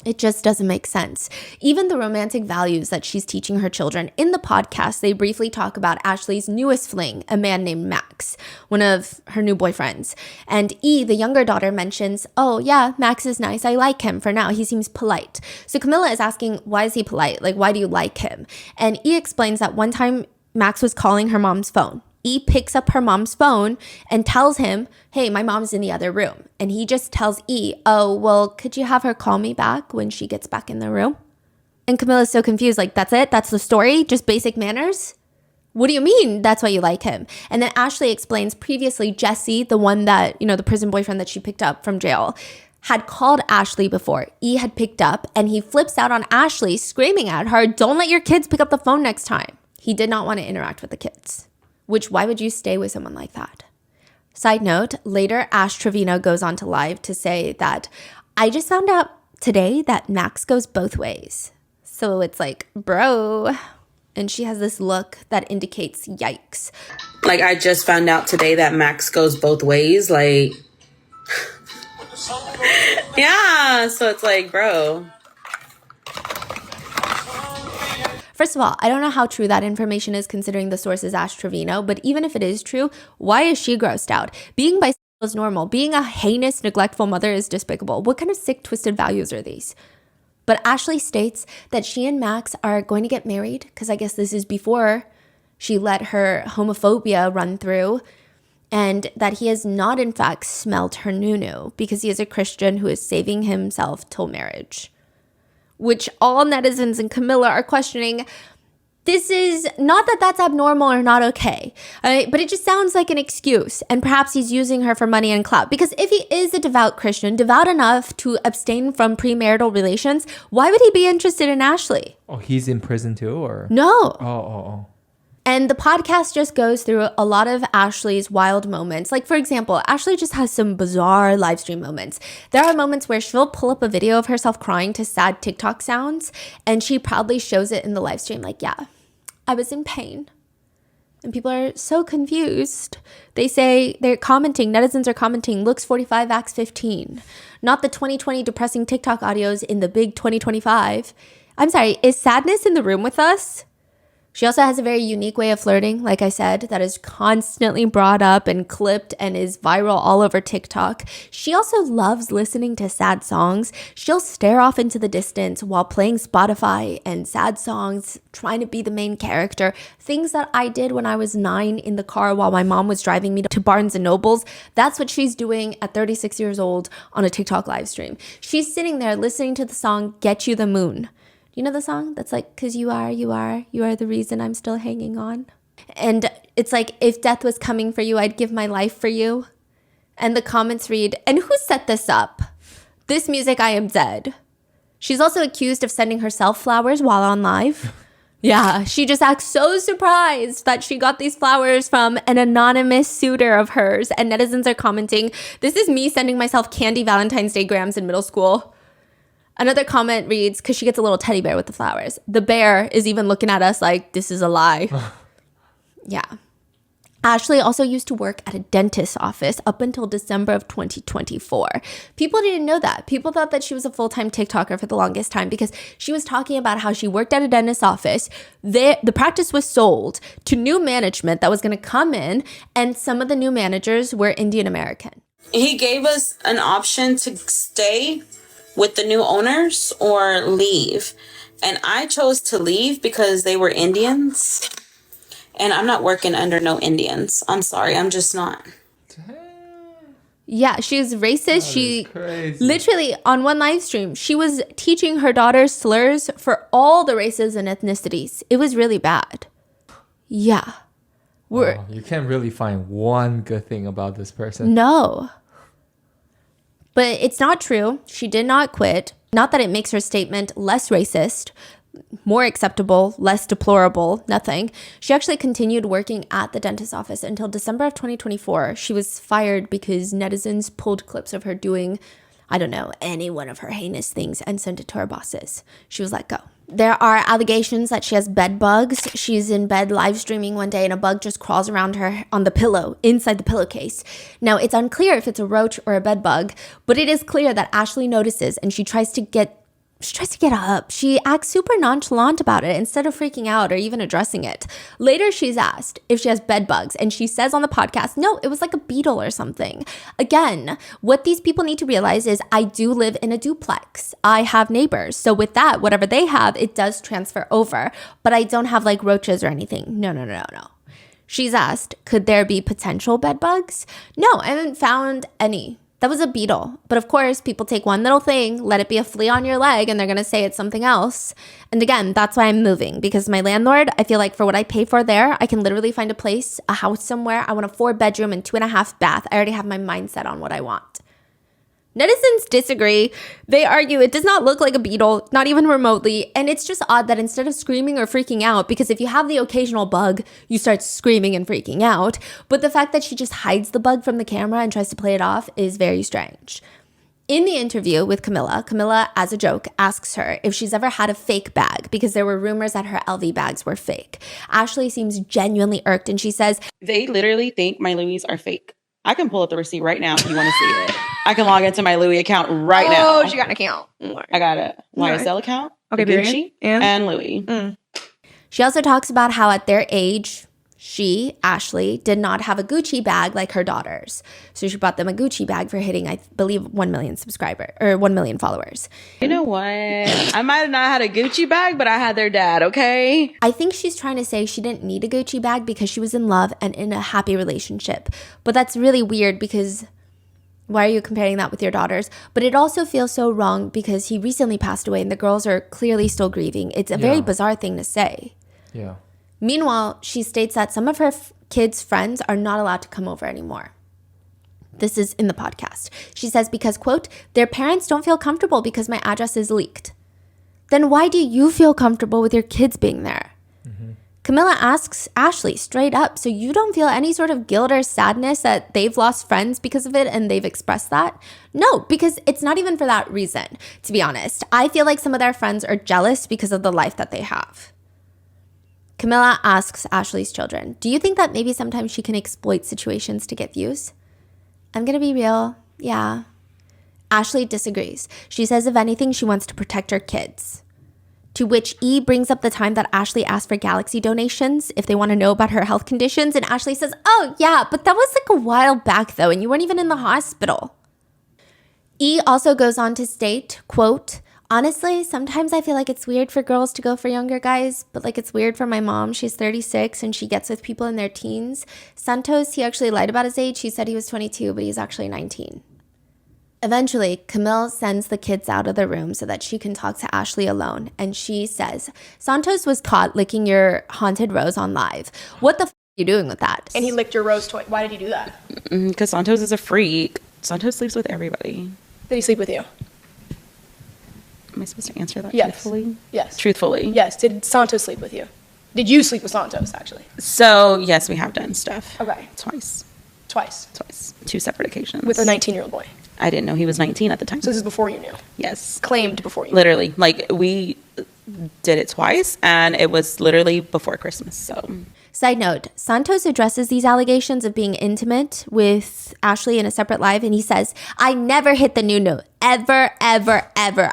It just doesn't make sense. Even the romantic values that she's teaching her children. In the podcast, they briefly talk about Ashley's newest fling, a man named Max, one of her new boyfriends. And E, the younger daughter, mentions, oh yeah, Max is nice. I like him for now. He seems polite. So Camilla is asking, why is he polite? Like, why do you like him? And E explains that one time Max was calling her mom's phone. E picks up her mom's phone and tells him, hey, my mom's in the other room. And he just tells E, oh, well, could you have her call me back when she gets back in the room? And Camilla's so confused, like, that's it? That's the story? Just basic manners? What do you mean that's why you like him? And then Ashley explains previously Jesse, the one that, the prison boyfriend that she picked up from jail, had called Ashley before. E had picked up and he flips out on Ashley, screaming at her, don't let your kids pick up the phone next time. He did not want to interact with the kids. Which, why would you stay with someone like that? Side note, later Ash Trevino goes on to live to say that, I just found out today that Max goes both ways. So it's like, bro. And she has this look that indicates yikes. Like, I just found out today that Max goes both ways. Like, yeah. So it's like, bro. First of all, I don't know how true that information is considering the source is Ash Trevino, but even if it is true, why is she grossed out? Being bisexual is normal. Being a heinous, neglectful mother is despicable. What kind of sick, twisted values are these? But Ashley states that she and Max are going to get married, because I guess this is before she let her homophobia run through. and that he has not in fact smelt her nunu because he is a Christian who is saving himself till marriage. Which all netizens and Camilla are questioning. This is not that that's abnormal or not okay, but it just sounds like an excuse. And perhaps he's using her for money and clout. Because if he is a devout Christian, devout enough to abstain from premarital relations, why would he be interested in Ashley? Oh, he's in prison too, or? No. Oh. And the podcast just goes through a lot of Ashley's wild moments. Like, for example, Ashley just has some bizarre live stream moments. There are moments where she'll pull up a video of herself crying to sad TikTok sounds, and she proudly shows it in the live stream. Like, yeah, I was in pain. And people are so confused. They say, they're commenting, netizens are commenting, looks 45, acts 15. Not the 2020 depressing TikTok audios in the big 2025. I'm sorry, is sadness in the room with us? She also has a very unique way of flirting, like I said, that is constantly brought up and clipped and is viral all over TikTok. She also loves listening to sad songs. She'll stare off into the distance while playing Spotify and sad songs, trying to be the main character. Things that I did when I was 9 in the car while my mom was driving me to Barnes & Nobles. That's what she's doing at 36 years old on a TikTok live stream. She's sitting there listening to the song Get You the Moon. You know the song that's like, 'cause you are the reason I'm still hanging on. And it's like, if death was coming for you, I'd give my life for you. And the comments read, and who set this up? This music, I am dead. She's also accused of sending herself flowers while on live. Yeah, she just acts so surprised that she got these flowers from an anonymous suitor of hers. And netizens are commenting, this is me sending myself candy Valentine's Day grams in middle school. Another comment reads, because she gets a little teddy bear with the flowers. The bear is even looking at us like, this is a lie. Yeah. Ashley also used to work at a dentist's office up until December of 2024. People didn't know that. People thought that she was a full-time TikToker for the longest time because she was talking about how she worked at a dentist's office. The practice was sold to new management that was going to come in, and some of the new managers were Indian American. He gave us an option to stay with the new owners or leave. And I chose to leave because they were Indians. And I'm not working under no Indians. I'm sorry, I'm just not. Yeah, she's racist. She literally, on one live stream, she was teaching her daughter slurs for all the races and ethnicities. It was really bad. Yeah. You can't really find one good thing about this person. No. But it's not true. She did not quit. Not that it makes her statement less racist, more acceptable, less deplorable, nothing. She actually continued working at the dentist's office until December of 2024. She was fired because netizens pulled clips of her doing, I don't know, any one of her heinous things and sent it to her bosses. She was let go. There are allegations that she has bed bugs. She's in bed live streaming one day and a bug just crawls around her on the pillow, inside the pillowcase. Now, it's unclear if it's a roach or a bed bug, but it is clear that Ashley notices and she tries to get up. She acts super nonchalant about it instead of freaking out or even addressing it. Later, she's asked if she has bed bugs, and she says on the podcast, no, it was like a beetle or something. Again, what these people need to realize is I do live in a duplex. I have neighbors. So with that, whatever they have, it does transfer over. But I don't have like roaches or anything. No. She's asked, could there be potential bed bugs? No, I haven't found any. That was a beetle. But of course, people take one little thing, let it be a flea on your leg, and they're going to say it's something else. And again, that's why I'm moving. Because my landlord, I feel like for what I pay for there, I can literally find a place, a house somewhere. I want a 4-bedroom and 2.5 bath. I already have my mindset on what I want. Netizens disagree. They argue it does not look like a beetle, not even remotely, and it's just odd that instead of screaming or freaking out, because if you have the occasional bug, you start screaming and freaking out, but the fact that she just hides the bug from the camera and tries to play it off is very strange. In the interview with Camilla, as a joke, asks her if she's ever had a fake bag because there were rumors that her LV bags were fake. Ashley seems genuinely irked, and she says, They literally think my Louis are fake. I can pull up the receipt right now if you want to see it. I can log into my Louis account right now. Oh, she got an account. I got a YSL account, Okay, Gucci, and Louis. She also talks about how at their age, She, Ashley, did not have a Gucci bag like her daughters. So she bought them a Gucci bag for hitting, I believe, 1 million subscribers or 1 million followers. You know what? I might have not had a Gucci bag, but I had their dad, okay? I think she's trying to say she didn't need a Gucci bag because she was in love and in a happy relationship. But that's really weird because why are you comparing that with your daughters? But it also feels so wrong because he recently passed away and the girls are clearly still grieving. It's a very bizarre thing to say. Yeah. Meanwhile, she states that some of her kids' friends are not allowed to come over anymore. This is in the podcast. She says because, quote, their parents don't feel comfortable because my address is leaked. Then why do you feel comfortable with your kids being there? Camilla asks Ashley straight up, so you don't feel any sort of guilt or sadness that they've lost friends because of it and they've expressed that? No, because it's not even for that reason, to be honest. I feel like some of their friends are jealous because of the life that they have. Camilla asks Ashley's children, do you think that maybe sometimes she can exploit situations to get views? I'm gonna be real, yeah. Ashley disagrees. She says if anything, she wants to protect her kids. To which E brings up the time that Ashley asked for Galaxy donations if they want to know about her health conditions. And Ashley says, oh yeah, but that was like a while back though, and you weren't even in the hospital. E also goes on to state, quote, honestly, sometimes I feel like it's weird for girls to go for younger guys, but like it's weird for my mom. She's 36 and she gets with people in their teens. Santos, he actually lied about his age. He said he was 22, but he's actually 19. Eventually, Camille sends the kids out of the room so that she can talk to Ashley alone. And she says, Santos was caught licking your haunted rose on live. What the f*** are you doing with that? And he licked your rose toy. Why did he do that? Because Santos is a freak. Santos sleeps with everybody. Did he sleep with you? Am I supposed to answer that truthfully? Yes. Truthfully? Yes. Did Santos sleep with you? Did you sleep with Santos, actually? So, yes, we have done stuff. Okay. Twice. 2 separate occasions. With a 19-year-old boy. I didn't know he was 19 at the time. So this is before you knew? Yes. Claimed before you knew? Literally. Like, we did it twice, and it was literally before Christmas, so... Side note, Santos addresses these allegations of being intimate with Ashley in a separate live, and he says, I never hit the Nunu. Ever, ever, ever.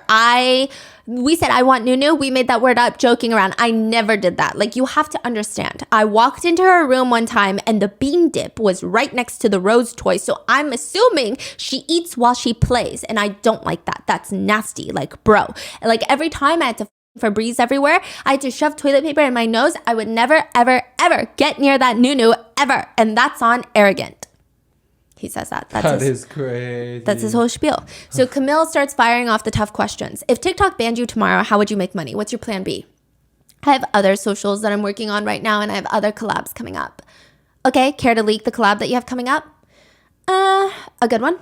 We said, I want Nunu. We made that word up joking around. I never did that. Like, you have to understand. I walked into her room one time, and the bean dip was right next to the rose toy, so I'm assuming she eats while she plays, and I don't like that. That's nasty. Like, bro. Like, every time I had to Febreze everywhere, I had to shove toilet paper in my nose. I would never, ever, ever get near that Nunu, ever. And that's on arrogant. He says that. That is crazy. That's his whole spiel. So Camille starts firing off the tough questions. If TikTok banned you tomorrow, how would you make money? What's your plan B? I have other socials that I'm working on right now, and I have other collabs coming up. Okay, care to leak the collab that you have coming up? A good one.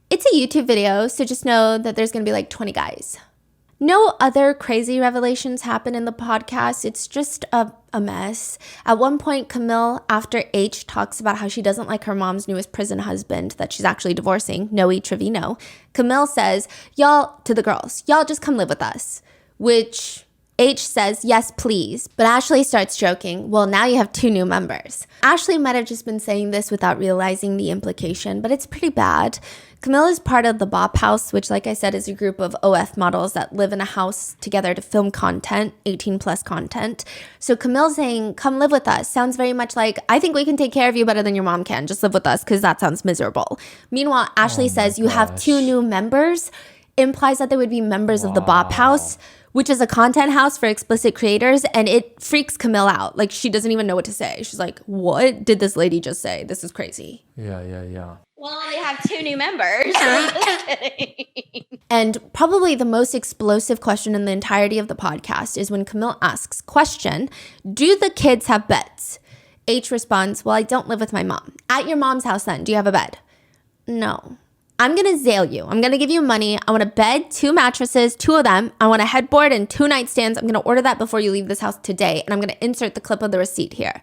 It's a YouTube video, so just know that there's going to be like 20 guys. No other crazy revelations happen in the podcast. It's just a mess. At one point, Camille, after H, talks about how she doesn't like her mom's newest prison husband that she's actually divorcing, Noe Trevino. Camille says, y'all, to the girls, y'all just come live with us. Which H says, yes, please. But Ashley starts joking, well, now you have 2 new members. Ashley might have just been saying this without realizing the implication, but it's pretty bad. Camille is part of the Bop House, which, like I said, is a group of OF models that live in a house together to film content, 18 plus content. So Camille saying, come live with us, sounds very much like, I think we can take care of you better than your mom can. Just live with us, because that sounds miserable. Meanwhile, Ashley says, you have 2 new members, implies that they would be members of the Bop House, which is a content house for explicit creators, and it freaks Camille out. Like, she doesn't even know what to say. She's like, what did this lady just say? This is crazy. Yeah. Well, they have 2 new members. Just kidding. And probably the most explosive question in the entirety of the podcast is when Camille asks, question, do the kids have beds? H responds, well, I don't live with my mom. At your mom's house then, do you have a bed? No. I'm going to zail you. I'm going to give you money. I want a bed, 2 mattresses, 2 of them. I want a headboard and 2 nightstands. I'm going to order that before you leave this house today. And I'm going to insert the clip of the receipt here.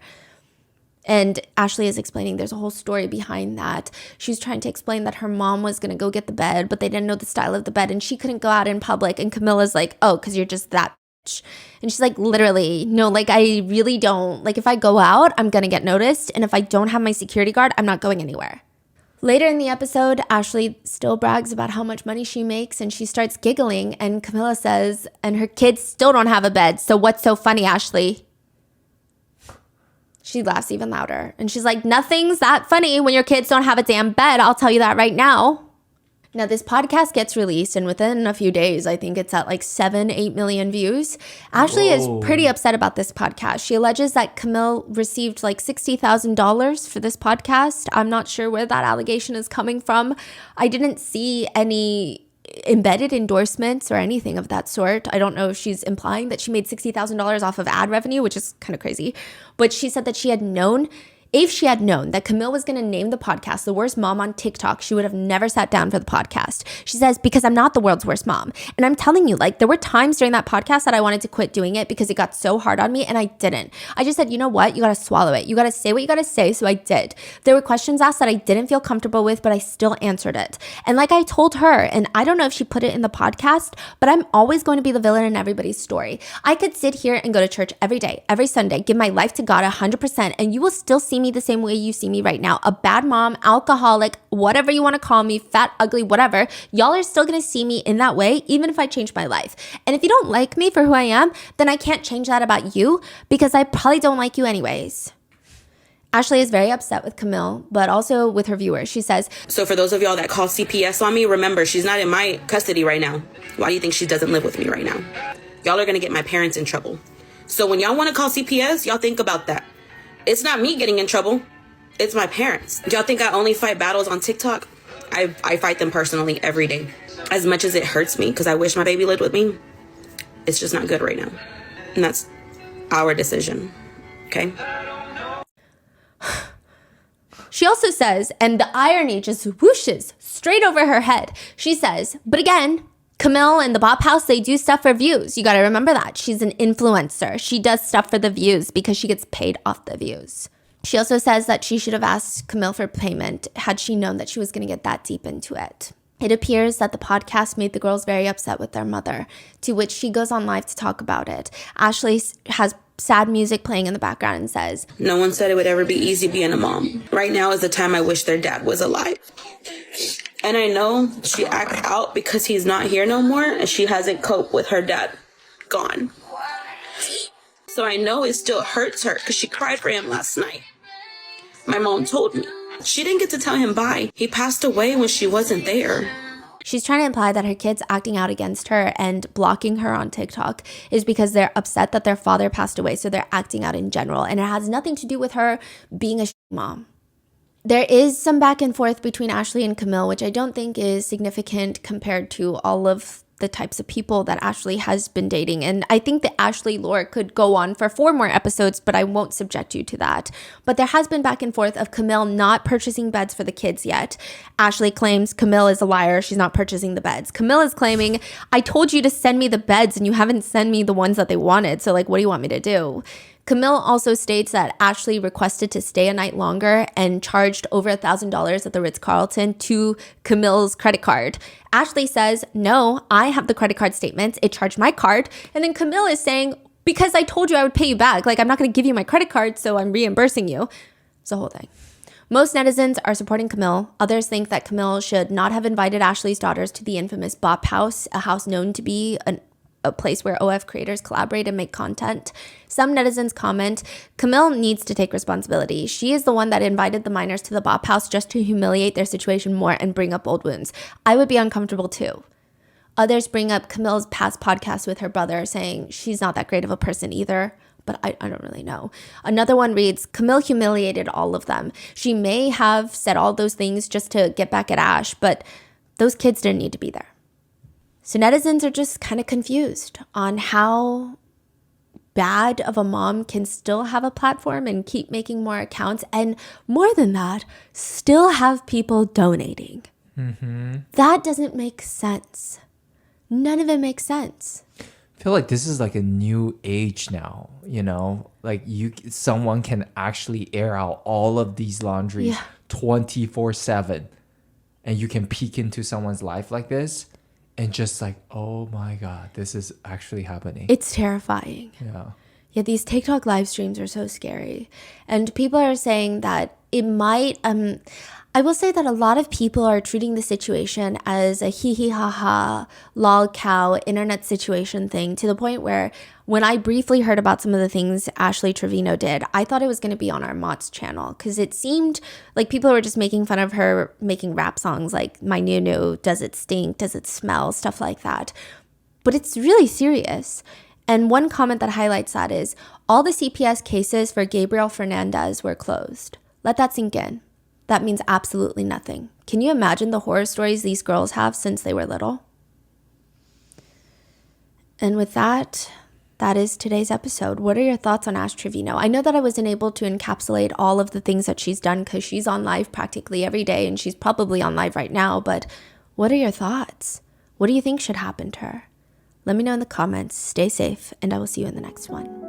And Ashley is explaining there's a whole story behind that. She's trying to explain that her mom was going to go get the bed, but they didn't know the style of the bed and she couldn't go out in public. And Camilla's like, oh, because you're just that bitch. And she's like, literally, no, like I really don't. Like if I go out, I'm going to get noticed. And if I don't have my security guard, I'm not going anywhere. Later in the episode, Ashley still brags about how much money she makes and she starts giggling. And Camilla says, and her kids still don't have a bed. So what's so funny, Ashley? She laughs even louder. And she's like, nothing's that funny when your kids don't have a damn bed. I'll tell you that right now. Now, this podcast gets released, and within a few days, I think it's at like 7-8 million views. Ashley is pretty upset about this podcast. She alleges that Camille received like $60,000 for this podcast. I'm not sure where that allegation is coming from. I didn't see any embedded endorsements or anything of that sort. I don't know if she's implying that she made $60,000 off of ad revenue, which is kind of crazy. But she said that if she had known that Camille was going to name the podcast the worst mom on TikTok, she would have never sat down for the podcast. She says, because I'm not the world's worst mom. And I'm telling you, like, there were times during that podcast that I wanted to quit doing it because it got so hard on me, and I didn't. I just said, you know what? You got to swallow it. You got to say what you got to say. So I did. There were questions asked that I didn't feel comfortable with, but I still answered it. And like I told her, and I don't know if she put it in the podcast, but I'm always going to be the villain in everybody's story. I could sit here and go to church every day, every Sunday, give my life to God 100%, and you will still see me the same way you see me right now. A bad mom, alcoholic, whatever you want to call me, fat, ugly, whatever. Y'all are still going to see me in that way, even if I change my life. And if you don't like me for who I am, then I can't change that about you because I probably don't like you anyways. Ashley is very upset with Camille, but also with her viewers. She says, so for those of y'all that call CPS on me, remember, she's not in my custody right now. Why do you think she doesn't live with me right now? Y'all are going to get my parents in trouble. So when y'all want to call CPS, y'all think about that. It's not me getting in trouble. It's my parents. Do y'all think I only fight battles on TikTok? I fight them personally every day. As much as it hurts me because I wish my baby lived with me, it's just not good right now. And that's our decision. Okay? She also says, and the irony just whooshes straight over her head. She says, but again, Camille and the Bop House, they do stuff for views. You got to remember that. She's an influencer. She does stuff for the views because she gets paid off the views. She also says that she should have asked Camille for payment had she known that she was going to get that deep into it. It appears that the podcast made the girls very upset with their mother, to which she goes on live to talk about it. Ashley has sad music playing in the background and says, no one said it would ever be easy being a mom. Right now is the time I wish their dad was alive. And I know she acts out because he's not here no more and she hasn't coped with her dad gone. So I know it still hurts her because she cried for him last night. My mom told me. She didn't get to tell him bye. He passed away when she wasn't there. She's trying to imply that her kids acting out against her and blocking her on TikTok is because they're upset that their father passed away, so they're acting out in general. And it has nothing to do with her being a mom. There is some back and forth between Ashley and Camille, which I don't think is significant compared to all of the types of people that Ashley has been dating. And I think the Ashley lore could go on for 4 more episodes, but I won't subject you to that. But there has been back and forth of Camille not purchasing beds for the kids yet. Ashley claims Camille is a liar. She's not purchasing the beds. Camille is claiming, I told you to send me the beds and you haven't sent me the ones that they wanted. So like, what do you want me to do? Camille also states that Ashley requested to stay a night longer and charged over $1,000 at the Ritz-Carlton to Camille's credit card. Ashley says, no, I have the credit card statements. It charged my card. And then Camille is saying, because I told you I would pay you back. Like, I'm not going to give you my credit card, so I'm reimbursing you. It's the whole thing. Most netizens are supporting Camille. Others think that Camille should not have invited Ashley's daughters to the infamous Bop House, a house known to be a place where OF creators collaborate and make content. Some netizens comment, Camille needs to take responsibility. She is the one that invited the minors to the Bop House just to humiliate their situation more and bring up old wounds. I would be uncomfortable too. Others bring up Camille's past podcast with her brother, saying she's not that great of a person either, but I don't really know. Another one reads, Camille humiliated all of them. She may have said all those things just to get back at Ash, but those kids didn't need to be there. So netizens are just kind of confused on how bad of a mom can still have a platform and keep making more accounts, and more than that, still have people donating. Mm-hmm. That doesn't make sense. None of it makes sense. I feel like this is like a new age now, you know? Like someone can actually air out all of these laundries 24/7, and you can peek into someone's life like this. And just like, oh my God, this is actually happening. It's terrifying. Yeah. Yeah, these TikTok live streams are so scary. And people are saying that it might, I will say that a lot of people are treating the situation as a hee hee ha ha, lol cow, internet situation thing, to the point where when I briefly heard about some of the things Ashley Trevino did, I thought it was going to be on our Mott's channel, because it seemed like people were just making fun of her making rap songs like My New, Does It Stink, Does It Smell, stuff like that. But it's really serious. And one comment that highlights that is, all the CPS cases for Gabriel Fernandez were closed. Let that sink in. That means absolutely nothing. Can you imagine the horror stories these girls have since they were little? And with that, that is today's episode. What are your thoughts on Ash Trevino? I know that I wasn't able to encapsulate all of the things that she's done because she's on live practically every day and she's probably on live right now, but what are your thoughts? What do you think should happen to her? Let me know in the comments. Stay safe, and I will see you in the next one.